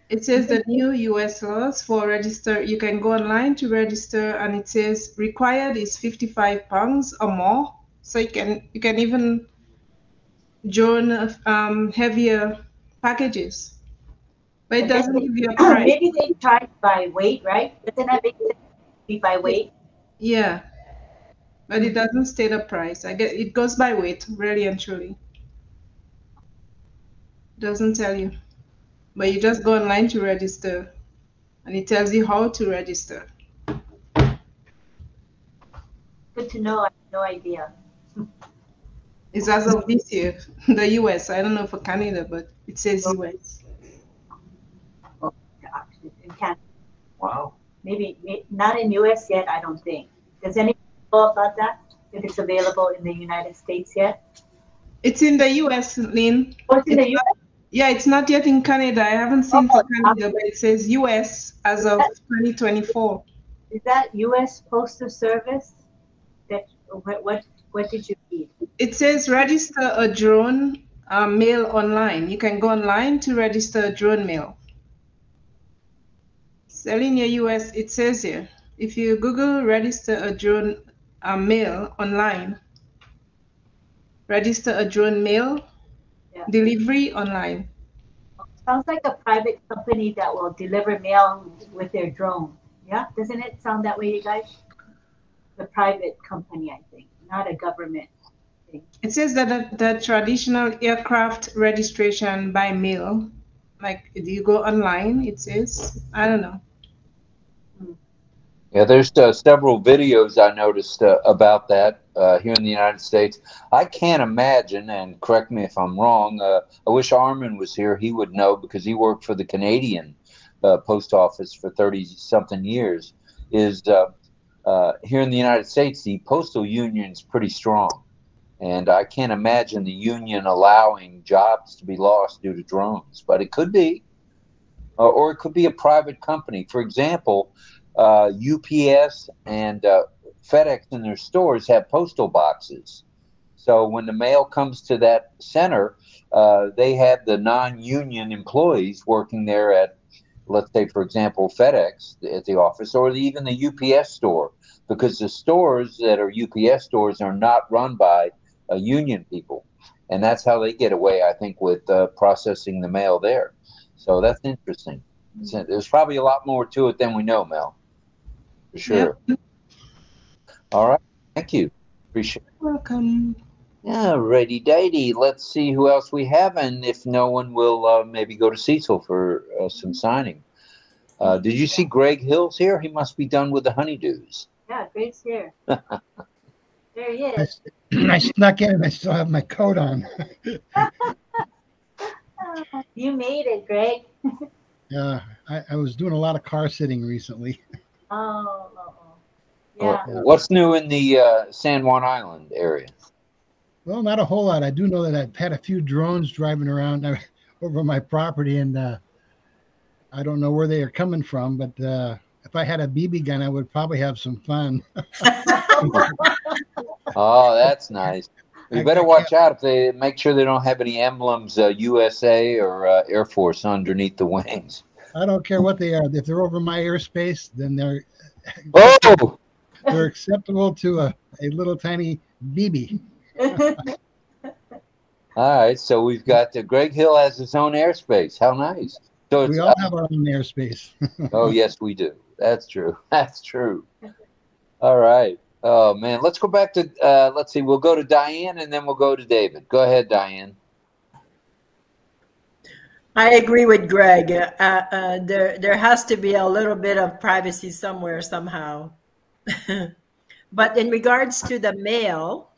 F: It says the new US laws for register. You can go online to register, and it says required is £55 or more. So you can even join heavier packages, but it doesn't give you a price.
B: Maybe they charge by weight, right? Doesn't that make sense? Be by weight.
F: Yeah, but it doesn't state a price. I guess it goes by weight, really and truly. Doesn't tell you, but you just go online to register, and it tells you how to register.
B: Good to know. I have no idea.
F: It's as of this year, the US. I don't know for Canada, but it says US.
B: In Canada.
A: Wow.
B: Maybe not in US yet, I don't think. Does anyone know about that? If it's available in the United States yet?
F: It's in the US, Lynn.
B: Oh, it's in the US?
F: Yeah, it's not yet in Canada. I haven't seen for Canada, but it says US as of 2024.
B: Is that US Postal Service? That what did you read?
F: It says register a drone mail online. You can go online to register a drone mail. Selling your US, it says here. If you Google register a drone mail online, register a drone mail delivery online.
B: Sounds like a private company that will deliver mail with their drone. Yeah, doesn't it sound that way, you guys? The private company, I think, not a government thing.
F: It says that the traditional aircraft registration by mail, like if you go online, it says, I don't know.
A: Yeah, there's several videos I noticed about that here in the United States. I can't imagine, and correct me if I'm wrong, I wish Armin was here. He would know because he worked for the Canadian post office for 30-something years. Is here in the United States, the postal union's pretty strong. And I can't imagine the union allowing jobs to be lost due to drones. But it could be, or it could be a private company. For example, UPS and FedEx in their stores have postal boxes. So when the mail comes to that center, they have the non-union employees working there at, let's say, for example, FedEx at the office, or even the UPS store, because the stores that are UPS stores are not run by union people. And that's how they get away, I think, with processing the mail there. So that's interesting. There's probably a lot more to it than we know, Mel. For sure. Yep. All right. Thank you. Appreciate it.
F: Welcome.
A: Yeah, righty dighty. Let's see who else we have, and if no one will maybe go to Cecil for some signing. Did you see Greg Hill's here? He must be done with the honeydews.
B: Yeah, Greg's here. There he is.
O: I snuck in and I still have my coat on.
B: You made it, Greg.
O: Yeah, I was doing a lot of car sitting recently.
B: Yeah.
A: What's new in the San Juan Island area?
O: Well, not a whole lot. I do know that I've had a few drones driving around over my property, and I don't know where they are coming from, but if I had a BB gun, I would probably have some fun.
A: Oh, that's nice. You better watch out if they make sure they don't have any emblems, USA or Air Force underneath the wings.
O: I don't care what they are. If they're over my airspace, then they're they're acceptable to a little tiny BB.
A: All right, so we've got Greg Hill has his own airspace. How nice! So
O: we all have our own airspace.
A: Oh yes, we do. That's true. That's true. All right. Oh man, let's go back to let's see. We'll go to Diane and then we'll go to David. Go ahead, Diane.
L: I agree with Greg. There has to be a little bit of privacy somewhere somehow. But in regards to the mail,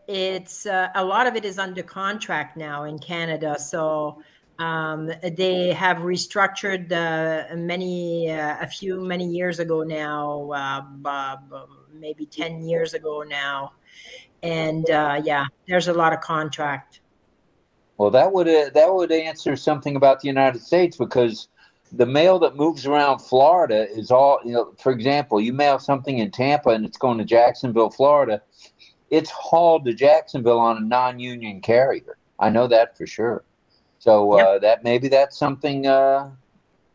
L: it's a lot of it is under contract now in Canada. So they have restructured many years ago now, maybe 10 years ago now. And yeah, there's a lot of contract.
A: Well, that would answer something about the United States, because the mail that moves around Florida is all, for example, you mail something in Tampa and it's going to Jacksonville, Florida. It's hauled to Jacksonville on a non-union carrier. I know that for sure. So maybe that's something to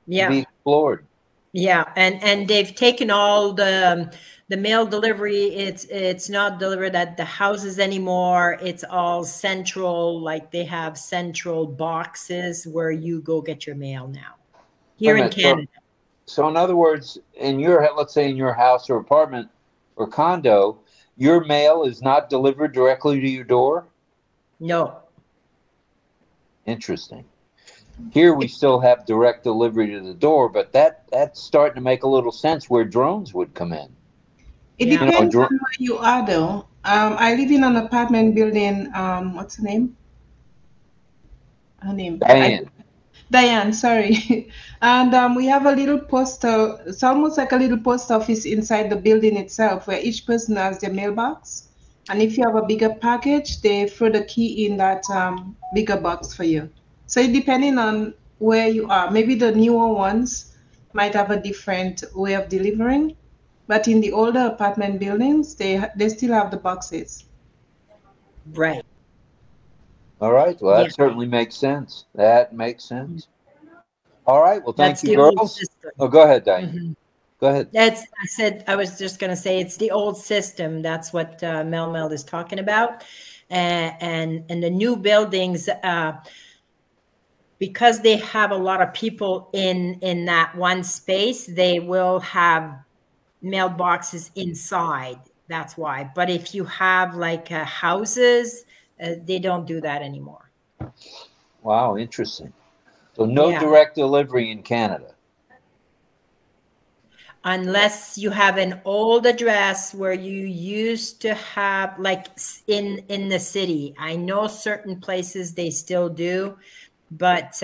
A: be explored.
L: Yeah, and they've taken all the mail delivery. It's not delivered at the houses anymore. It's all central. Like they have central boxes where you go get your mail now here in Canada.
A: So in other words, let's say in your house or apartment or condo, your mail is not delivered directly to your door?
L: No.
A: Interesting. Here we still have direct delivery to the door, but that's starting to make a little sense where drones would come in.
F: It depends on where you are, though. I live in an apartment building. What's her name? Her name. Diane, sorry. And we have a little postal, it's almost like a little post office inside the building itself where each person has their mailbox. And if you have a bigger package, they throw the key in that bigger box for you. So depending on where you are, maybe the newer ones might have a different way of delivering. But in the older apartment buildings, they still have the boxes.
L: Right.
A: All right. Well, that
L: Yeah.
A: certainly makes sense. That makes sense. All right. Well, thank
L: That's
A: you,
L: the old
A: girls.
L: system.
A: Oh, go ahead, Diane.
L: Mhm.
A: Go ahead.
L: I was just going to say it's the old system. That's what Mel is talking about. And the new buildings, because they have a lot of people in that one space, they will have mailboxes inside. That's why. But if you have like houses, they don't do that anymore.
A: Wow, interesting. So no
L: Yeah.
A: direct delivery in Canada.
L: Unless you have an old address where you used to have, like in the city. I know certain places they still do, but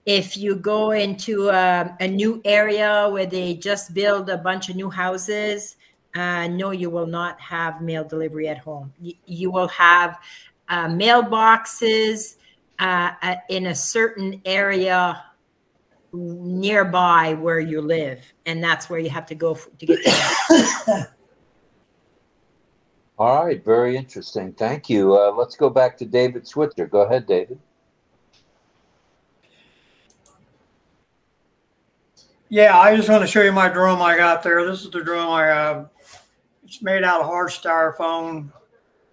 L: if you go into a new area where they just build a bunch of new houses, no, you will not have mail delivery at home. You will have mailboxes in a certain area nearby where you live, and that's where you have to go to get to.
A: All right, very interesting. Thank you. Let's go back to David Switzer. Go ahead, David.
K: Yeah, I just want to show you my drone I got there. This is the drone I have. It's made out of hard styrofoam,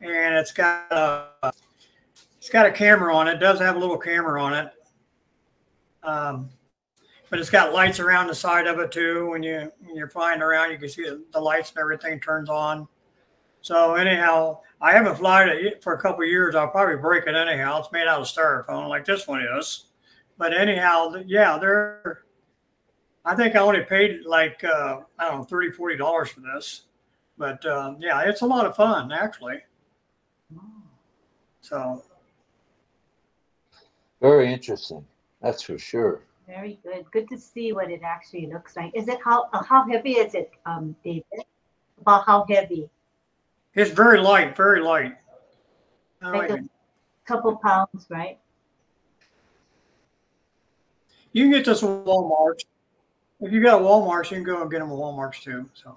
K: and it's got a camera on it. It does have a little camera on it. But it's got lights around the side of it too. When you're flying around, you can see the lights and everything turns on. So anyhow, I haven't flown it for a couple of years. I'll probably break it anyhow. It's made out of styrofoam like this one is. But anyhow, yeah, I think I only paid like, I don't know, $30, $40 for this. But yeah, it's a lot of fun actually. So.
A: Very interesting. That's for sure.
B: Very good. Good to see what it actually looks like. Is it how heavy is it, David? About how heavy?
K: It's very light, very light.
B: Like a couple pounds, right?
K: You can get this at Walmart. If you got Walmart, you can go and get them at Walmart too. So.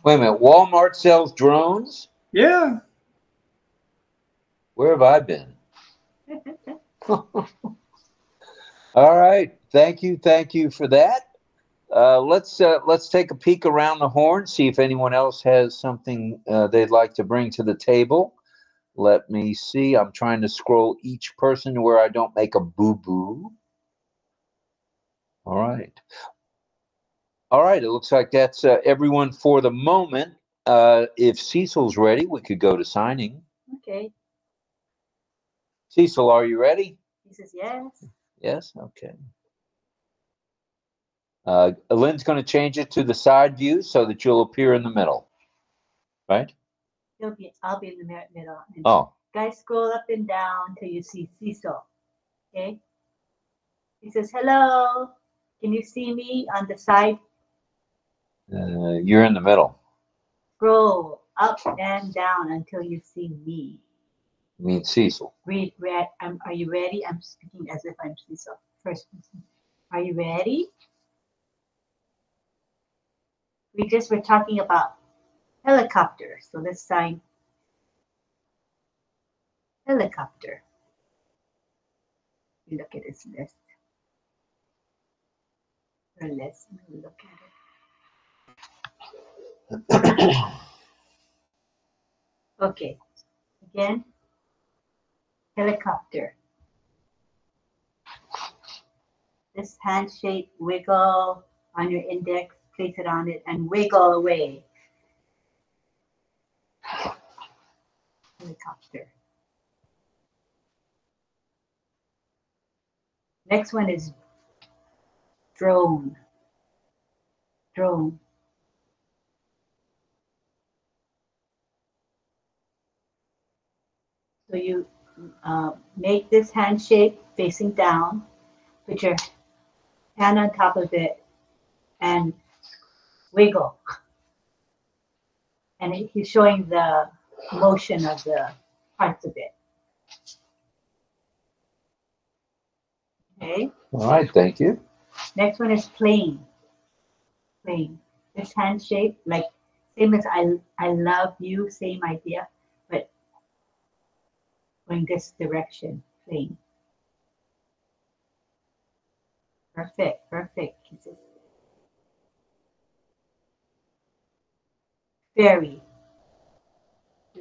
A: Wait a minute. Walmart sells drones?
K: Yeah.
A: Where have I been? All right. Thank you. Thank you for that. Let's take a peek around the horn, see if anyone else has something they'd like to bring to the table. Let me see. I'm trying to scroll each person to where I don't make a boo-boo. All right. All right. It looks like that's everyone for the moment. If Cecil's ready, we could go to signing.
B: Okay.
A: Cecil, are you ready?
B: He says yes.
A: Yes. Okay. Lynn's going to change it to the side view so that you'll appear in the middle. Right?
B: I'll be in the middle. And
A: oh.
B: Guys, scroll up and down till you see Cecil. Okay. He says, hello. Can you see me on the side?
A: You're in the middle.
B: Scroll up and down until you see me.
A: You mean Cecil?
B: Are you ready? I'm speaking as if I'm Cecil. First person. Are you ready? We're talking about helicopters. So let's sign helicopter. You look at this list. Or let's look at it. Okay. Again, helicopter. This handshake, wiggle on your index, place it on it, and wiggle away. Helicopter. Next one is drone. Drone. So you make this hand shape facing down, put your hand on top of it, and wiggle. And he's showing the motion of the parts of it. Okay.
A: All right, thank you.
B: Next one is plain. Plain. This hand shape, like same as I love you, same idea, but going this direction, plain. Perfect, perfect. Fairy.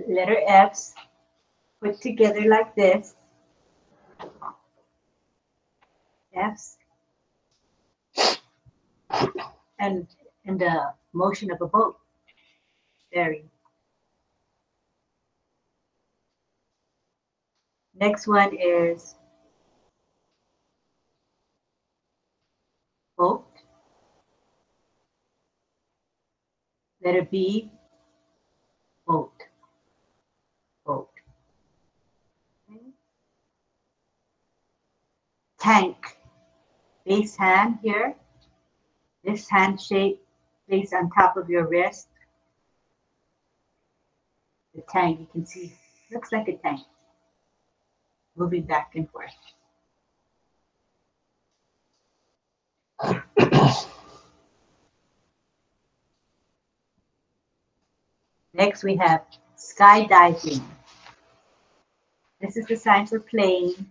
B: Letter F's put together like this. F's. And the motion of a boat. Fairy. Next one is boat. Letter B, boat. Boat. Okay. Tank. Base hand here. This hand shape placed on top of your wrist. The tank, you can see, looks like a tank. Moving back and forth. Next we have skydiving. This is the sign for plane.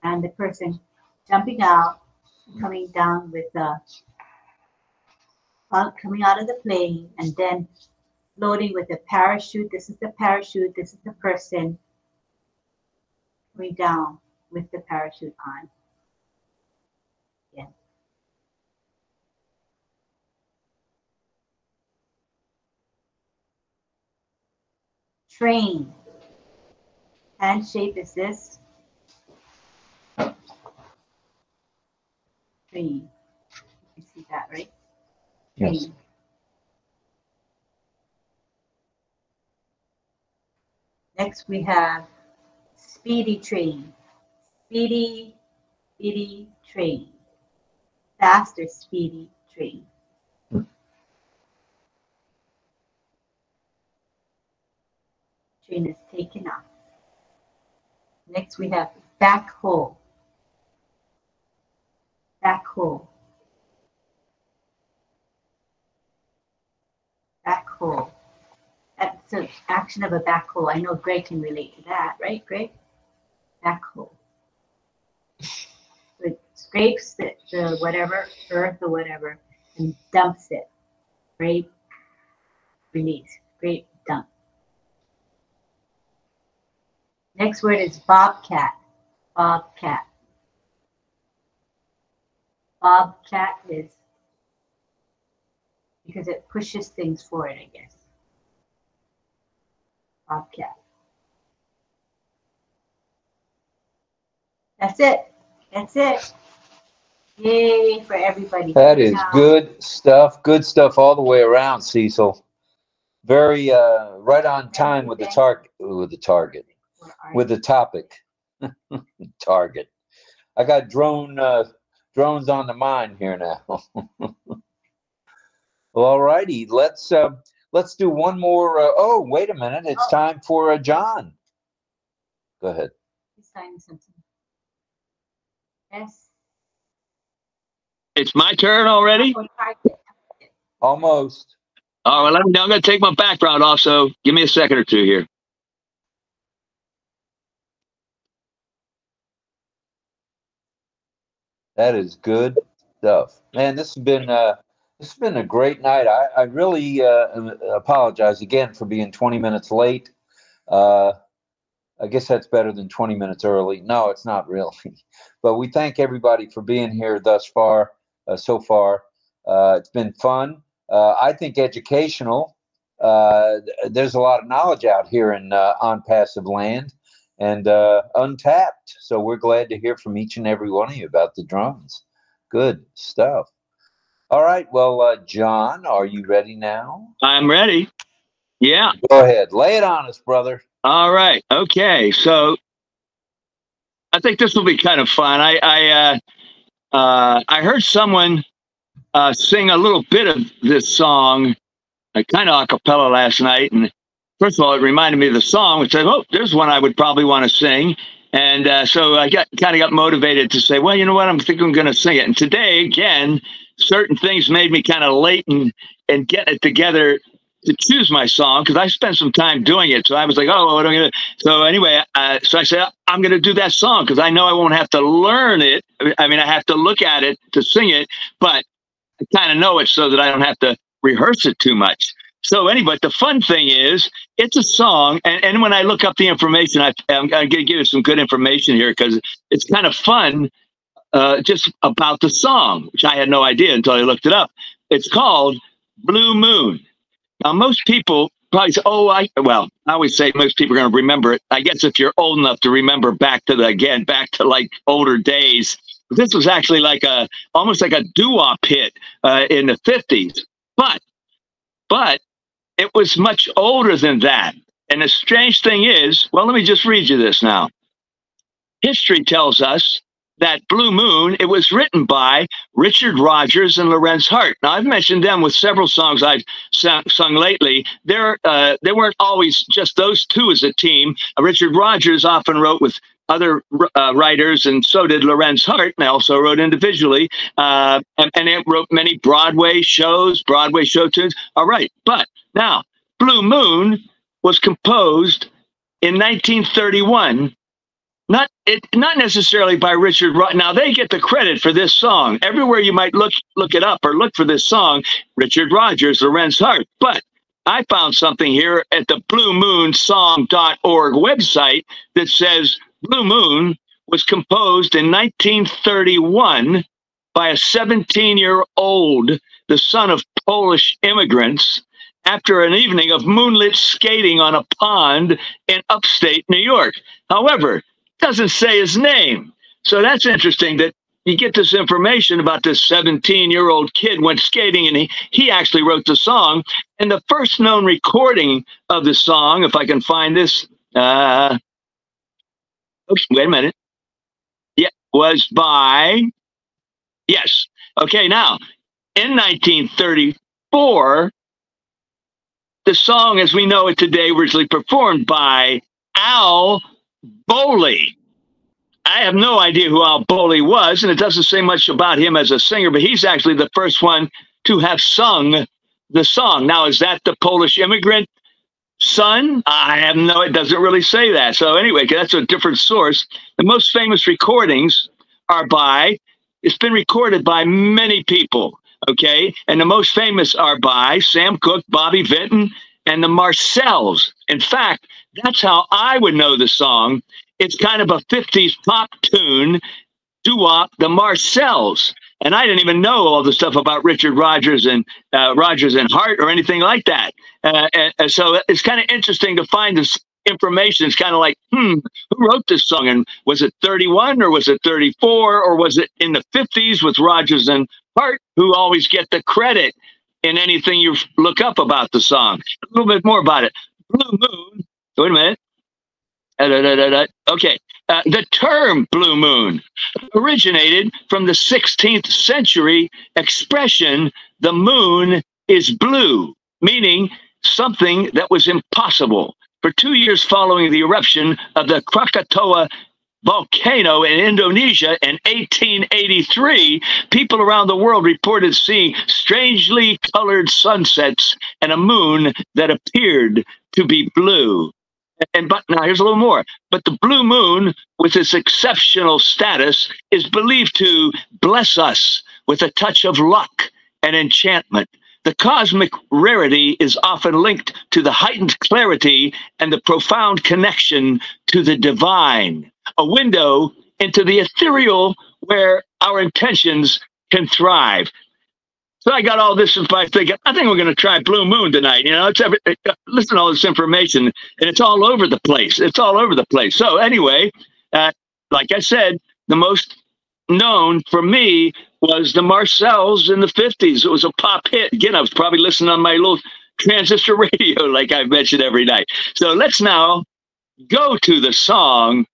B: And the person jumping out, coming down with the, coming out of the plane, and then floating with a parachute. This is the parachute. This is the person coming down with the parachute on. Yeah. Train. Hand shape is this. Train. You see that, right? Train.
A: Yes.
B: Next we have speedy train. Speedy train. Faster speedy train. Train is taken off. Next we have backhoe. Backhoe. Backhoe. That's the action of a backhoe. I know Greg can relate to that, right, Greg? Backhoe. So it scrapes the whatever, earth or whatever, and dumps it. Scrape, release. Scrape, dump. Next word is bobcat. Bobcat. Bobcat is because it pushes things forward, I guess. Bobcat. That's it. That's it. Yay for everybody.
A: That is good stuff. Good stuff all the way around, Cecil. Very right on time with the target. With the topic. Target. I got drones on the mind here now. Well, all righty. Let's do one more. Oh, wait a minute. It's time for John. Go ahead.
B: He's signing something. Yes.
E: It's my turn already?
A: Almost.
E: All right, I'm going to take my background off, so give me a second or two here.
A: That is good stuff, man. This has been a great night. I really apologize again for being 20 minutes late. I guess that's better than 20 minutes early. No, it's not really. But we thank everybody for being here thus far. So far, it's been fun. I think educational. There's a lot of knowledge out here in ONPASSIVE land. And untapped. So we're glad to hear from each and every one of you about the drones. Good stuff. All right. Well, John, are you ready now?
E: I'm ready. Yeah.
A: Go ahead. Lay it on us, brother.
E: All right. Okay. So I think this will be kind of fun. I heard someone sing a little bit of this song, kind of a cappella last night. And first of all, it reminded me of the song, which said, oh, there's one I would probably want to sing. And so I kind of got motivated to say, well, you know what? I think I'm going to sing it. And today, again, certain things made me kind of late and get it together to choose my song, because I spent some time doing it. So I was like, oh, what am I going to? So anyway, so I said, I'm going to do that song because I know I won't have to learn it. I mean, I have to look at it to sing it, but I kind of know it so that I don't have to rehearse it too much. So anyway, the fun thing is, it's a song, and when I look up the information, I'm going to give you some good information here because it's kind of fun just about the song, which I had no idea until I looked it up. It's called Blue Moon. Now, most people probably say, oh, I always say most people are going to remember it. I guess if you're old enough to remember back to like older days. This was actually like almost like a doo-wop hit in the 50s. But it was much older than that. And the strange thing is, well, let me just read you this now. History tells us that Blue Moon, it was written by Richard Rodgers and Lorenz Hart. Now, I've mentioned them with several songs I've sung lately. They weren't always just those two as a team. Richard Rodgers often wrote with other writers, and so did Lorenz Hart, and they also wrote individually. And they wrote many Broadway show tunes. All right, but now, Blue Moon was composed in 1931. Not necessarily by Richard Rodgers. Now, they get the credit for this song. Everywhere you might look it up or look for this song, Richard Rodgers, Lorenz Hart. But I found something here at the bluemoonsong.org website that says Blue Moon was composed in 1931 by a 17-year-old, the son of Polish immigrants, after an evening of moonlit skating on a pond in upstate New York. However, doesn't say his name. So that's interesting that you get this information about this 17-year-old kid went skating, and he actually wrote the song. And the first known recording of the song, if I can find this, oops, wait a minute. Yeah, was by, yes. Okay, now, in 1934, the song as we know it today was originally performed by Al Boley. I have no idea who Al Boley was, and it doesn't say much about him as a singer, but he's actually the first one to have sung the song. Now, is that the Polish immigrant son? I have no, it doesn't really say that. So anyway, that's a different source. The most famous recordings are it's been recorded by many people, okay? And the most famous are by Sam Cooke, Bobby Vinton, and the Marcells. In fact, that's how I would know the song. It's kind of a 50s pop tune, doo-wop, the Marcells. And I didn't even know all the stuff about Richard Rodgers and Hart or anything like that. And so it's kind of interesting to find this information. It's kind of like, who wrote this song? And was it 31 or was it 34 or was it in the 50s with Rodgers and Hart, who always get the credit in anything you look up about the song? A little bit more about it. Blue Moon. Wait a minute. Okay. The term Blue Moon originated from the 16th century expression, the moon is blue, meaning something that was impossible. For 2 years following the eruption of the Krakatoa volcano in Indonesia in 1883, people around the world reported seeing strangely colored sunsets and a moon that appeared to be blue. But now here's a little more. But the blue moon, with its exceptional status, is believed to bless us with a touch of luck and enchantment. The cosmic rarity is often linked to the heightened clarity and the profound connection to the divine, a window into the ethereal where our intentions can thrive. So I got all this and I think we're going to try Blue Moon tonight. You know, listen to all this information, and it's all over the place. It's all over the place. So anyway, like I said, the most known for me was the Marcells in the 50s. It was a pop hit. Again, I was probably listening on my little transistor radio, like I've mentioned every night. So let's now go to the song.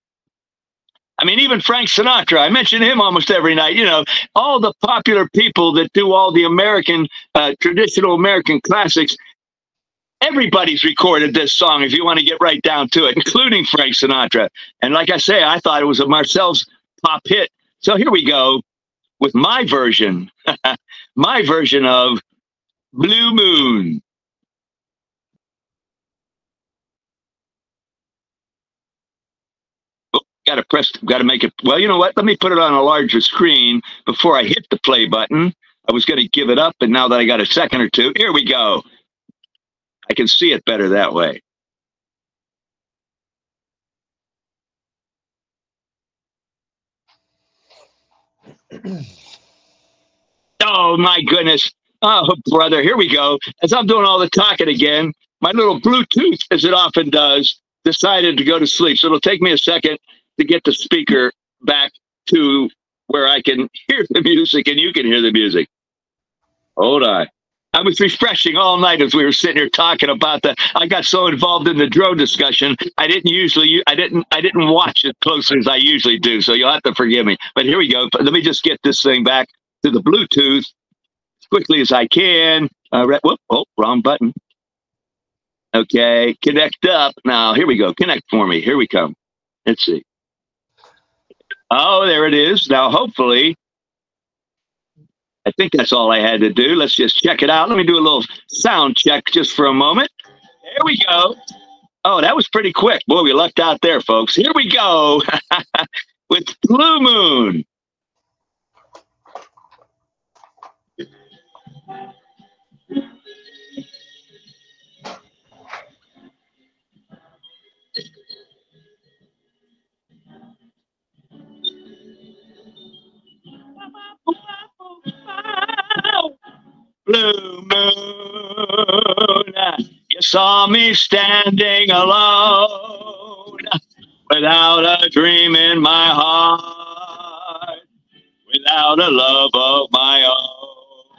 E: I mean, even Frank Sinatra, I mention him almost every night. You know, all the popular people that do all the American, traditional American classics, everybody's recorded this song if you want to get right down to it, including Frank Sinatra. And like I say, I thought it was a Marcel's pop hit. So here we go with my version, my version of Blue Moon. Got to make it. Well, you know what? Let me put it on a larger screen before I hit the play button. I was going to give it up, and now that I got a second or two, here we go. I can see it better that way. Oh, my goodness. Oh, brother, here we go. As I'm doing all the talking again, my little Bluetooth, as it often does, decided to go to sleep. So it'll take me a second to get the speaker back to where I can hear the music and you can hear the music. Hold on. I was refreshing all night as we were sitting here talking about that. I got so involved in the drone discussion, I didn't watch it closely as I usually do. So you'll have to forgive me. But here we go. Let me just get this thing back to the Bluetooth as quickly as I can. Whoop, oh, wrong button. Okay, connect up. Now, here we go. Connect for me. Here we come. Let's see. Oh, there it is. Now, hopefully, I think that's all I had to do. Let's just check it out. Let me do a little sound check just for a moment. There we go. Oh, that was pretty quick. Boy, we lucked out there, folks. Here we go with Blue Moon. Blue moon, you saw me standing alone, without a dream in my heart, without a love of my own.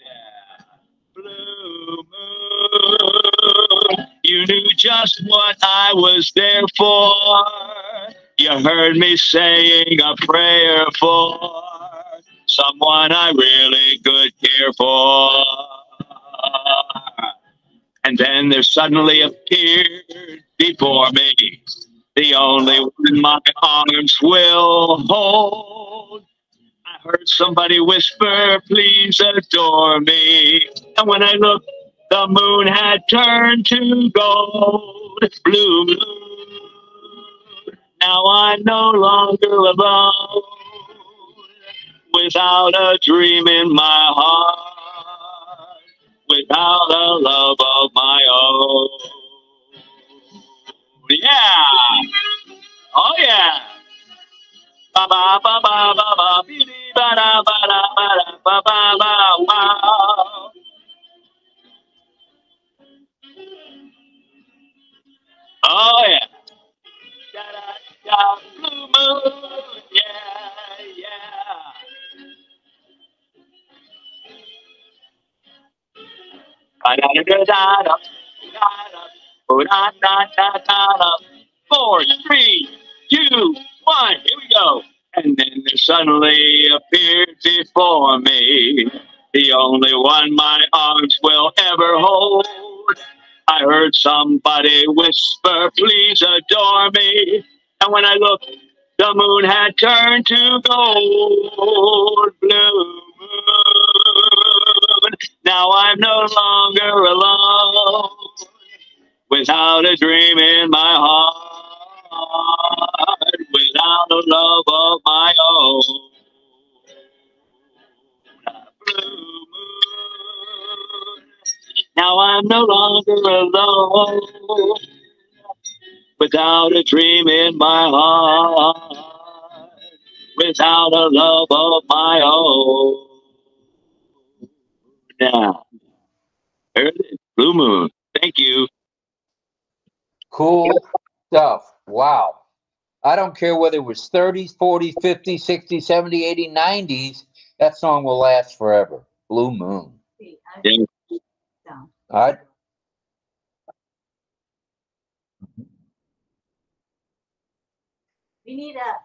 E: Yeah. Blue moon, you knew just what I was there for. You heard me saying a prayer for someone I really could care for. And then there suddenly appeared before me the only one my arms will hold. I heard somebody whisper, please adore me. And when I looked, the moon had turned to gold. Blue moon, now I'm no longer alone, without a dream in my heart, without a love of my own. Yeah. Oh, yeah. Ba ba ba ba ba ba ba ba da ba da ba da ba ba ba ba. Oh, yeah. Da da da, blue moon. Yeah, yeah. Da da da da da. 4, 3, 2, 1. Here we go. And then there suddenly appeared before me the only one my arms will ever hold. I heard somebody whisper, please adore me. And when I looked, the moon had turned to gold. Blue moon, now I'm no longer alone, without a dream in my heart, without a love of my own. Blue moon, now I'm no longer alone, without a dream in my heart, without a love of my own. Now, there it is, Blue Moon. Thank you.
A: Cool stuff. Wow. I don't care whether it was 30s, 40s, 50s, 60s, 70s, 80s, 90s. That song will last forever. Blue Moon.
E: Yeah.
A: All right.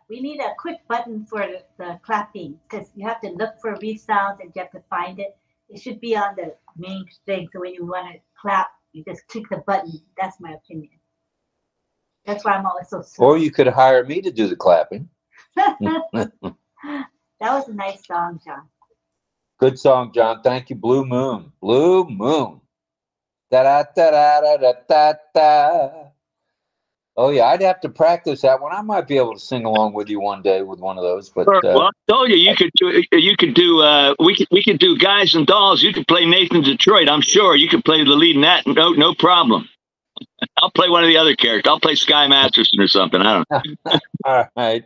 B: we need a quick button for the clapping, because you have to look for resounds and you have to find it. It should be on the main thing. So when you want to clap, you just click the button. That's my opinion. That's why I'm always so slow.
A: Or you could hire me to do the clapping.
B: That was a nice song, John.
A: Good song, John. Thank you. Blue Moon. Blue Moon. Da da da da da da da. Oh yeah, I'd have to practice that one. I might be able to sing along with you one day with one of those. But
E: well, I told you could do. We could do Guys and Dolls. You could play Nathan Detroit. I'm sure you could play the lead in that. No problem. I'll play one of the other characters. I'll play Sky Masterson or something. I don't know.
A: All right.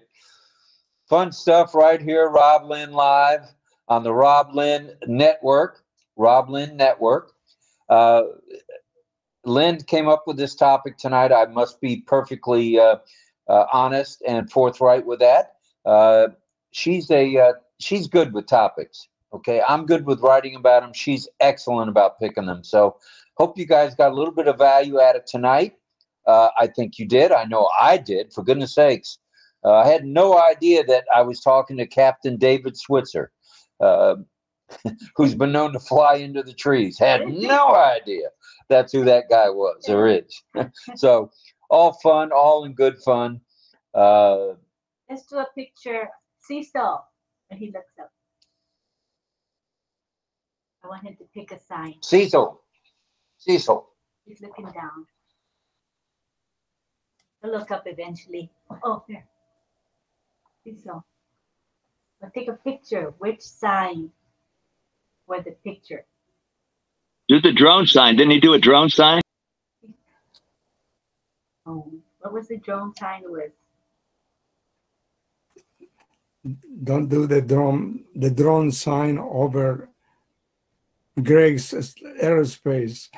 A: Fun stuff right here. RobLynn Live on the RobLynn Network. RobLynn Network. Lynn came up with this topic tonight. I must be perfectly honest and forthright with that. She's good with topics. Okay, I'm good with writing about them. She's excellent about picking them. So hope you guys got a little bit of value out of tonight. I think you did. I know I did, for goodness sakes. I had no idea that I was talking to Captain David Switzer, who's been known to fly into the trees. Had no idea that's who that guy was or is. So all fun, all in good fun.
B: Let's do a picture. Cecil, when he looks up. I want him to pick a sign.
A: Cecil.
B: He's looking down. He'll look up eventually. Oh, there. Cecil. I'll take a picture. Which sign for the picture?
E: Do the drone sign. Didn't he do a drone sign?
B: Oh, what was the drone sign with?
N: Don't do the drone sign over Greg's aerospace.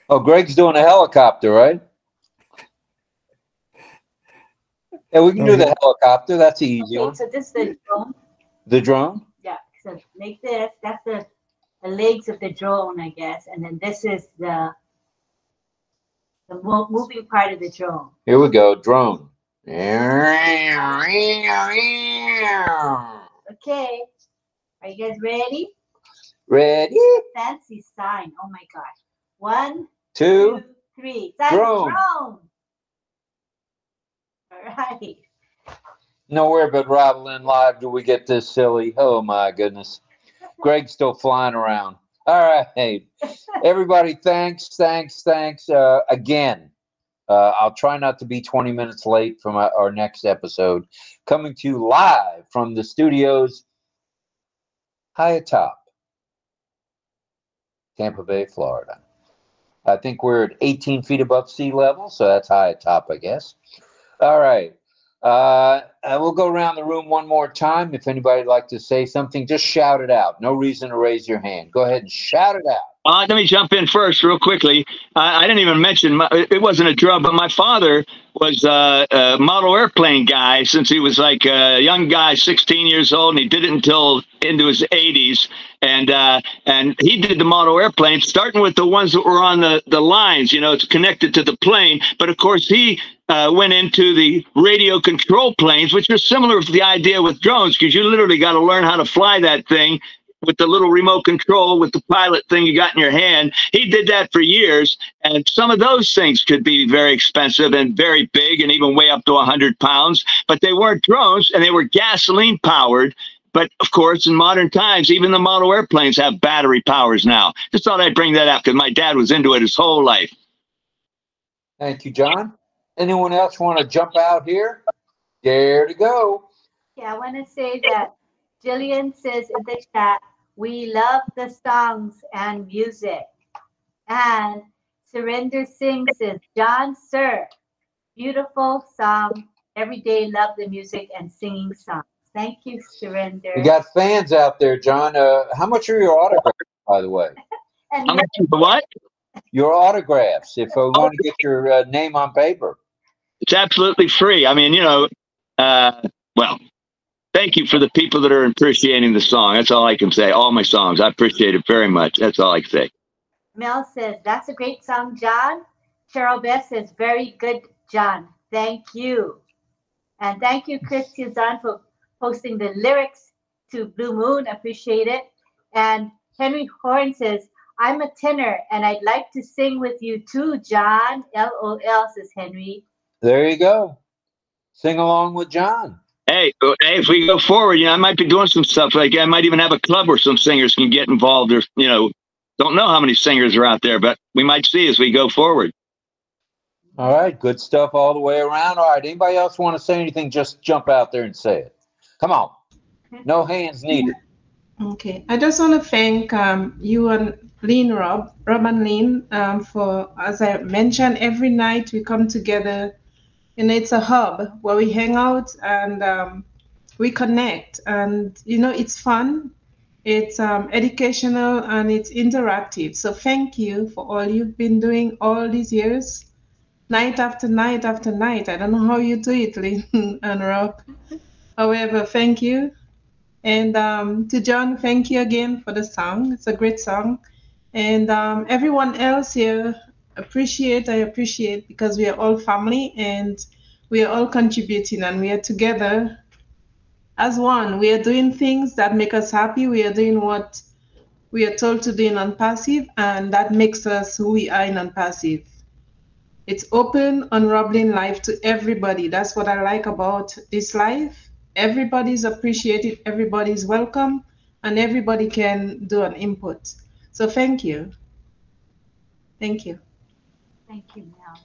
A: Oh, Greg's doing a helicopter, right? Yeah, we can do the helicopter. That's the easy one.
B: So this is the drone?
A: The drone?
B: Yeah. So make this. That's the legs of the drone, I guess. And then this is the moving part of the drone.
A: Here we go. Drone.
B: Okay. Are you guys ready?
A: Ready?
B: Fancy sign. Oh my gosh. 1,
A: 2,
B: 3.
A: Drone.
B: All right.
A: Nowhere but RobLynn Live do we get this silly. Oh my goodness. Greg's still flying around. All right. Hey, everybody, thanks. Again, I'll try not to be 20 minutes late from our next episode. Coming to you live from the studios high atop Tampa Bay, Florida. I think we're at 18 feet above sea level, so that's high atop, I guess. All right. We'll go around the room one more time. If anybody'd like to say something, just shout it out. No reason to raise your hand. Go ahead and shout it out.
E: Let me jump in first real quickly. I didn't even mention, it wasn't a drone, but my father was a model airplane guy since he was like a young guy, 16 years old, and he did it until into his 80s. And he did the model airplanes, starting with the ones that were on the lines, you know, it's connected to the plane. But of course, he went into the radio control planes, which are similar to the idea with drones, because you literally got to learn how to fly that thing with the little remote control with the pilot thing you got in your hand. He did that for years, and some of those things could be very expensive and very big and even weigh up to 100 pounds, but they weren't drones and they were gasoline powered. But of course, in modern times, even the model airplanes have battery powers now. Just thought I'd bring that up because my dad was into it his whole life.
A: Thank you, John. Anyone else want to jump out here? Dare to go.
B: Yeah, I want to say that Jillian says in the chat, we love the songs and music. And Surrender Singh says, John, sir, beautiful song. Every day love the music and singing songs. Thank you, Surrender.
A: We got fans out there, John. How much are your autographs, by the way?
B: And
E: how much for what?
A: Your autographs, if I want to get your name on paper.
E: It's absolutely free. I mean, you know, well, thank you for the people that are appreciating the song. That's all I can say. All my songs. I appreciate it very much. That's all I can say.
B: Mel says, that's a great song, John. Cheryl Beth says, very good, John. Thank you. And thank you, Chris Tizan, for posting the lyrics to Blue Moon. Appreciate it. And Henry Horn says, I'm a tenor and I'd like to sing with you too, John. LOL, says Henry.
A: There you go. Sing along with John.
E: Hey, if we go forward, I might be doing some stuff like I might even have a club where some singers can get involved, or don't know how many singers are out there, but we might see as we go forward.
A: All right, good stuff all the way around. All right, anybody else want to say anything? Just jump out there and say it. Come on. No hands needed.
F: Okay, I just want to thank you and Lynn, Rob and Lynn, for, as I mentioned, every night we come together. It's a hub where we hang out and we connect, and it's fun, it's educational, and it's interactive. So thank you for all you've been doing all these years, night after night after night. I don't know how you do it, Lynn and Rob. However, thank you. And to John, thank you again for the song. It's a great song. And everyone else here, I appreciate, because we are all family and we are all contributing and we are together as one. We are doing things that make us happy. We are doing what we are told to do in ONPASSIVE, and that makes us who we are in ONPASSIVE. It's open on RobLynn Live to everybody. That's what I like about this live. Everybody's appreciated, everybody's welcome, and everybody can do an input. So thank you. Thank you.
B: Thank you, Mel.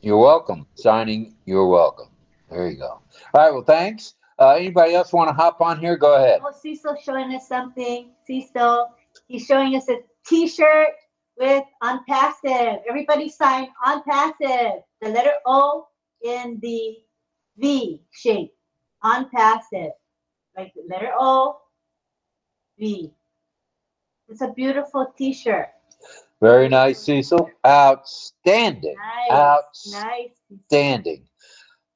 A: You're welcome. Signing, you're welcome. There you go. All right, well, thanks. Anybody else want to hop on here? Go ahead.
B: Oh, Cecil's showing us something. Cecil, he's showing us a T-shirt with ONPASSIVE. Everybody sign ONPASSIVE. The letter O in the V shape. ONPASSIVE. Like the letter O, V. It's a beautiful T-shirt.
A: Very nice, Cecil. Outstanding.
B: Nice.
A: Outstanding.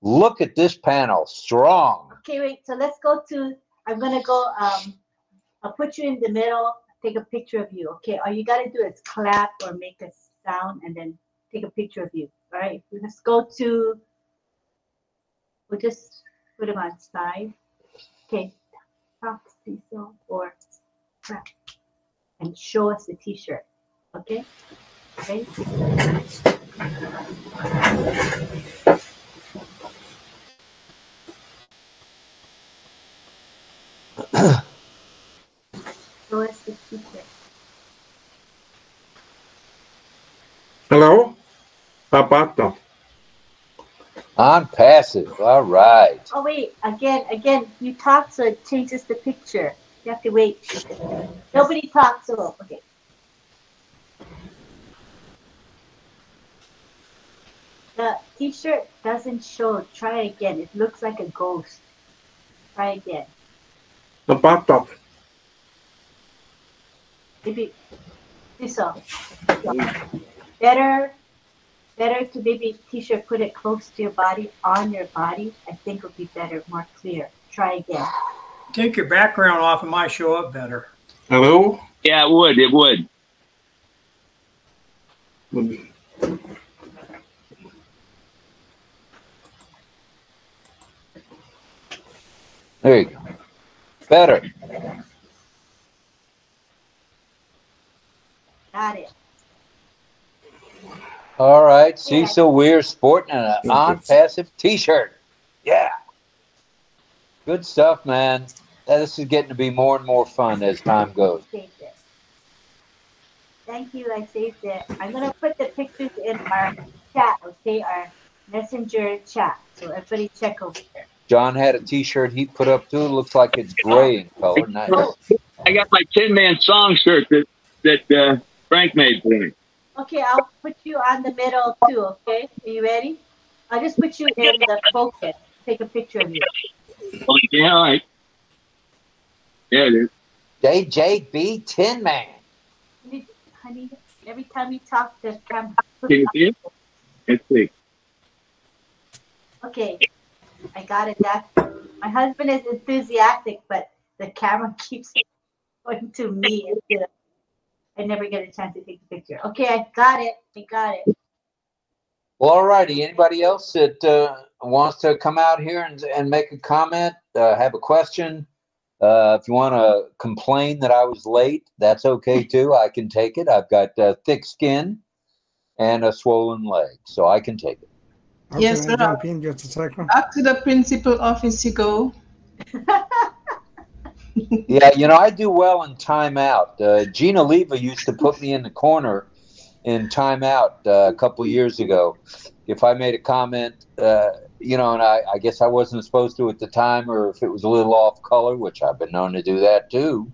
A: Look at this panel. Strong.
B: Okay, wait. So let's go to, I'm going to go, I'll put you in the middle, take a picture of you. Okay, all you got to do is clap or make a sound and then take a picture of you. All right, let's go to, we'll just put him on side. Okay, talk, Cecil, or clap. And show us the T-shirt. Okay? Okay? Show us the T-shirt.
N: Hello? Papato.
A: ONPASSIVE. All right.
B: Oh, wait. Again, you talk so it changes the picture. You have to wait. Nobody talks, so okay. The T-shirt doesn't show. Try again. It looks like a ghost. Try again.
N: Papato.
B: Maybe this off. Better to maybe T-shirt, put it close to your body, on your body. I think would be better, more clear. Try again.
K: Take your background off, it might show up better.
N: Hello?
E: Yeah, it would. It would.
A: There you go. Better.
B: Got it.
A: All right. Cecil Weir sporting an ONPASSIVE T-shirt. Yeah. Good stuff, man. This is getting to be more and more fun as time goes.
B: Saved it. Thank you. I saved it. I'm going to put the pictures in our chat, okay? Our messenger chat. So everybody check over there.
A: John had a T-shirt he put up too. It looks like it's gray in color. Nice.
E: I got my Tin Man song shirt that Frank made for me.
B: Okay, I'll put you on the middle too, okay? Are you ready? I'll just put you in the focus. Take a picture of you.
E: Yeah, all right. Yeah, it is.
A: JJB Tin Man.
B: Honey, every time you talk, the camera.
E: Can you see it? Let's see.
B: Okay, I got it. My husband is enthusiastic, but the camera keeps going to me. I never get a chance to take the picture. Okay, I got it.
A: Well, all righty. Anybody else that wants to come out here and make a comment, have a question, if you want to complain that I was late, that's okay too. I can take it. I've got thick skin and a swollen leg, so I can take it.
F: Yes,
N: Can I jump in just a second?
F: Back to the principal office you go.
A: Yeah, you know, I do well in timeout. Gina Leva used to put me in the corner in timeout a couple years ago. If I made a comment, you know, and I guess I wasn't supposed to at the time, or if it was a little off color, which I've been known to do that too.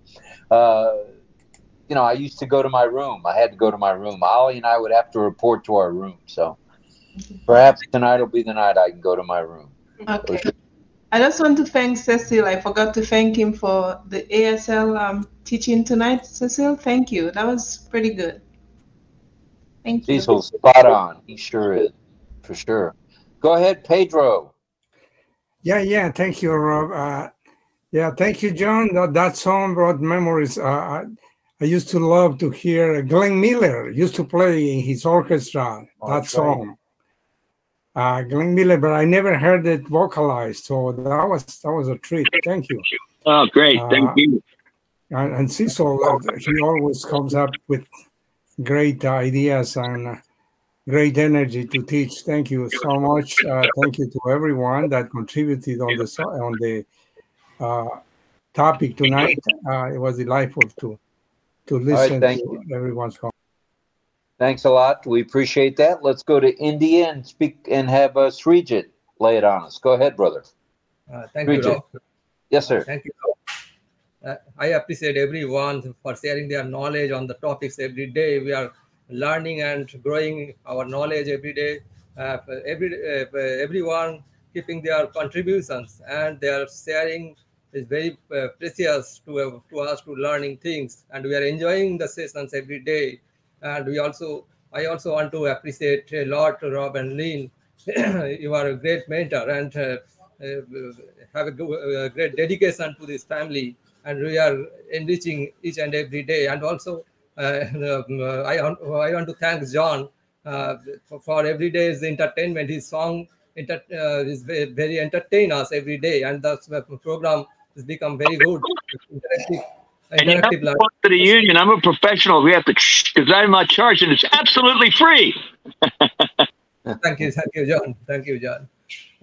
A: You know, I used to go to my room. I had to go to my room. Ollie and I would have to report to our room. So perhaps tonight will be the night I can go to my room.
F: Okay. I just want to thank Cecil. I forgot to thank him for the ASL teaching tonight. Cecil, thank you. That was pretty good. Thank you.
A: Cecil's spot on. He sure is, for sure. Go ahead, Pedro.
N: Yeah. Thank you, Rob. Yeah, thank you, John. That song brought memories. I used to love to hear Glenn Miller used to play in his orchestra that song. Glenn Miller, but I never heard it vocalized, so that was a treat. Thank you.
E: Oh, great! Thank you.
N: And Cecil, he always comes up with great ideas and great energy to teach. Thank you so much. Thank you to everyone that contributed on the topic tonight. It was delightful to listen to everyone's comments.
A: Thanks a lot. We appreciate that. Let's go to India and speak and have Srijit lay it on us. Go ahead, brother.
J: Thank you, Rob.
A: Yes, sir.
J: Thank you, Rob. I appreciate everyone for sharing their knowledge on the topics every day. We are learning and growing our knowledge every day. Everyone keeping their contributions and their sharing is very precious to us to learning things, and we are enjoying the sessions every day. And I also want to appreciate a lot Rob and Lynn. You are a great mentor and have a great dedication to this family, and we are enriching each and every day. And also I want to thank John for every day's entertainment. His song is very entertain us every day, and the program has become very good.
E: And you have to go to the union. I'm a professional. We have to, because I'm not charging. It's absolutely free.
J: Thank you, John. Thank you, John.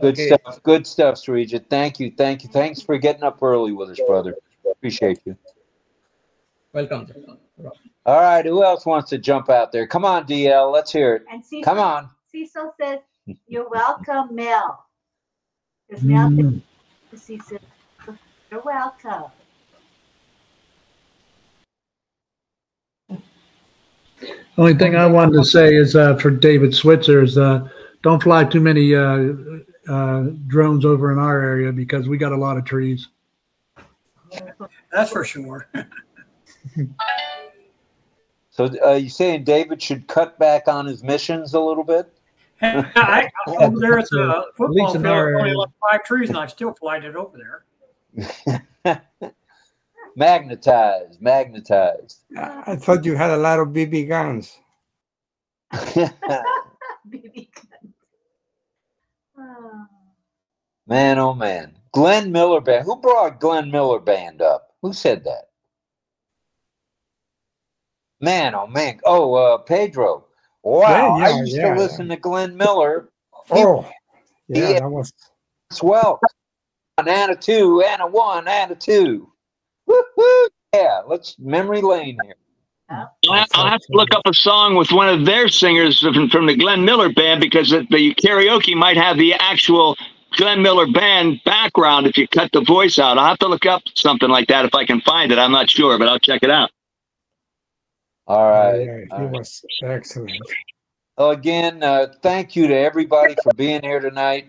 A: Good stuff. Good stuff, Srijit. Thank you. Thanks for getting up early with us, brother. Appreciate you.
J: Welcome.
A: All right. Who else wants to jump out there? Come on, DL. Let's hear it.
B: And Cecil,
A: come on.
B: Cecil says, "You're welcome, Mel." Because Mel says, Cecil, "You're welcome."
M: Only thing I wanted to say is for David Switzer is don't fly too many drones over in our area because we got a lot of trees.
K: That's for sure.
A: So you saying David should cut back on his missions a little bit?
K: Over there at the football field, only like 5 trees, and I still flied it over there.
A: Magnetized.
N: I thought you had a lot of BB guns.
B: BB guns.
A: Man, oh man. Glenn Miller Band. Who brought Glenn Miller Band up? Who said that? Man, oh man. Oh, Pedro. Wow. I used to listen to Glenn Miller.
N: That was
A: swell. Anna 2, Anna 1, Anna 2. Woo-hoo. Yeah, let's memory lane here.
E: I'll have to look up a song with one of their singers from the Glenn Miller Band, because the karaoke might have the actual Glenn Miller Band background if you cut the voice out. I'll have to look up something like that if I can find it. I'm not sure, but I'll check it out.
A: All right.
N: He was excellent.
A: Well, again, thank you to everybody for being here tonight.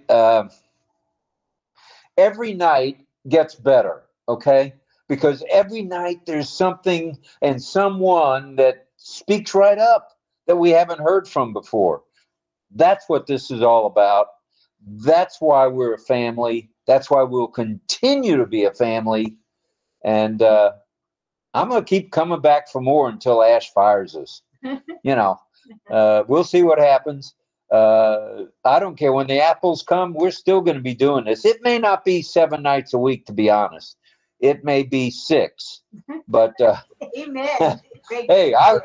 A: Every night gets better, okay? Because every night there's something and someone that speaks right up that we haven't heard from before. That's what this is all about. That's why we're a family. That's why we'll continue to be a family. And I'm going to keep coming back for more until Ash fires us. You know, we'll see what happens. I don't care when the apples come. We're still going to be doing this. It may not be 7 nights a week, to be honest. It may be 6, but
B: Amen.
A: hey, I'm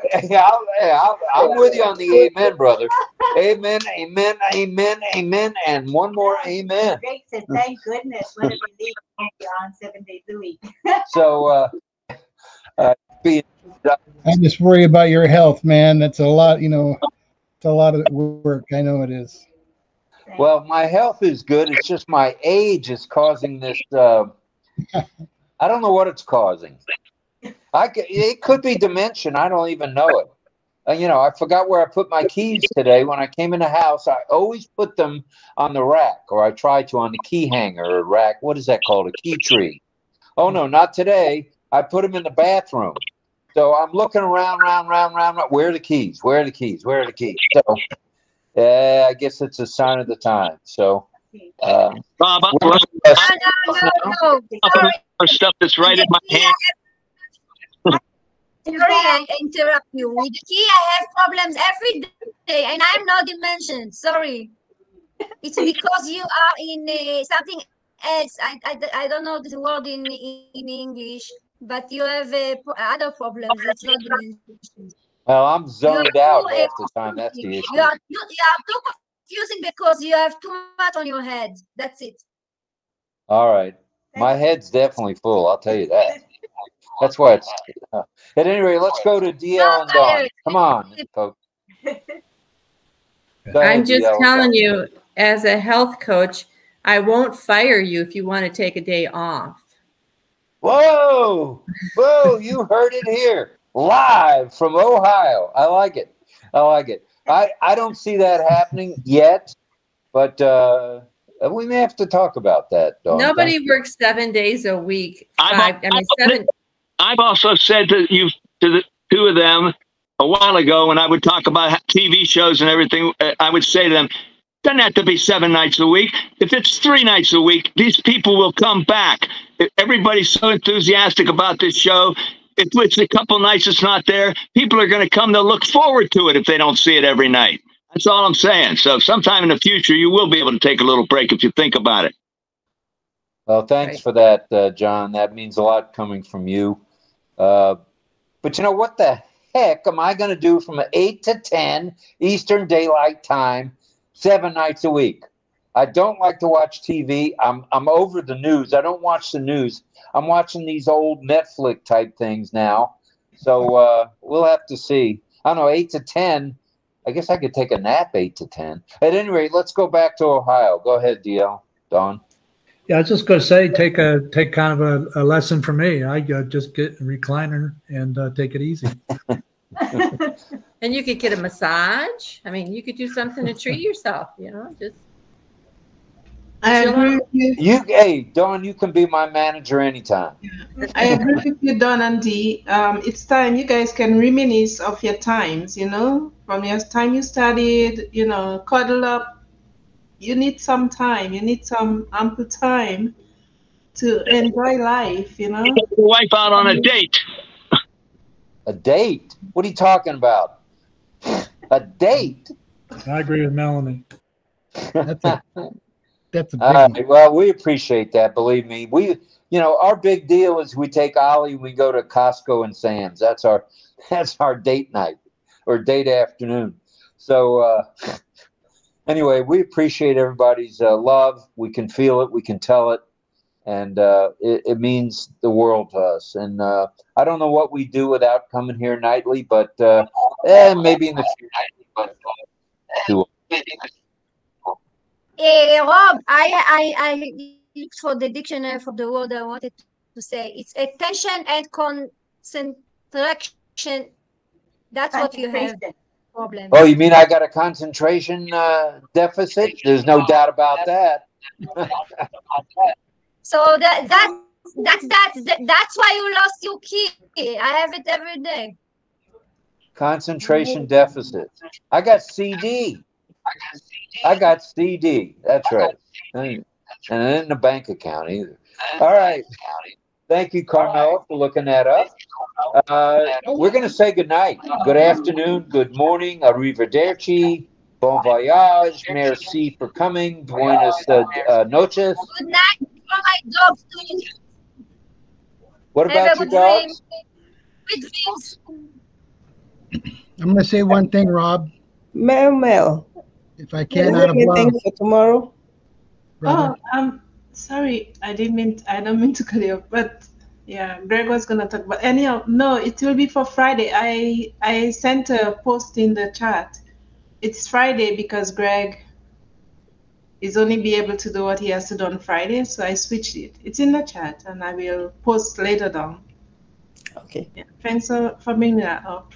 A: with you on the amen, brother. Amen, amen, amen, amen, and one more amen.
B: Greg said, thank goodness, what a relief to be on 7 days a week.
A: So,
O: I just worry about your health, man. That's a lot, you know. It's a lot of work. I know it is.
A: well, my health is good. It's just my age is causing this. I don't know what it's causing. It could be dementia. I don't even know it. You know, I forgot where I put my keys today. When I came in the house, I always put them on the rack, or I try to on the key hanger or rack. What is that called? A key tree. Oh, no, not today. I put them in the bathroom. So I'm looking around. Where are the keys? Where are the keys? Where are the keys? So I guess it's a sign of the time. So
E: Rob,
I: No.
E: for stuff that's right in my hand.
I: Sorry, I interrupt you. With the key, I have problems every day, and I'm not mentioned. Sorry. It's because you are in something else. I don't know the word in English, but you have other problems. It's not mentioned.
A: well, I'm zoned out half the time. That's the issue.
I: You are too confusing because you have too much on your head. That's it.
A: All right. My head's definitely full. I'll tell you that. That's why it's. At any rate, let's go to DL and Dawn. Come on, folks. Go ahead,
G: I'm just
A: DL and
G: telling
A: Dawn.
G: you, as a health coach, I won't fire you if you want to take a day off.
A: Whoa! Whoa! You heard it here, live from Ohio. I like it. I like it. I don't see that happening yet, but we may have to talk about that, Dawn.
G: Nobody works 7 days a week.
E: I've also said to the two of them a while ago when I would talk about TV shows and everything, I would say to them, doesn't have to be 7 nights a week. If it's 3 nights a week, these people will come back. Everybody's so enthusiastic about this show. If it's a couple nights it's not there, people are going to come to look forward to it if they don't see it every night. That's all I'm saying. So sometime in the future, you will be able to take a little break if you think about it.
A: Well, thanks for that, John. That means a lot coming from you. But you know, what the heck am I going to do from 8 to 10 Eastern Daylight Time, 7 nights a week? I don't like to watch TV. I'm over the news. I don't watch the news. I'm watching these old Netflix type things now. So we'll have to see. I don't know, 8 to 10. I guess I could take a nap 8 to 10. At any rate, let's go back to Ohio. Go ahead, DL. Dawn.
M: Yeah, I was just going to say, take kind of a lesson from me. I just get a recliner and take it easy.
G: And you could get a massage. I mean, you could do something to treat yourself, you know, just.
F: I agree with you.
A: Hey, Dawn, you can be my manager anytime.
F: I agree with you, Don and Dee. It's time you guys can reminisce of your times, you know, from your time you studied, you know, cuddle up. You need some time. You need some ample time to enjoy life, you know.
E: Take your wife out on a date.
A: A date? What are you talking about? A date?
M: I agree with Melanie.
O: That's a big
A: one. Well, we appreciate that. Believe me, our big deal is we take Ollie and we go to Costco and Sam's. That's our date night or date afternoon. So anyway, we appreciate everybody's love. We can feel it. We can tell it. And it means the world to us. And I don't know what we do without coming here nightly, but maybe in the future.
I: Rob, I looked for the dictionary for the word I wanted to say. It's attention and concentration. That's what you have. Problem.
A: Oh, you mean I got a concentration deficit? There's no doubt about that.
I: So that's why you lost your key. I have it every day.
A: Concentration deficit. I got CD. That's right. And it isn't a bank account either. All right. Thank you, Carmela, for looking that up. We're going to say good night. Good afternoon. Good morning. Arrivederci. Bon voyage. Merci for coming. Buenas noches.
I: Good night for my dogs too.
A: What
I: Have
A: about
I: a
A: your
I: good dream.
A: dogs?
I: Sweet dreams.
O: I'm going to say one thing, Rob.
P: Mel.
O: If I can, out of
P: anything
O: love.
P: for tomorrow?
O: Brother.
F: Oh, sorry, I don't mean to cut you off, but yeah, Greg was gonna talk. But anyhow, no, it will be for Friday. I sent a post in the chat. It's Friday because Greg is only be able to do what he has to do on Friday, so I switched it. It's in the chat, and I will post later down.
P: Okay.
F: Yeah, thanks for bringing that up.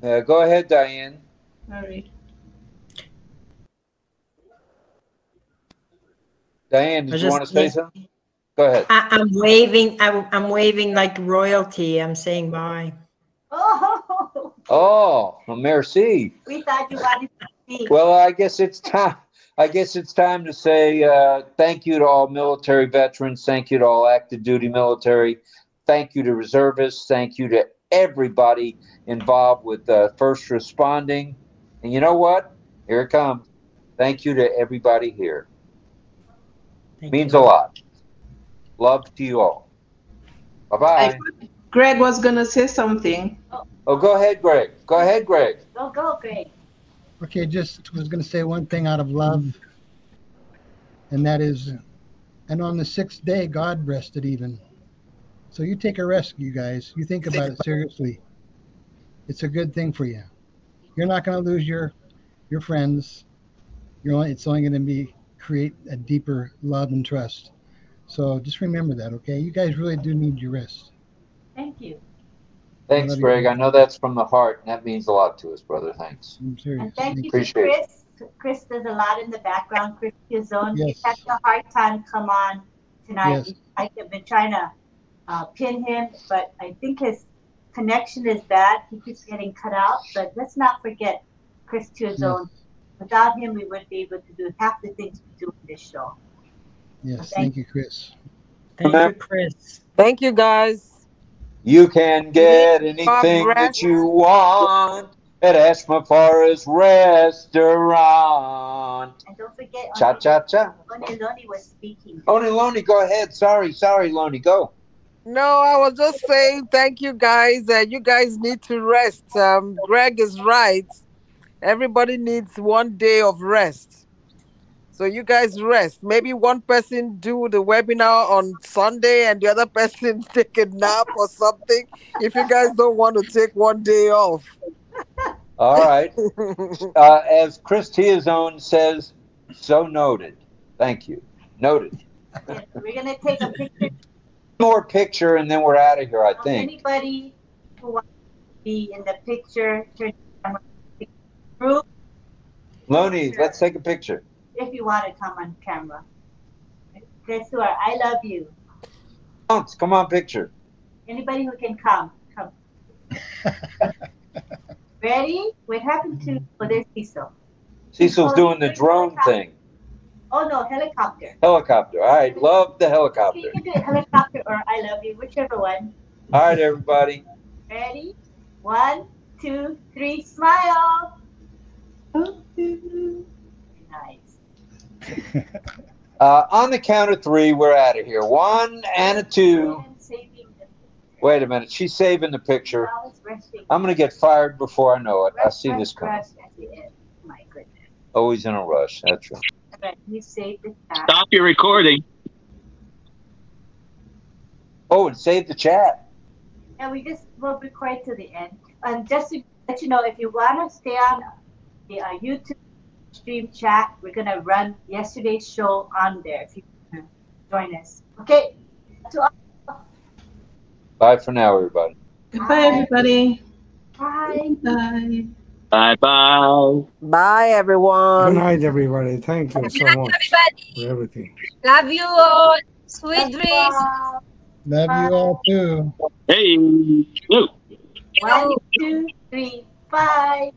A: Go ahead, Diane.
F: All right.
A: Diane, did you want to say something? Go ahead.
L: I'm waving. I'm waving like royalty. I'm saying bye.
B: Oh,
A: Oh, well, merci.
B: we thought you wanted to speak.
A: Well, I guess it's time. I guess it's time to say thank you to all military veterans. Thank you to all active duty military. Thank you to reservists. Thank you to everybody involved with first responding. And you know what? Here it comes. Thank you to everybody here. Means a lot. Love to you all. Bye-bye.
F: Greg was gonna say something.
A: Oh, go ahead, Greg. Go ahead, Greg.
B: Go, Greg.
O: Okay, just was going to say one thing out of love, and that is, and on the 6th day, God rested even. So you take a rest, you guys. You think about it seriously. It's a good thing for you. You're not going to lose your friends. It's only going to create a deeper love and trust. So just remember that, okay? You guys really do need your rest.
B: Thank you.
A: Thanks, Greg. I know that's from the heart, and that means a lot to us, brother. Thanks.
O: I'm serious.
B: And thank you to
A: Appreciate
B: Chris. Chris does a lot in the background. Chris Kizone.
O: Yes.
B: He's had a hard time come on tonight.
O: Yes.
B: I've been trying to pin him, but I think his connection is bad. He keeps getting cut out. But let's not forget Chris Kizone.
O: Yes.
B: Without him, we wouldn't be able to do half the things we do in this show.
O: Yes,
B: So
O: thank you, Chris.
L: Thank you, Chris.
P: Thank you, guys.
A: You can get
P: Bob
A: anything that
P: Rest.
A: you want at Ashma Forest Restaurant.
B: And don't forget,
A: Cha-cha-cha.
B: Loni was speaking.
A: Only Loney, go ahead. Sorry, Loney, go.
P: No, I was just saying thank you, guys. You guys need to rest. Greg is right. Everybody needs one day of rest. So you guys rest. Maybe one person do the webinar on Sunday and the other person take a nap or something. If you guys don't want to take one day off.
A: All right. As Chris Tiazone says, so noted. Thank you. Noted.
B: Yes, we're going to take a picture.
A: More picture and then we're out of here, I think.
B: Anybody who wants to be in the picture, turn the camera group.
A: Loney, let's take a picture.
B: If you want to come on camera. Chris, I love you.
A: Come on, picture.
B: Anybody who can come. Ready? What happened to, there's Cecil.
A: Cecil's doing the drone thing.
B: Oh no, helicopter.
A: Helicopter. All right. Love the helicopter.
B: You can do it helicopter or I love you, whichever one.
A: All right, everybody.
B: Ready? 1, 2, 3, smile. Nice.
A: On the count of 3, we're out of here. 1 and a 2. Wait a minute. She's saving the picture. I'm going to get fired before I know it. I see this coming.
B: My goodness.
A: Always in a rush. That's right.
B: You saved the chat.
E: Stop your recording.
A: Oh, and save the chat.
B: Yeah, we'll record to the end. And just to let you know, if you want to stay on the YouTube stream chat, we're going to run yesterday's show on there if you want to join us. Okay.
A: Bye for now, everybody.
F: Goodbye, everybody.
B: Bye.
F: Bye.
E: Bye-bye.
P: Bye, everyone.
N: Good night, everybody. Thank you so much for everything.
I: Love you all. Sweet dreams.
O: Love you all too.
E: Hey. Luke.
B: 1, 2, 3, bye.